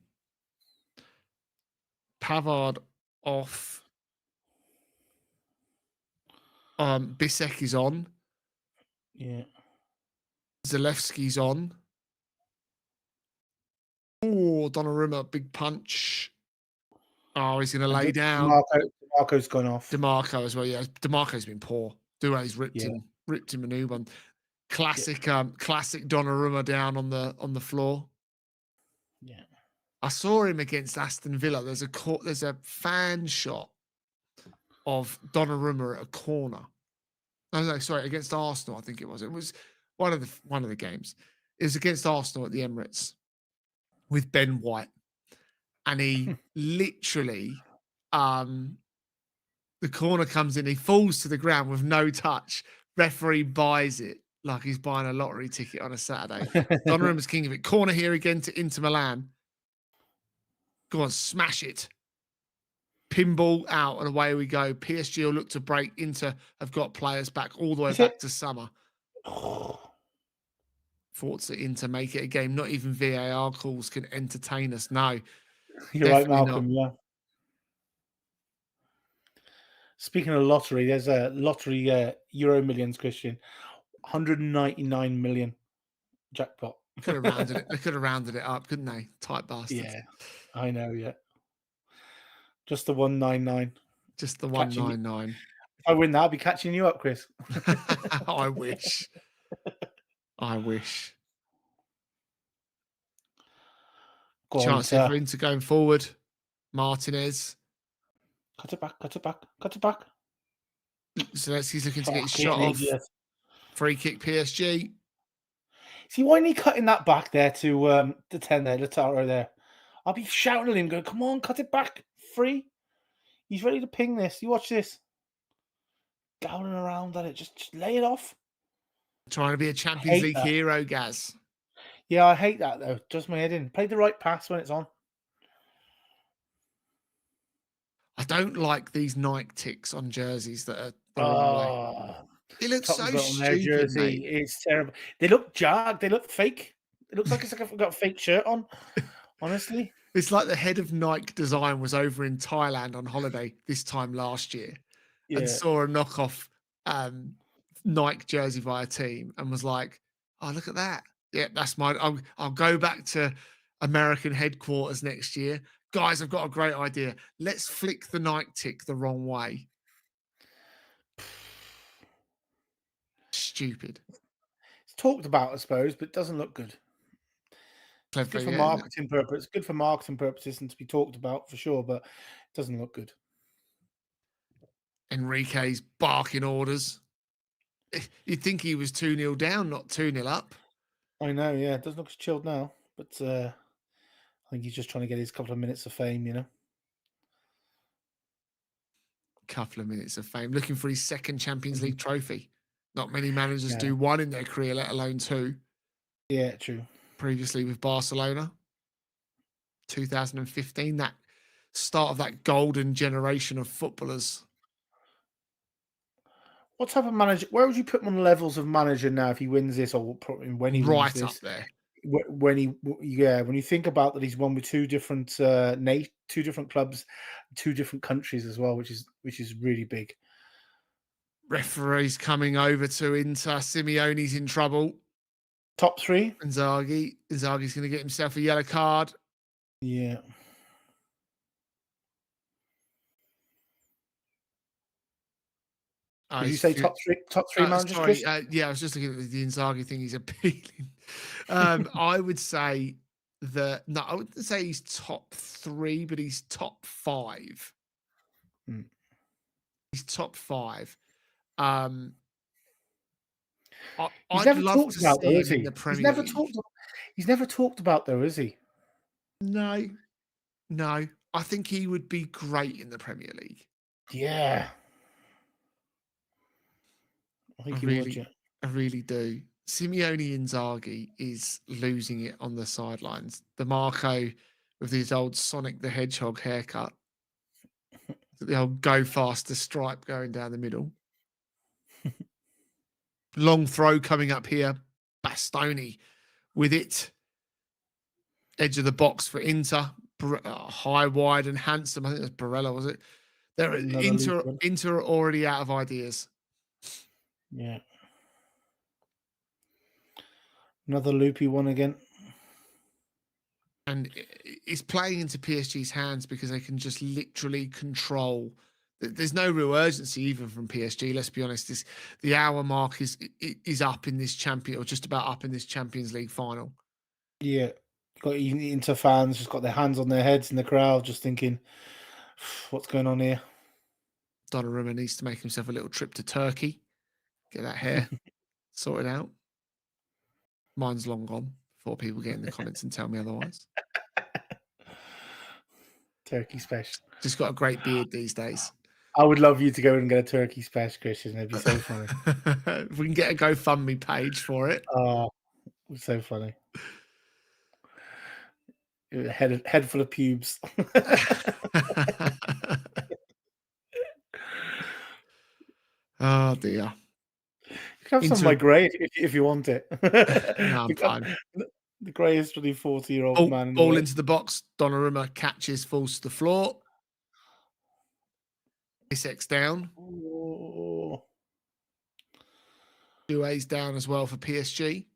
Pavard off. Bisek is on. Yeah. Zalewski's on. Oh, Donnarumma, big punch. Oh, he's going to lay down. DeMarco's gone off. DeMarco as well. Yeah, DeMarco's been poor. Due's ripped Yeah. him a new one. Classic Donnarumma down on the floor. Yeah. I saw him against Aston Villa. There's a fan shot of Donnarumma at a corner. No, sorry, against Arsenal. I think it was. It was one of the games. It was against Arsenal at the Emirates with Ben White, and he literally, the corner comes in. He falls to the ground with no touch. Referee buys it like he's buying a lottery ticket on a Saturday. Donnarumma's king of it. Corner here again to Inter Milan. Go on, smash it. Pinball out and away we go. PSG will look to break. Inter have got players back all the way back to summer. Forza Inter make it a game. Not even VAR calls can entertain us. No, You're right, definitely Malcolm. not. Yeah. Speaking of lottery, there's a lottery Euro Millions, Christian. 199 million jackpot. Could have rounded it. They could have rounded it up, couldn't they? Tight bastards. Yeah, I know. Yeah, just the 199. Just the Catching you. 199. If I win that, I'll be catching you up, Chris. I wish. I wish. Go on, Chance here for Inter going forward. Martinez. Cut it back. Cut it back. Cut it back. Zelensky's looking to get his Fucking shot off. idiot. Free kick PSG. See, why ain't he cutting that back there to the 10 there, Lautaro there? I'll be shouting at him, going, come on, cut it back. Free. He's ready to ping this. You watch this. Gowling around at it. Just lay it off. Trying to be a Champions League hero, Gaz. Yeah, I hate that, though. Does my head in. Play the right pass when it's on. I don't like these Nike ticks on jerseys that are the wrong way. It looks so on their stupid, jersey. mate. It's terrible. They look jagged. They look fake. It looks like I've got a fake shirt on, honestly. It's like the head of Nike design was over in Thailand on holiday this time last year and saw a knockoff Nike jersey via team and was like, oh, look at that. Yeah, that's mine. I'll go back to American headquarters next year. Guys, I've got a great idea. Let's flick the Nike tick the wrong way. Stupid. It's talked about, I suppose, but it doesn't look good. It's good for marketing purposes. Good for marketing purposes and to be talked about for sure, but it doesn't look good. Enrique's barking orders. You'd think he was 2-0 down, not 2-0 up. I know, yeah. It doesn't look as chilled now, but I think he's just trying to get his couple of minutes of fame, you know. Couple of minutes of fame. Looking for his second Champions Mhm. League trophy. Not many managers Yeah, do one in their career, let alone two. yeah, true. Previously with Barcelona, 2015, that start of that golden generation of footballers. What type of manager? Where would you put him on levels of manager now if he wins this, or probably when he wins Right up this? there. When you think about that, he's won with two different two different clubs, two different countries as well, which is really big. Referees coming over to Inter. Simeone's in trouble. Top three, Inzaghi's going to get himself a yellow card. yeah. Oh, Did you he's say top three managers, sorry. Chris? Yeah, I was just looking at the Inzaghi thing. He's appealing. I would say I wouldn't say he's top three, but he's top five. Hmm. He's top five. Um, He's I'd never love talked to about though, see is him in he? the Premier League. He's never talked about though, is he? No, no. I think he would be great in the Premier League. Yeah, I I think he would. really, Yeah. I really do. Simeone Inzaghi is losing it on the sidelines. The Marco with his old Sonic the Hedgehog haircut, the old go faster stripe going down the middle. Long throw coming up here. Bastoni with it. Edge of the box for Inter. High, wide, and handsome. I think that's Barella, was it? They're Another loose one. Inter are already out of ideas. Yeah. Another loopy one again. And it's playing into PSG's hands because they can just literally control. There's no real urgency even from PSG. Let's be honest. The hour mark is up in this champion, or just about up in this Champions League final. Yeah. Got Inter fans just got their hands on their heads in the crowd, just thinking, what's going on here? Donnarumma needs to make himself a little trip to Turkey, get that hair sorted out. Mine's long gone before people get in the comments and tell me otherwise. Turkey special. Just got a great beard these days. I would love you to go and get a turkey special, Christian. It'd be so funny. If we can get a GoFundMe page for it. Oh, it's so funny. Head full of pubes. Oh dear. You can have some of my grey if you want it. No, I'm fine. The greyest really 40-year-old man in the Ball world. into the box. Donnarumma catches, falls to the floor. Isak's down. Oh. Doué's down as well for PSG.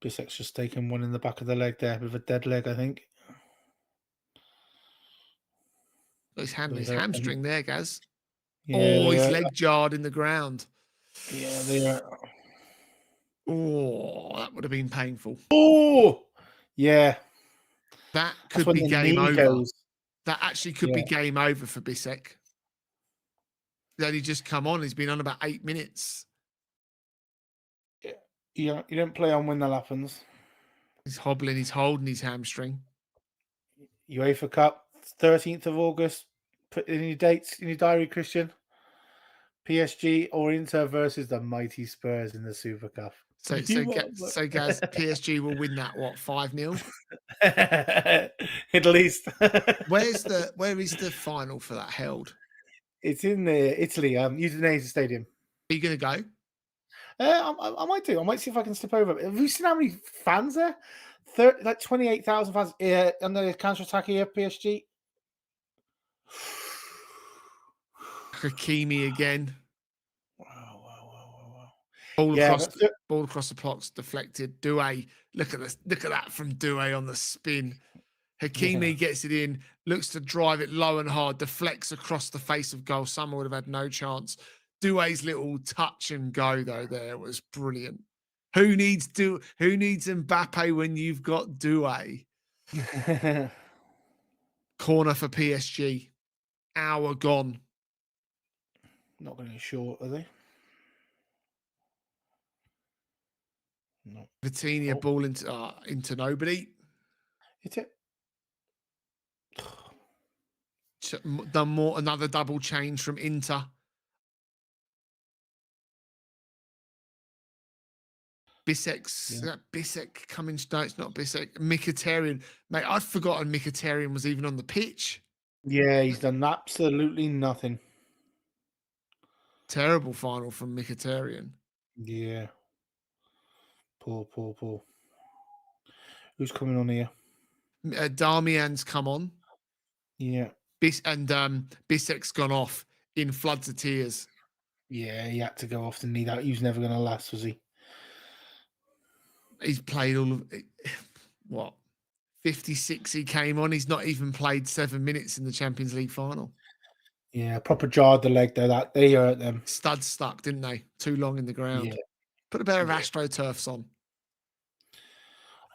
Bissek's just taken one in the back of the leg there with a dead leg, I think. His hamstring there, Gaz. Yeah, His leg jarred in the ground. Yeah, they are. Oh, that would have been painful. Oh, yeah. That That's could when be the game knee over. goes. That actually could be game over for Bisek. He's only just come on. He's been on about 8 minutes. Yeah, you don't play on when that happens. He's hobbling. He's holding his hamstring. UEFA Cup, 13th of August. Put in your dates in your diary, Christian. PSG or Inter versus the mighty Spurs in the Super Cup. So Gaz, PSG will win that, what, 5-0? At least. Where is the final for that held? It's in Italy, Udinese Stadium. Are you going to go? I might do. I might see if I can slip over. Have you seen how many fans there? 28,000 fans on the counter-attack here, PSG. Hakimi again. Wow. Ball across the blocks, deflected. Doué, look at that from Doué on the spin. Hakimi gets it in, looks to drive it low and hard, deflects across the face of goal. Someone would have had no chance. Doué's little touch and go though there was brilliant. Who needs Mbappe when you've got Doué? Corner for PSG. Hour gone. Not going to be short, are they? No. Vitinha ball into nobody. Hit it. Done more. Another double change from Inter. Bisek coming. No, it's not Bisek. Mkhitaryan. Mate, I'd forgotten Mkhitaryan was even on the pitch. Yeah, he's done absolutely nothing. Terrible final from Mkhitaryan. Yeah. Poor. Who's coming on here? Darmian's come on. Yeah. Bisek's gone off in floods of tears. Yeah, he had to go off the knee. That he was never going to last, was he? He's played all of what 56. He came on. He's not even played 7 minutes in the Champions League final. Yeah, proper jarred the leg there. That they hurt them. Studs stuck, didn't they? Too long in the ground. Yeah. Put a pair of AstroTurfs on.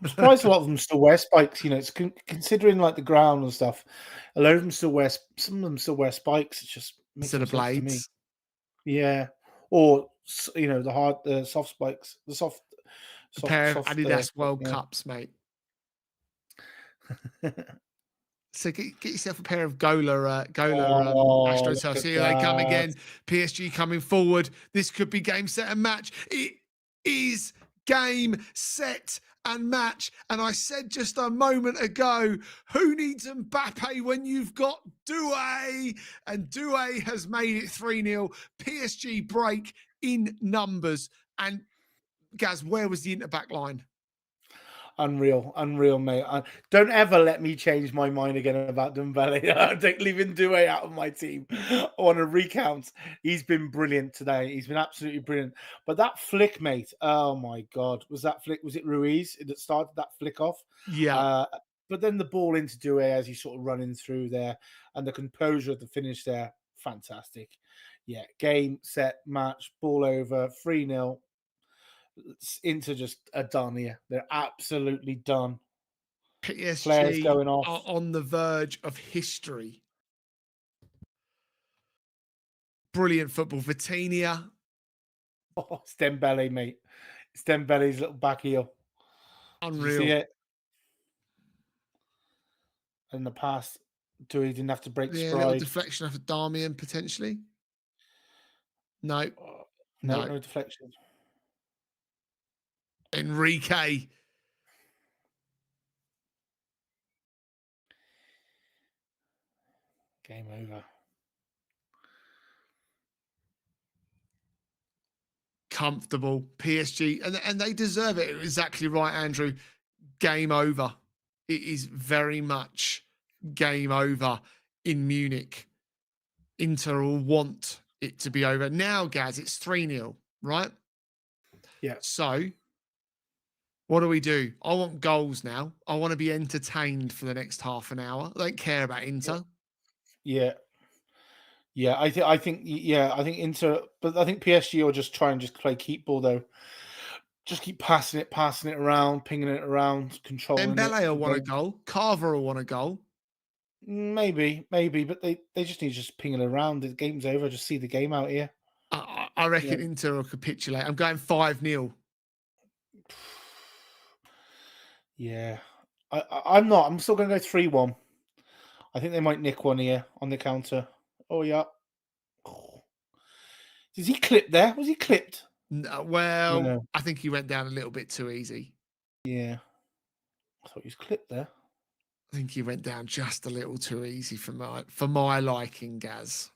I'm surprised a lot of them still wear spikes. You know, it's considering like the ground and stuff. A lot of them still wear. Some of them still wear spikes. It's just Instead of blades. Yeah, or you know the soft spikes, the soft. A pair of Adidas World Cups, mate. So get yourself a pair of Gola AstroTurfs. Here they come again. PSG coming forward. This could be game, set, and match. It is game, set, and match. And I said just a moment ago, who needs Mbappe when you've got Doué? And Doué has made it 3-0. PSG break in numbers. And Gaz, where was the Inter back line? Unreal, mate. Don't ever let me change my mind again about Dembele. I'm leaving Doué out of my team. I want to recount. He's been brilliant today. He's been absolutely brilliant. But that flick, mate, oh my God. Was that flick? Was it Ruiz that started that flick off? Yeah. But then the ball into Doué as he's sort of running through there and the composure of the finish there, fantastic. Yeah, game, set, match, ball over, 3-0. Inter just are done here. They're absolutely done. PSG Players going off. Are on the verge of history. Brilliant football. Vitinha. Oh, it's Dembele, mate. It's Dembele's little back heel. Unreal. Did you see it? In the past, he didn't have to break stride. A little deflection after Darmian, potentially. No. No deflection. Enrique. Game over. Comfortable. PSG. And they deserve it. Exactly right, Andrew. Game over. It is very much game over in Munich. Inter will want it to be over. Now, Gaz, it's 3-0, right? Yeah. So, what do? I want goals now. I want to be entertained for the next half an hour. I don't care about Inter. Yeah. I think Inter, but I think PSG will just try and just play keep ball though. Just keep passing it around, pinging it around, controlling Dembele it. will want a goal. Carver will want a goal. Maybe, but they just need to just ping it around. The game's over. Just see the game out here. I reckon Inter will capitulate. I'm going 5-0. Yeah. I'm not. I'm still going to go 3-1. I think they might nick one here on the counter. Oh, yeah. Is he clipped there? Was he clipped? Well, I think he went down a little bit too easy. Yeah. I thought he was clipped there. I think he went down just a little too easy for my liking, Gaz.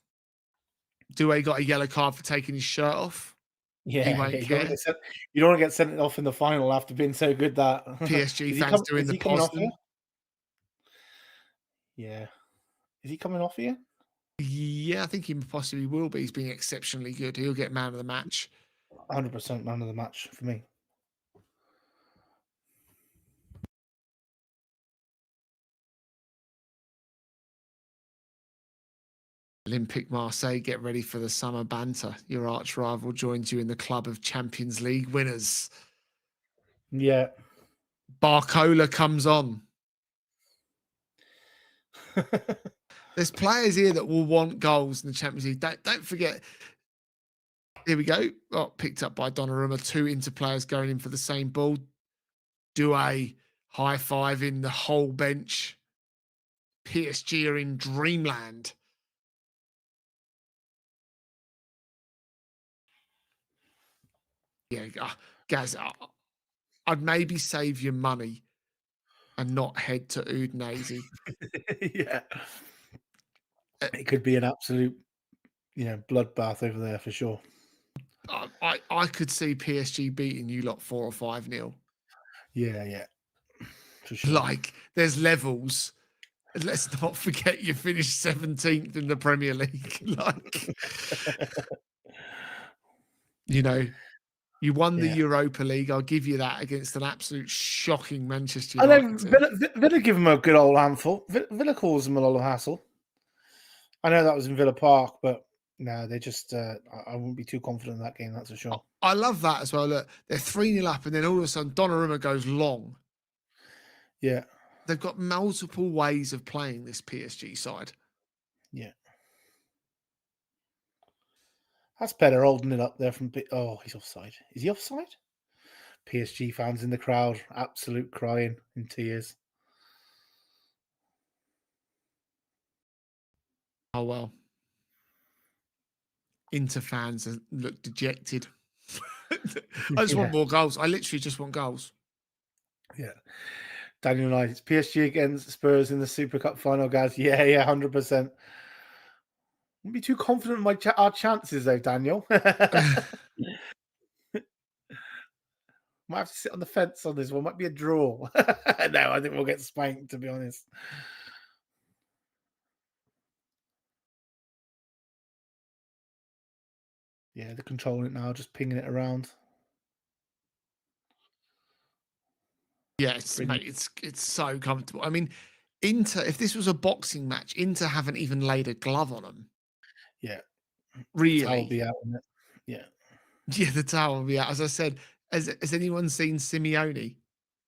Doué got a yellow card for taking his shirt off. Yeah, you don't want to get sent off in the final after being so good that PSG fans doing the Poston. Yeah. Is he coming off here? Yeah, I think he possibly will be. He's being exceptionally good. He'll get man of the match. 100% man of the match for me. Olympique Marseille, get ready for the summer banter. Your arch rival joins you in the club of Champions League winners. Yeah. Barcola comes on. There's players here that will want goals in the Champions League. Don't forget, Here we go. Oh, picked up by Donnarumma. 2 Inter players going in for the same ball. Do a high five in the whole bench. PSG are in dreamland. Yeah, Gaz, I'd maybe save your money and not head to Udinese. Yeah. Uh, It could be an absolute, bloodbath over there for sure. I could see PSG beating you lot 4 or 5-0. Yeah, for sure. Like, there's levels. Let's not forget you finished 17th in the Premier League. Like, you won the Yeah. Europa League. I'll give you that against an absolute shocking Manchester I know United team. Villa give them a good old handful. Villa calls them a lot of hassle. I know that was in Villa Park, but no, they just I wouldn't be too confident in that game, that's for sure. I love that as well. Look, they're 3-0 up, and then all of a sudden Donnarumma goes long. Yeah. They've got multiple ways of playing this PSG side. Yeah. That's better holding it up there from... Oh, he's offside. Is he offside? PSG fans in the crowd, absolute crying in tears. Oh, well. Inter fans look dejected. I just want more goals. I literally just want goals. Yeah. Daniel Knight, it's PSG against Spurs in the Super Cup final, guys. Yeah, 100%. Wouldn't be too confident in our chances, though, Daniel. Might have to sit on the fence on this one. Might be a draw. No, I think we'll get spanked, to be honest. Yeah, they're controlling it now, just pinging it around. Yeah, it's so comfortable. I mean, Inter, if this was a boxing match, Inter haven't even laid a glove on them. Yeah. Really? I'll be out on it. Yeah. Yeah, the towel will be out. As I said, has anyone seen Simeone?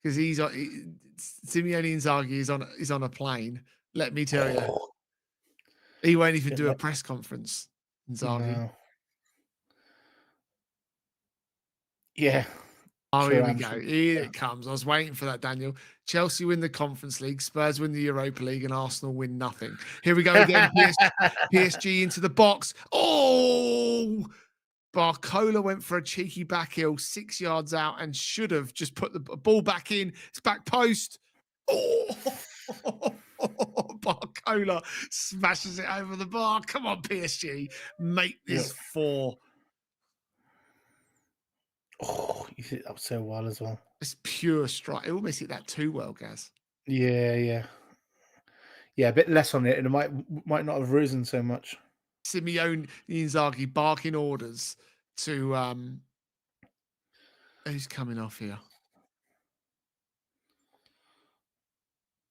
Because Simeone Inzaghi is on a plane. Let me tell you, he won't even do a press conference. Inzaghi. No. Yeah. Oh, Sure, here we go. Here it comes. I was waiting for that, Daniel. Chelsea win the Conference League, Spurs win the Europa League, and Arsenal win nothing. Here we go again. PSG into the box. Oh! Barcola went for a cheeky back heel 6 yards out and should have just put the ball back in. It's back post. Oh! Barcola smashes it over the bar. Come on, PSG. Make this 4. Oh, you hit that so well as well. It's pure strike. It almost hit that too well, Gaz. Yeah, a bit less on it, and it might not have risen so much. Simeone Inzaghi barking orders to who's coming off here?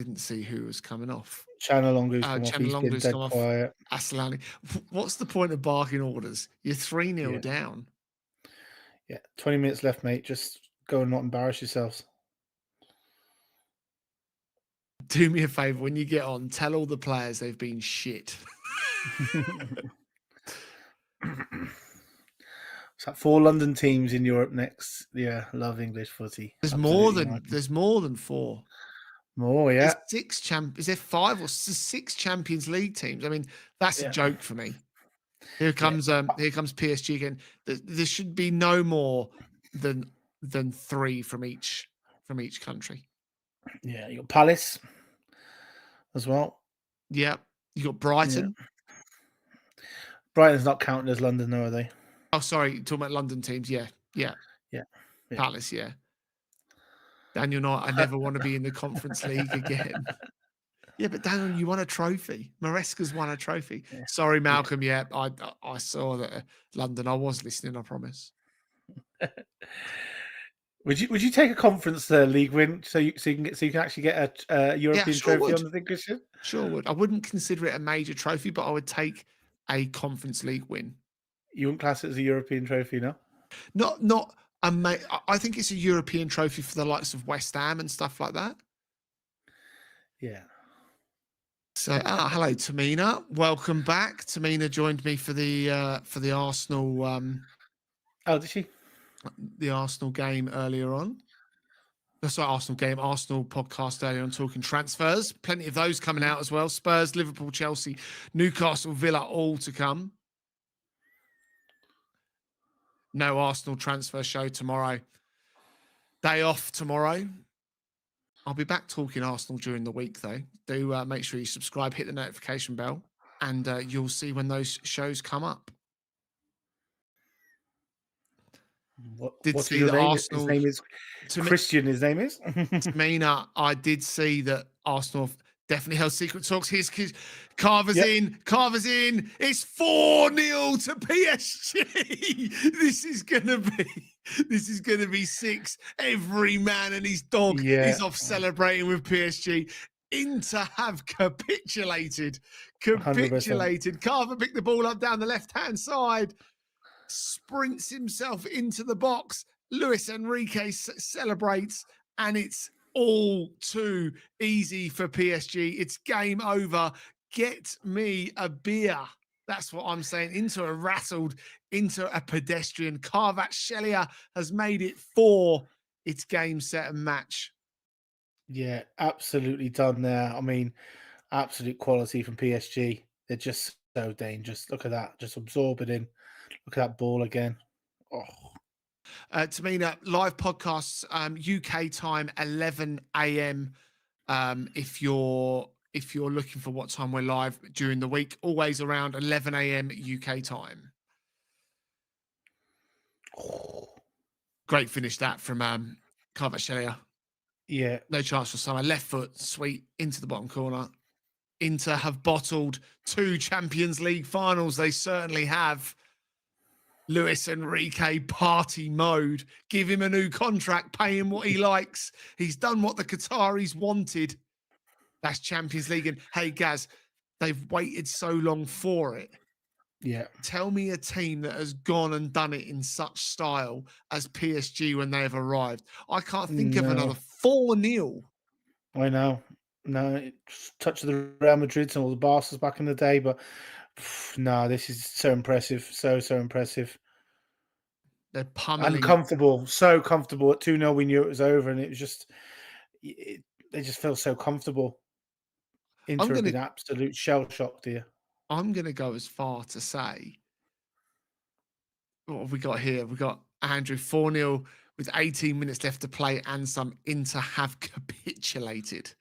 Didn't see who was coming off. Chanalongu's come off. He's been dead quiet. Asllani. What's the point of barking orders? You're 3-0 down. Yeah, 20 minutes left, mate. Just go and not embarrass yourselves. Do me a favour, when you get on, tell all the players they've been shit. It's like 4 London teams in Europe next. Yeah, love English footy. There's more than 4. More, yeah. Is there 5 or 6 Champions League teams? I mean, that's a joke for me. Here comes PSG again. There should be no more than 3 from each country. Yeah, you got Palace as well. Yeah, you got Brighton. Yeah. Brighton's not counted as London, though, are they? Oh, sorry, talking about London teams. Yeah. Palace, yeah. Daniel, I never want to be in the Conference League again. Yeah, but Daniel, you won a trophy. Maresca's won a trophy. Yeah. Sorry, Malcolm. Yeah, I saw that London. I was listening. I promise. Would you take a Conference League win so you can actually get a European trophy on the thing? Sure would. I wouldn't consider it a major trophy, but I would take a Conference League win. You wouldn't class it as a European trophy, no? Not I think it's a European trophy for the likes of West Ham and stuff like that. Yeah. So, hello, Tamina. Welcome back. Tamina joined me for the Arsenal Oh, did she? The Arsenal game earlier on. Sorry, Arsenal podcast earlier on talking transfers. Plenty of those coming out as well. Spurs, Liverpool, Chelsea, Newcastle, Villa, all to come. No Arsenal transfer show tomorrow. Day off tomorrow. I'll be back talking Arsenal during the week, though. Do make sure you subscribe, hit the notification bell, and you'll see when those shows come up. What's his name? His name is Christian. His name is Mina. I did see that Arsenal definitely held secret talks. Here's Carver's in. Carver's in. It's 4-0 to PSG. This is gonna be 6. Every man and his dog is off celebrating with PSG. Inter have capitulated. 100%. Carver picked the ball up down the left-hand side, sprints himself into the box. Luis Enrique celebrates, and it's all too easy for PSG. It's game over. Get me a beer. That's what I'm saying. Into a rattled, into a pedestrian. Kvaratskhelia has made it 4. It's game, set, and match. Yeah, absolutely done there. I mean, absolute quality from PSG. They're just so dangerous. Look at that. Just absorb it in. Look at that ball again. Oh. Tamina, live podcasts, UK time, 11 a.m. If you're looking for what time we're live during the week, always around 11 a.m. UK time. Oh. Great finish that from Kvaratskhelia. Yeah. No chance for summer. Left foot, sweet, into the bottom corner. Inter have bottled 2 Champions League finals. They certainly have. Luis Enrique, party mode. Give him a new contract, pay him what he likes. He's done what the Qataris wanted. That's Champions League. And hey, Gaz, they've waited so long for it. Yeah. Tell me a team that has gone and done it in such style as PSG when they have arrived. I can't think of another. 4-0. I know. No, touch of the Real Madrid and all the Barca's back in the day, but no, this is so impressive. So impressive. They're pummeling. Uncomfortable. So comfortable. At 2-0, we knew it was over, and it was just, they just feel so comfortable. Inter have been absolute shell-shocked here. I'm going to go as far to say, what have we got here? We've got Andrew 4-0 with 18 minutes left to play, and some. Inter have capitulated.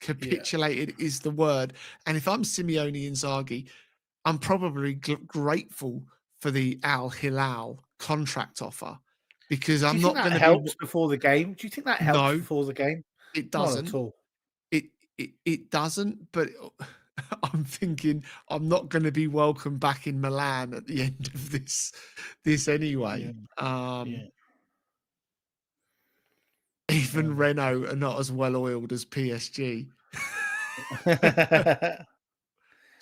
Capitulated is the word. And if I'm Simeone Inzaghi, I'm probably grateful for the Al Hilal contract offer, because I'm not going to helps before the game. Do you think that helps before the game? It doesn't. Not at all. It doesn't, but I'm thinking I'm not going to be welcome back in Milan at the end of this anyway. Even Renault are not as well oiled as PSG.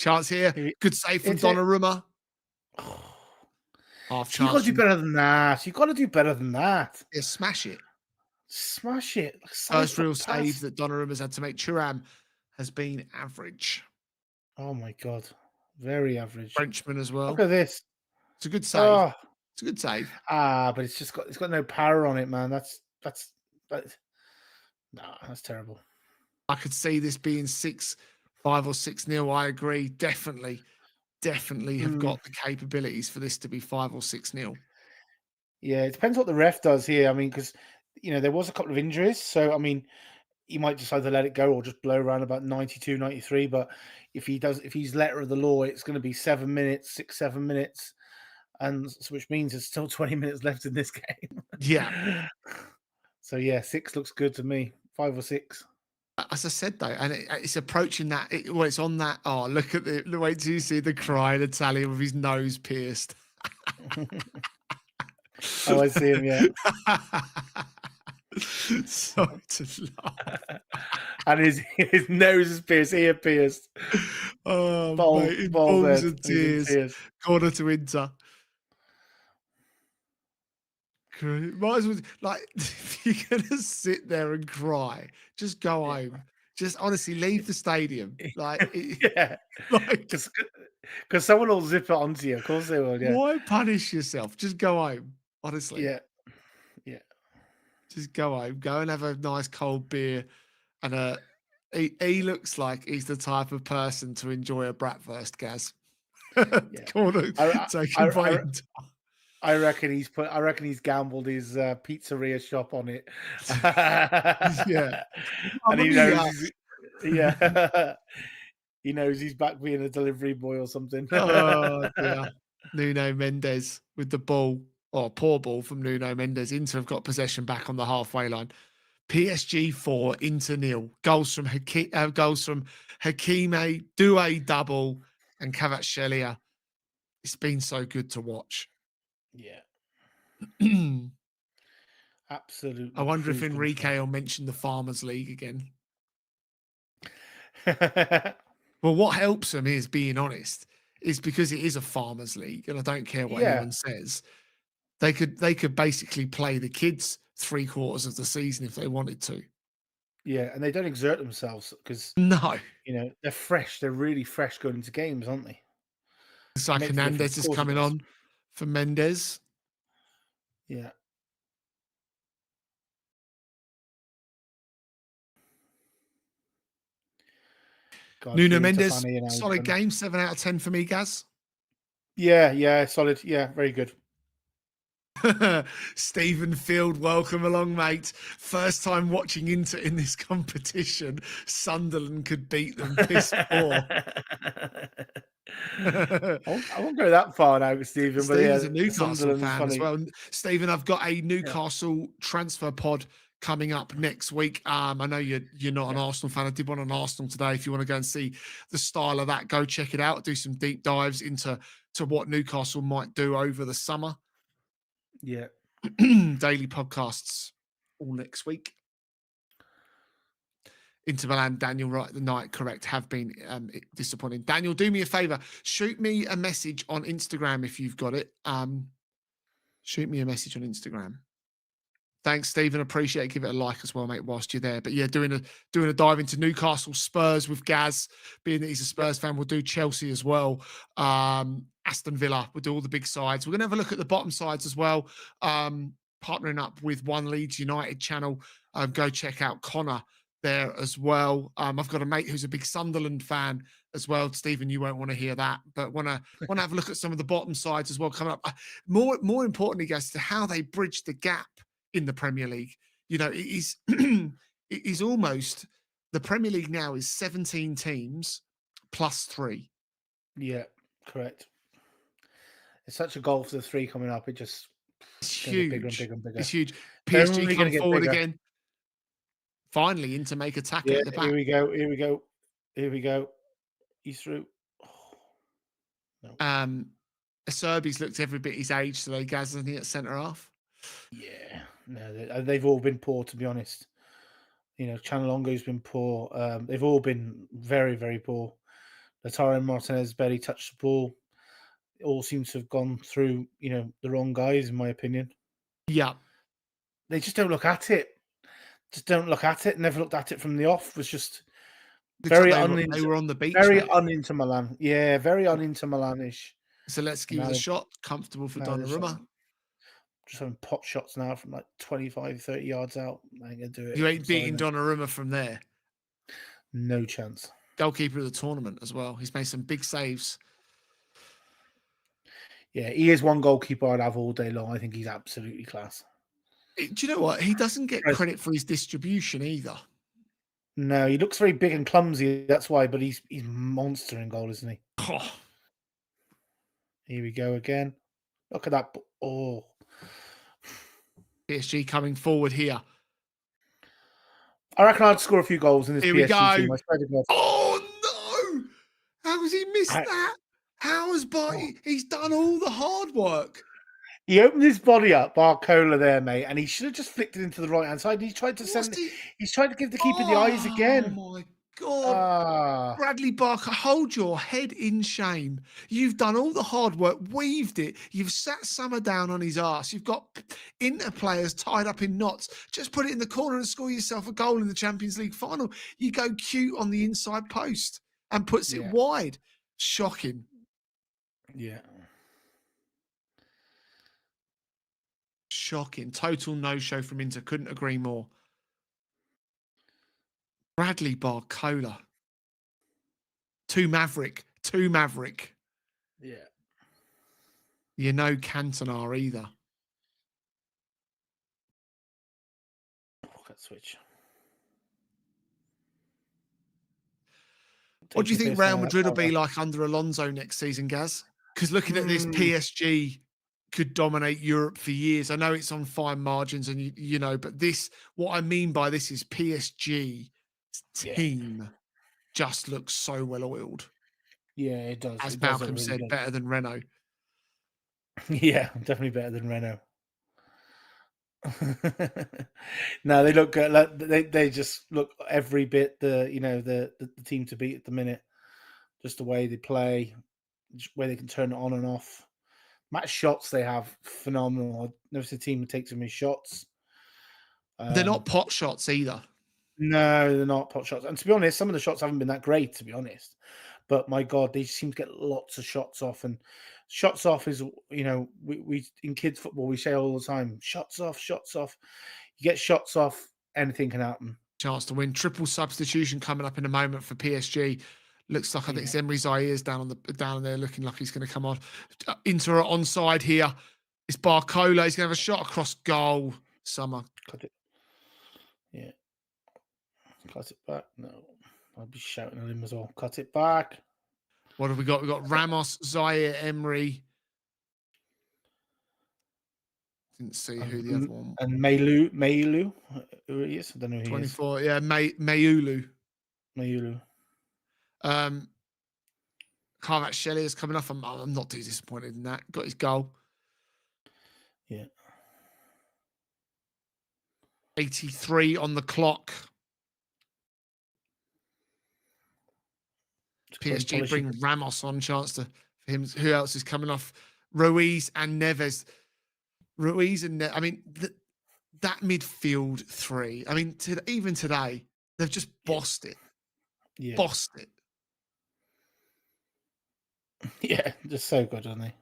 Chance here. Good save from Donnarumma. Half chance. You've got to do better than that. You've got to do better than that. Yeah, smash it. Smash it. First real save that Donnarumma's had to make. Thuram has been average. Oh my God. Very average. Frenchman as well. Look at this. It's a good save. Oh. It's a good save. But it's got no power on it, man. That's terrible. I could see this being 5 or 6-0. I agree. Definitely have got the capabilities for this to be 5 or 6-0. Yeah, it depends what the ref does here. I mean, because there was a couple of injuries, so I mean, he might decide to let it go or just blow around about 92, 93. But if he's letter of the law, it's going to be 7 minutes, 6-7 minutes, and so, which means there's still 20 minutes left in this game. Yeah. So yeah, 6 looks good to me. 5 or 6. As I said though, and it's approaching that. It's on that. Oh, look at the wait till you see the crying Italian with his nose pierced. Oh, I see him. Yeah. Sorry to laugh. And his nose is pierced, ear pierced. Oh, balls and tears. Corner to Inter. Might as well, like, if you're gonna sit there and cry, just go home. Just honestly leave the stadium. Like, because someone will zip it onto you. Of course they will. Yeah. Why punish yourself? Just go home. Honestly, Yeah. Yeah. just go home, go and have a nice cold beer, and he looks like he's the type of person to enjoy a bratwurst, Gaz. Yeah. Corner I, taken I, by I, Inter. I reckon he's gambled his pizzeria shop on it. Yeah. And he Probably, knows yeah. yeah. He knows he's back being a delivery boy or something. Oh dear. Nuno Mendes with the ball. Oh, poor ball from Nuno Mendes. Inter have got possession back on the halfway line. PSG 4, Inter 0. Goals from Hakime, Doué double, and Kvaratskhelia. It's been so good to watch. Yeah, I absolutely. wonder if Cruise control. Enrique will mention the Farmers League again. Well, what helps them is, being honest, is because it is a Farmers League, and I don't care what Yeah, anyone says. They could basically play the kids 3/4 of the season if they wanted to. yeah, and they don't exert themselves because No. they're fresh. They're really fresh going into games, aren't they? It's It like makes a difference. Hernandez Of is course, it coming does. on for Mendes. Yeah. God, Nuno the Inter Mendes, fan here now. solid game, 7 out of 10 for me, Gaz. Yeah, solid. Yeah, very good. Stephen Field, welcome along, mate. First time watching Inter in this competition. Sunderland could beat them piss poor. I won't go that far now, Stephen, but Stephen's yeah, a Newcastle Sunderland is fan as funny. well. Stephen, I've got a Yeah, Newcastle transfer pod coming up next week. I know you're not an yeah, Arsenal fan. I did one on Arsenal today. If you want to go and see the style of that, go check it out. Do some deep dives into what Newcastle might do over the summer. yeah. Daily podcasts all next week. Inter Milan, Daniel, right the night, correct, have been disappointing. Daniel, do me a favor. Shoot me a message on Instagram if you've got it. Shoot me a message on Instagram. Thanks, Stephen. Appreciate it. Give it a like as well, mate, whilst you're there. But yeah, doing a dive into Newcastle Spurs with Gaz, being that he's a Yep. Spurs fan. We'll do Chelsea as well. Aston Villa. We'll do all the big sides. We're going to have a look at the bottom sides as well. Partnering up with One Leeds United channel. Go check out Connor there as well. I've got a mate who's a big Sunderland fan as well. Stephen, you won't want to hear that, but want to have a look at some of the bottom sides as well coming up. More importantly, guys, to how they bridge the gap in the Premier League. It is it is almost, the Premier League now is 17 teams plus 3. Yeah, correct. It's such a goal for the 3 coming up. It's going to get bigger and Huge. bigger and bigger. It's huge. They're PSG only going come to get forward bigger. again. Finally, in to make a tackle Yeah, at the back. here we go. Here we go. Here we go. He's through. Oh, no. Serbi's looked every bit his age today, Gaz, isn't he, at centre half? Yeah, no, they've all been poor, to be honest. Chanalongo's been poor. They've all been very, very poor. Lautaro Martinez barely touched the ball. It all seems to have gone through, the wrong guys, in my opinion. Yeah. They just don't look at it. Just don't look at it. Never looked at it from the off. Was just Looks very like they were on the beach, very mate. un-Inter Milan. Yeah, very un-Inter Milan-ish. So let's give it a shot. Comfortable for Donnarumma. Just having pot shots now from like 25, 30 yards out. I ain't going to do it. You ain't beating Donnarumma from there. No chance. Goalkeeper of the tournament as well. He's made some big saves. Yeah, he is one goalkeeper I'd have all day long. I think he's absolutely class. Do you know what? He doesn't get credit for his distribution either. No, he looks very big and clumsy. That's why, but he's monster in goal, isn't he? Oh. Here we go again. Look at that. Oh. PSG coming forward here. I reckon I'd score a few goals in this Here PSG we go. team. I swear to God. Oh, no. How has he missed that? How has he's done all the hard work. He opened his body up, Barcola there, mate, and he should have just flicked it into the right hand side. He tried to he's trying to give the keeper the eyes again. Oh my God. Bradley Barker, hold your head in shame. You've done all the hard work, weaved it. You've sat Summer down on his ass. You've got Inter players tied up in knots. Just put it in the corner and score yourself a goal in the Champions League final. You go cute on the inside post and puts it wide. Shocking. Yeah. shocking. Total no-show from Inter. Couldn't agree more. Bradley Barcola. Two Maverick. Yeah. You know Cantona either. Look at switch. What do you think Real Madrid will be like under Alonso next season, Gaz? Because looking at this, PSG could dominate Europe for years. I know it's on fine margins, and you know, but this, what I mean by this is PSG team just looks so well oiled. Yeah, it does. As It does Malcolm really said, good. better than Renault. Yeah, definitely better than Renault. No, they look good. Like, they just look every bit the team to beat at the minute. Just the way they play, where they can turn it on and off. Match shots they have phenomenal. I've never seen a team that takes as many shots. They're not pot shots either. No, they're not pot shots. And to be honest, some of the shots haven't been that great, to be honest. But my God, they seem to get lots of shots off. And shots off is, we in kids football, we say all the time, shots off, shots off. You get shots off, anything can happen. Chance to win. Triple substitution coming up in a moment for PSG. Looks like I think it's Emery Zaïre's down there looking like he's going to come on. Inter are onside here. It's Barcola. He's going to have a shot across goal. Summer. Cut it. Yeah. Cut it back. No. I'll be shouting at him as well. Cut it back. What have we got? We've got Ramos, Zaire, Emery. Didn't see who the other one. And Mayulu. Who he is? I don't know who 24. He is. Yeah, Mayulu. Kvaratskhelia is coming off. I'm not too disappointed in that. Got his goal. Yeah. 83 on the clock. PSG bring Ramos on, chance for him. Who else is coming off? Ruiz and Neves. I mean, that midfield three. I mean, even today, they've just bossed it. Yeah. Bossed it. Yeah, just so good, aren't they?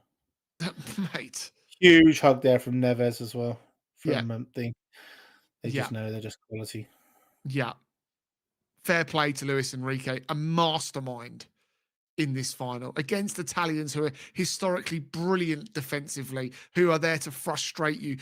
Mate. Huge hug there from Neves as well. They just know they're just quality. Yeah. Fair play to Luis Enrique, a mastermind in this final against Italians who are historically brilliant defensively, who are there to frustrate you.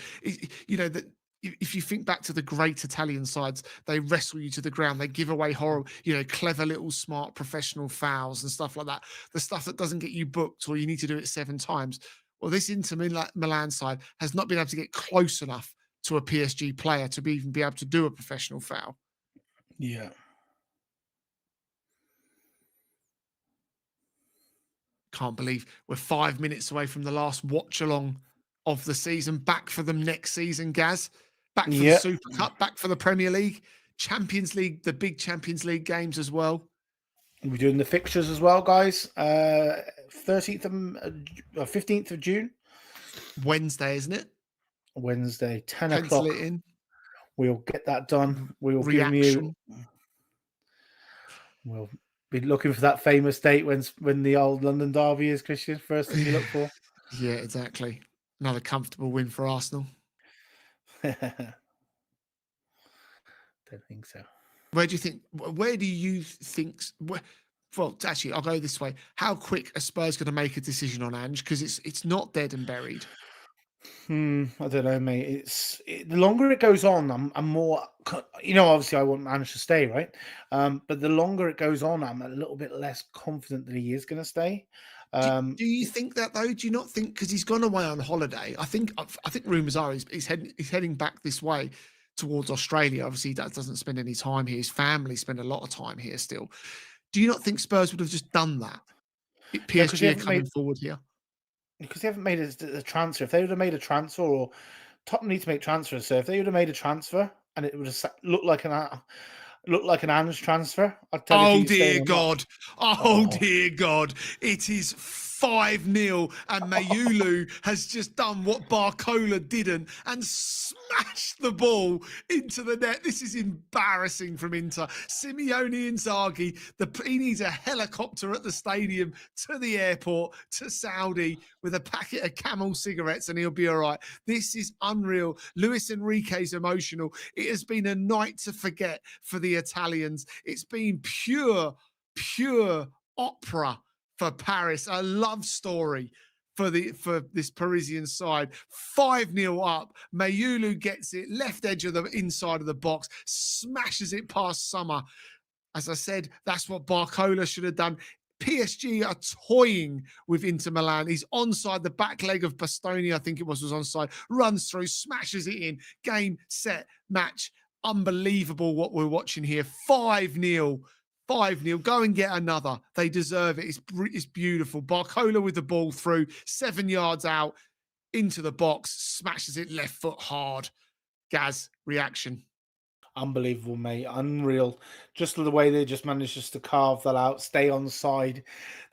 You know, that if you think back to the great Italian sides, they wrestle you to the ground. They give away horrible, clever little smart professional fouls and stuff like that. The stuff that doesn't get you booked or you need to do it 7 times. Well, this Inter Milan side has not been able to get close enough to a PSG player to even be able to do a professional foul. Yeah. Can't believe we're 5 minutes away from the last watch-along of the season. Back for them next season, Gaz. Back for the Super Cup, back for the Premier League, Champions League, the big Champions League games as well. We're doing the fixtures as well, guys. 15th of June. Wednesday, isn't it? Wednesday, 10 Pencil o'clock. It in. We'll get that done. We will Reaction. give you. We'll be looking for that famous date when the old London derby is, Christian. First thing you look for. Yeah, exactly. Another comfortable win for Arsenal. Don't think so. Where do you think? Well, actually, I'll go this way. How quick are Spurs going to make a decision on Ange? Because it's not dead and buried. I don't know, mate. The longer it goes on, I'm more. Obviously, I want Ange to stay, right? But the longer it goes on, I'm a little bit less confident that he is going to stay. Do you think that though? Do you not think because he's gone away on holiday? I think rumours are he's heading back this way towards Australia. Obviously, he doesn't spend any time here. His family spend a lot of time here still. Do you not think Spurs would have just done that? PSG are coming forward here. Because they haven't made a transfer. If they would have made a transfer, or Tottenham need to make transfers, so if they would have made a transfer and it would have looked like an Ange transfer, I'd tell you. Dear God! Oh dear God! It is 5-0, and Mayulu has just done what Barcola didn't and smashed the ball into the net. This is embarrassing from Inter. Simeone Inzaghi, he needs a helicopter at the stadium to the airport to Saudi with a packet of Camel cigarettes, and he'll be all right. This is unreal. Luis Enrique's emotional. It has been a night to forget for the Italians. It's been pure opera for Paris, a love story for this Parisian side. 5-0 up. Mayulu gets it, left edge of the inside of the box, smashes it past Summer. As I said, that's what Barcola should have done. PSG are toying with Inter Milan. He's onside. The back leg of Bastoni, I think it was onside. Runs through, smashes it in. Game, set, match. Unbelievable what we're watching here. 5-0. 5-0. Go and get another. They deserve it. It's beautiful. Barcola with the ball through, 7 yards out into the box, smashes it left foot hard. Gaz, reaction. Unbelievable, mate. Unreal. Just the way they just managed just to carve that out, stay on side.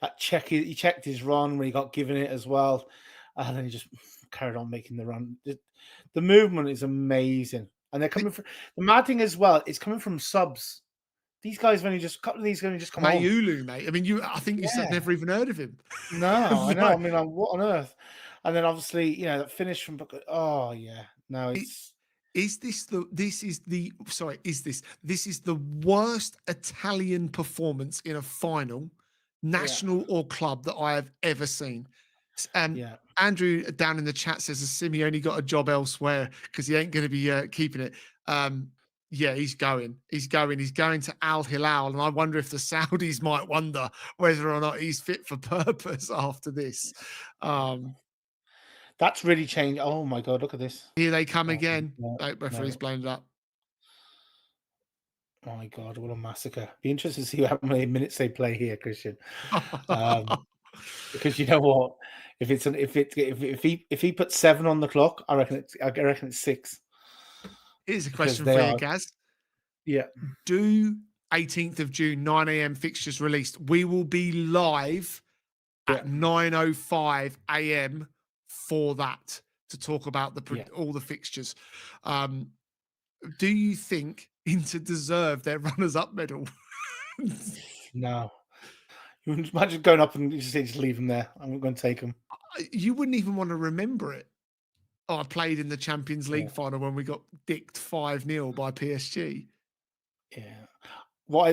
That check, he checked his run when he got given it as well. And then he just carried on making the run. The movement is amazing. And they're coming from the mad thing as well, it's coming from subs. These guys have only just, a couple of these have only just come Mayulu, mate. I mean, I think you said never even heard of him. No, I know. I mean, what on earth? And then obviously, that finish from, oh yeah, no, it's. This is the worst Italian performance in a final, national or club, that I have ever seen. Andrew down in the chat says Simeone got a job elsewhere because he ain't going to be keeping it. Yeah, he's going to Al Hilal, and I wonder if the Saudis might wonder whether or not he's fit for purpose after this. That's really changed. Oh my God, look at this. Here they come again. Referee's blown it up. Oh my God, what a massacre. Be interested to see how many minutes they play here, Christian. Because you know what? If he puts 7 on the clock, I reckon it's 6. Here's a question for you, Gaz. Yeah. Do 18th of June, 9 a.m. fixtures released. We will be live at 9:05 a.m. for that to talk about all the fixtures. Do you think Inter deserve their runners-up medal? No. You wouldn't imagine going up and just leave them there. I'm going to take them. You wouldn't even want to remember it. Oh, I played in the Champions League final when we got dicked 5-0 by PSG. Yeah.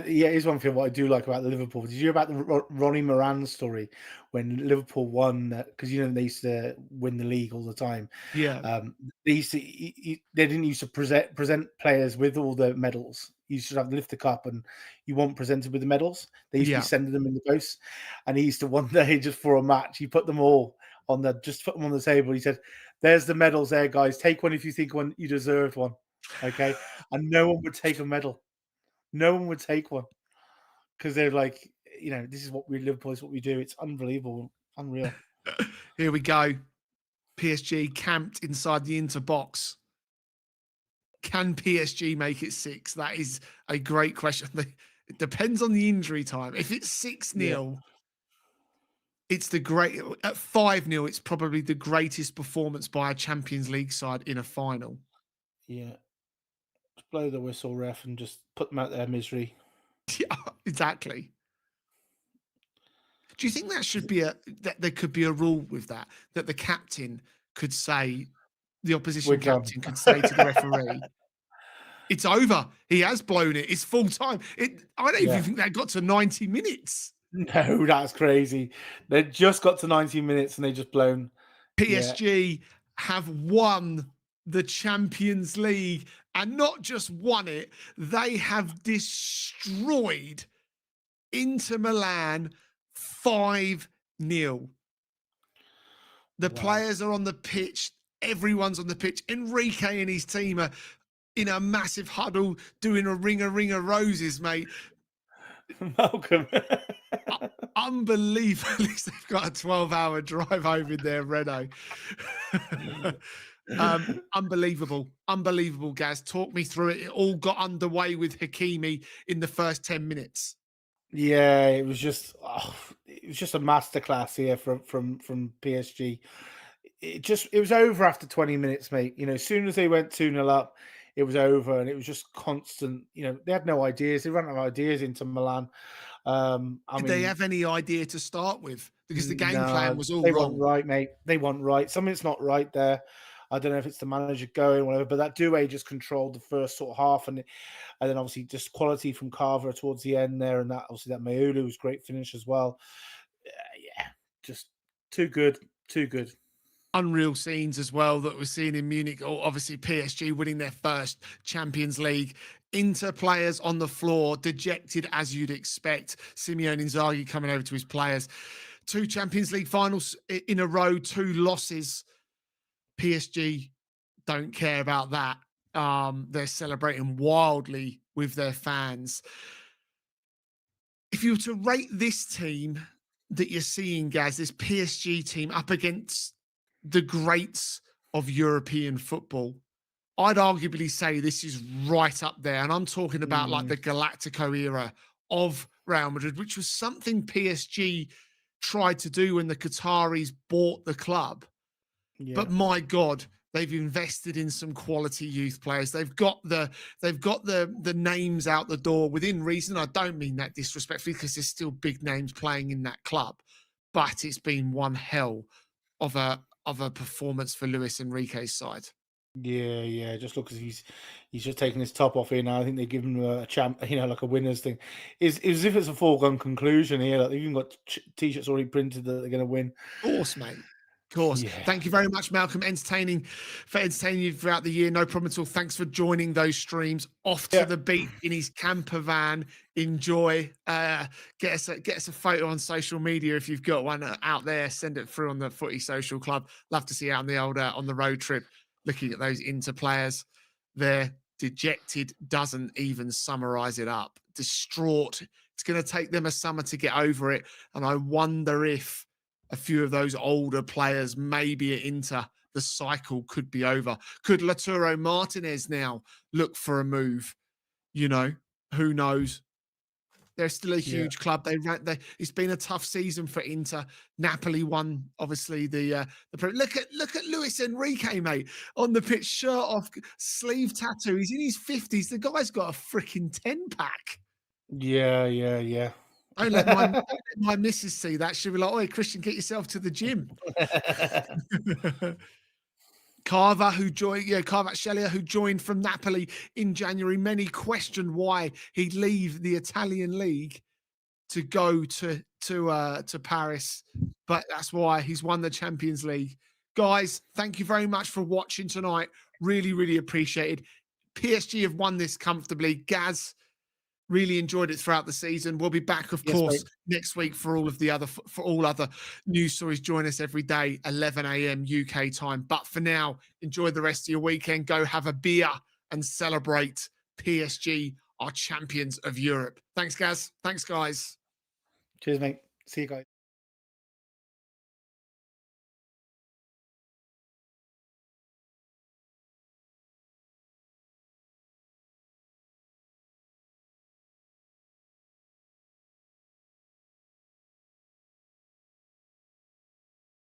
Here's one thing what I do like about the Liverpool. Did you hear about the Ronnie Moran story when Liverpool won? Because they used to win the league all the time. Yeah. They didn't used to present players with all the medals. You should have to lift the cup, and you weren't presented with the medals. They used to be sending them in the post. And he used to one day just for a match, he put them all on the table. He said, "There's the medals there, guys. Take one if you think you deserved one." Okay, and no one would take a medal. No one would take one because they're like, this is what Liverpool is what we do. It's unbelievable, unreal. Here we go. PSG camped inside the Inter box. Can PSG make it 6? That is a great question. It depends on the injury time. If it's 6-0, it's at 5-0. It's probably the greatest performance by a Champions League side in a final. Yeah. Blow the whistle, ref, and just put them out their misery. Yeah, exactly. Do you think that should be that there could be a rule with that the captain could say, the opposition captain could say to the referee, "It's over. He has blown it. It's full time." I don't even think that got to 90 minutes. No, that's crazy. They just got to 90 minutes and they just blown. PSG have won the Champions League, and not just won it, they have destroyed Inter Milan 5-0. The players are on the pitch. Everyone's on the pitch. Enrique and his team are in a massive huddle doing a ring of roses, mate. Malcolm. Unbelievable. At least they've got a 12-hour drive home in their Renault. Unbelievable, Gaz. Talk me through it. It all got underway with Hakimi in the first 10 minutes. Yeah, it was just was just a masterclass here from PSG. It was over after 20 minutes, mate. You know, as soon as they went 2-0 up, it was over, and it was just constant. You know, they had no ideas. They ran out of ideas into Milan. I Did they mean, have any idea to start with? Because the game plan no, was all they weren't wrong. right, mate. They weren't right. Something's not right there. I don't know if it's the manager going, whatever, but that Doué just controlled the first sort of half, and then obviously just quality from Carver towards the end there, and that obviously that Mayulu was great finish as well. Yeah, just too good, too good. Unreal scenes as well that we're seeing in Munich. Obviously, PSG winning their first Champions League. Inter players on the floor, dejected as you'd expect. Simeone Inzaghi coming over to his players. 2 Champions League finals in a row, 2 losses. PSG don't care about that. They're celebrating wildly with their fans. If you were to rate this team that you're seeing, Gaz, this PSG team up against the greats of European football, I'd arguably say this is right up there. And I'm talking about like Mm, the Galactico era of Real Madrid, which was something PSG tried to do when the Qataris bought the club. yeah, But my God, they've invested in some quality youth players. They've got the names out the door within reason. I don't mean that disrespectfully because there's still big names playing in that club, but it's been one hell of a performance for Luis Enrique's side. yeah, yeah. Just look, because he's just taking his top off here now. I think they give him a champ, you know, like a winners thing. Is as if it's a foregone conclusion here. Like they've even got t-shirts already printed that they're going to win. Of course, mate. Of course. Yeah, Thank you very much, Malcolm. For entertaining you throughout the year. No problem at all. Thanks for joining those streams. Off to yeah, the beat in his camper van. Enjoy. Get us a photo on social media if you've got one out there. Send it through on the Footy Social Club. Love to see you out on the old on the road trip. Looking at those Inter players, they're dejected. Doesn't even summarise it up. Distraught. It's going to take them a summer to get over it, and I wonder if a few of those older players, maybe at Inter, the cycle could be over. Could Lautaro Martinez now look for a move? You know, who knows? They're still a yeah. huge club. It's been a tough season for Inter. Napoli won, obviously look at Luis Enrique, mate, on the pitch, shirt off, sleeve tattoo. He's in his 50s. The guy's got a freaking 10-pack. Yeah, yeah, yeah. Don't let my missus see that. She'll be like, "Oh, Christian, get yourself to the gym." Carver, who joined, Kvaratskhelia, who joined from Napoli in January. Many questioned why he'd leave the Italian league to go to Paris, but that's why he's won the Champions League. Guys, thank you very much for watching tonight. Really, really appreciated. PSG have won this comfortably. Gaz, really enjoyed it throughout the season. We'll be back, of Yes, mate. course, next week for all other news stories. Join us every day, 11 a.m. UK time. But for now, enjoy the rest of your weekend. Go have a beer and celebrate PSG, our champions of Europe. Thanks, Gaz. Thanks, guys. Cheers, mate. See you guys.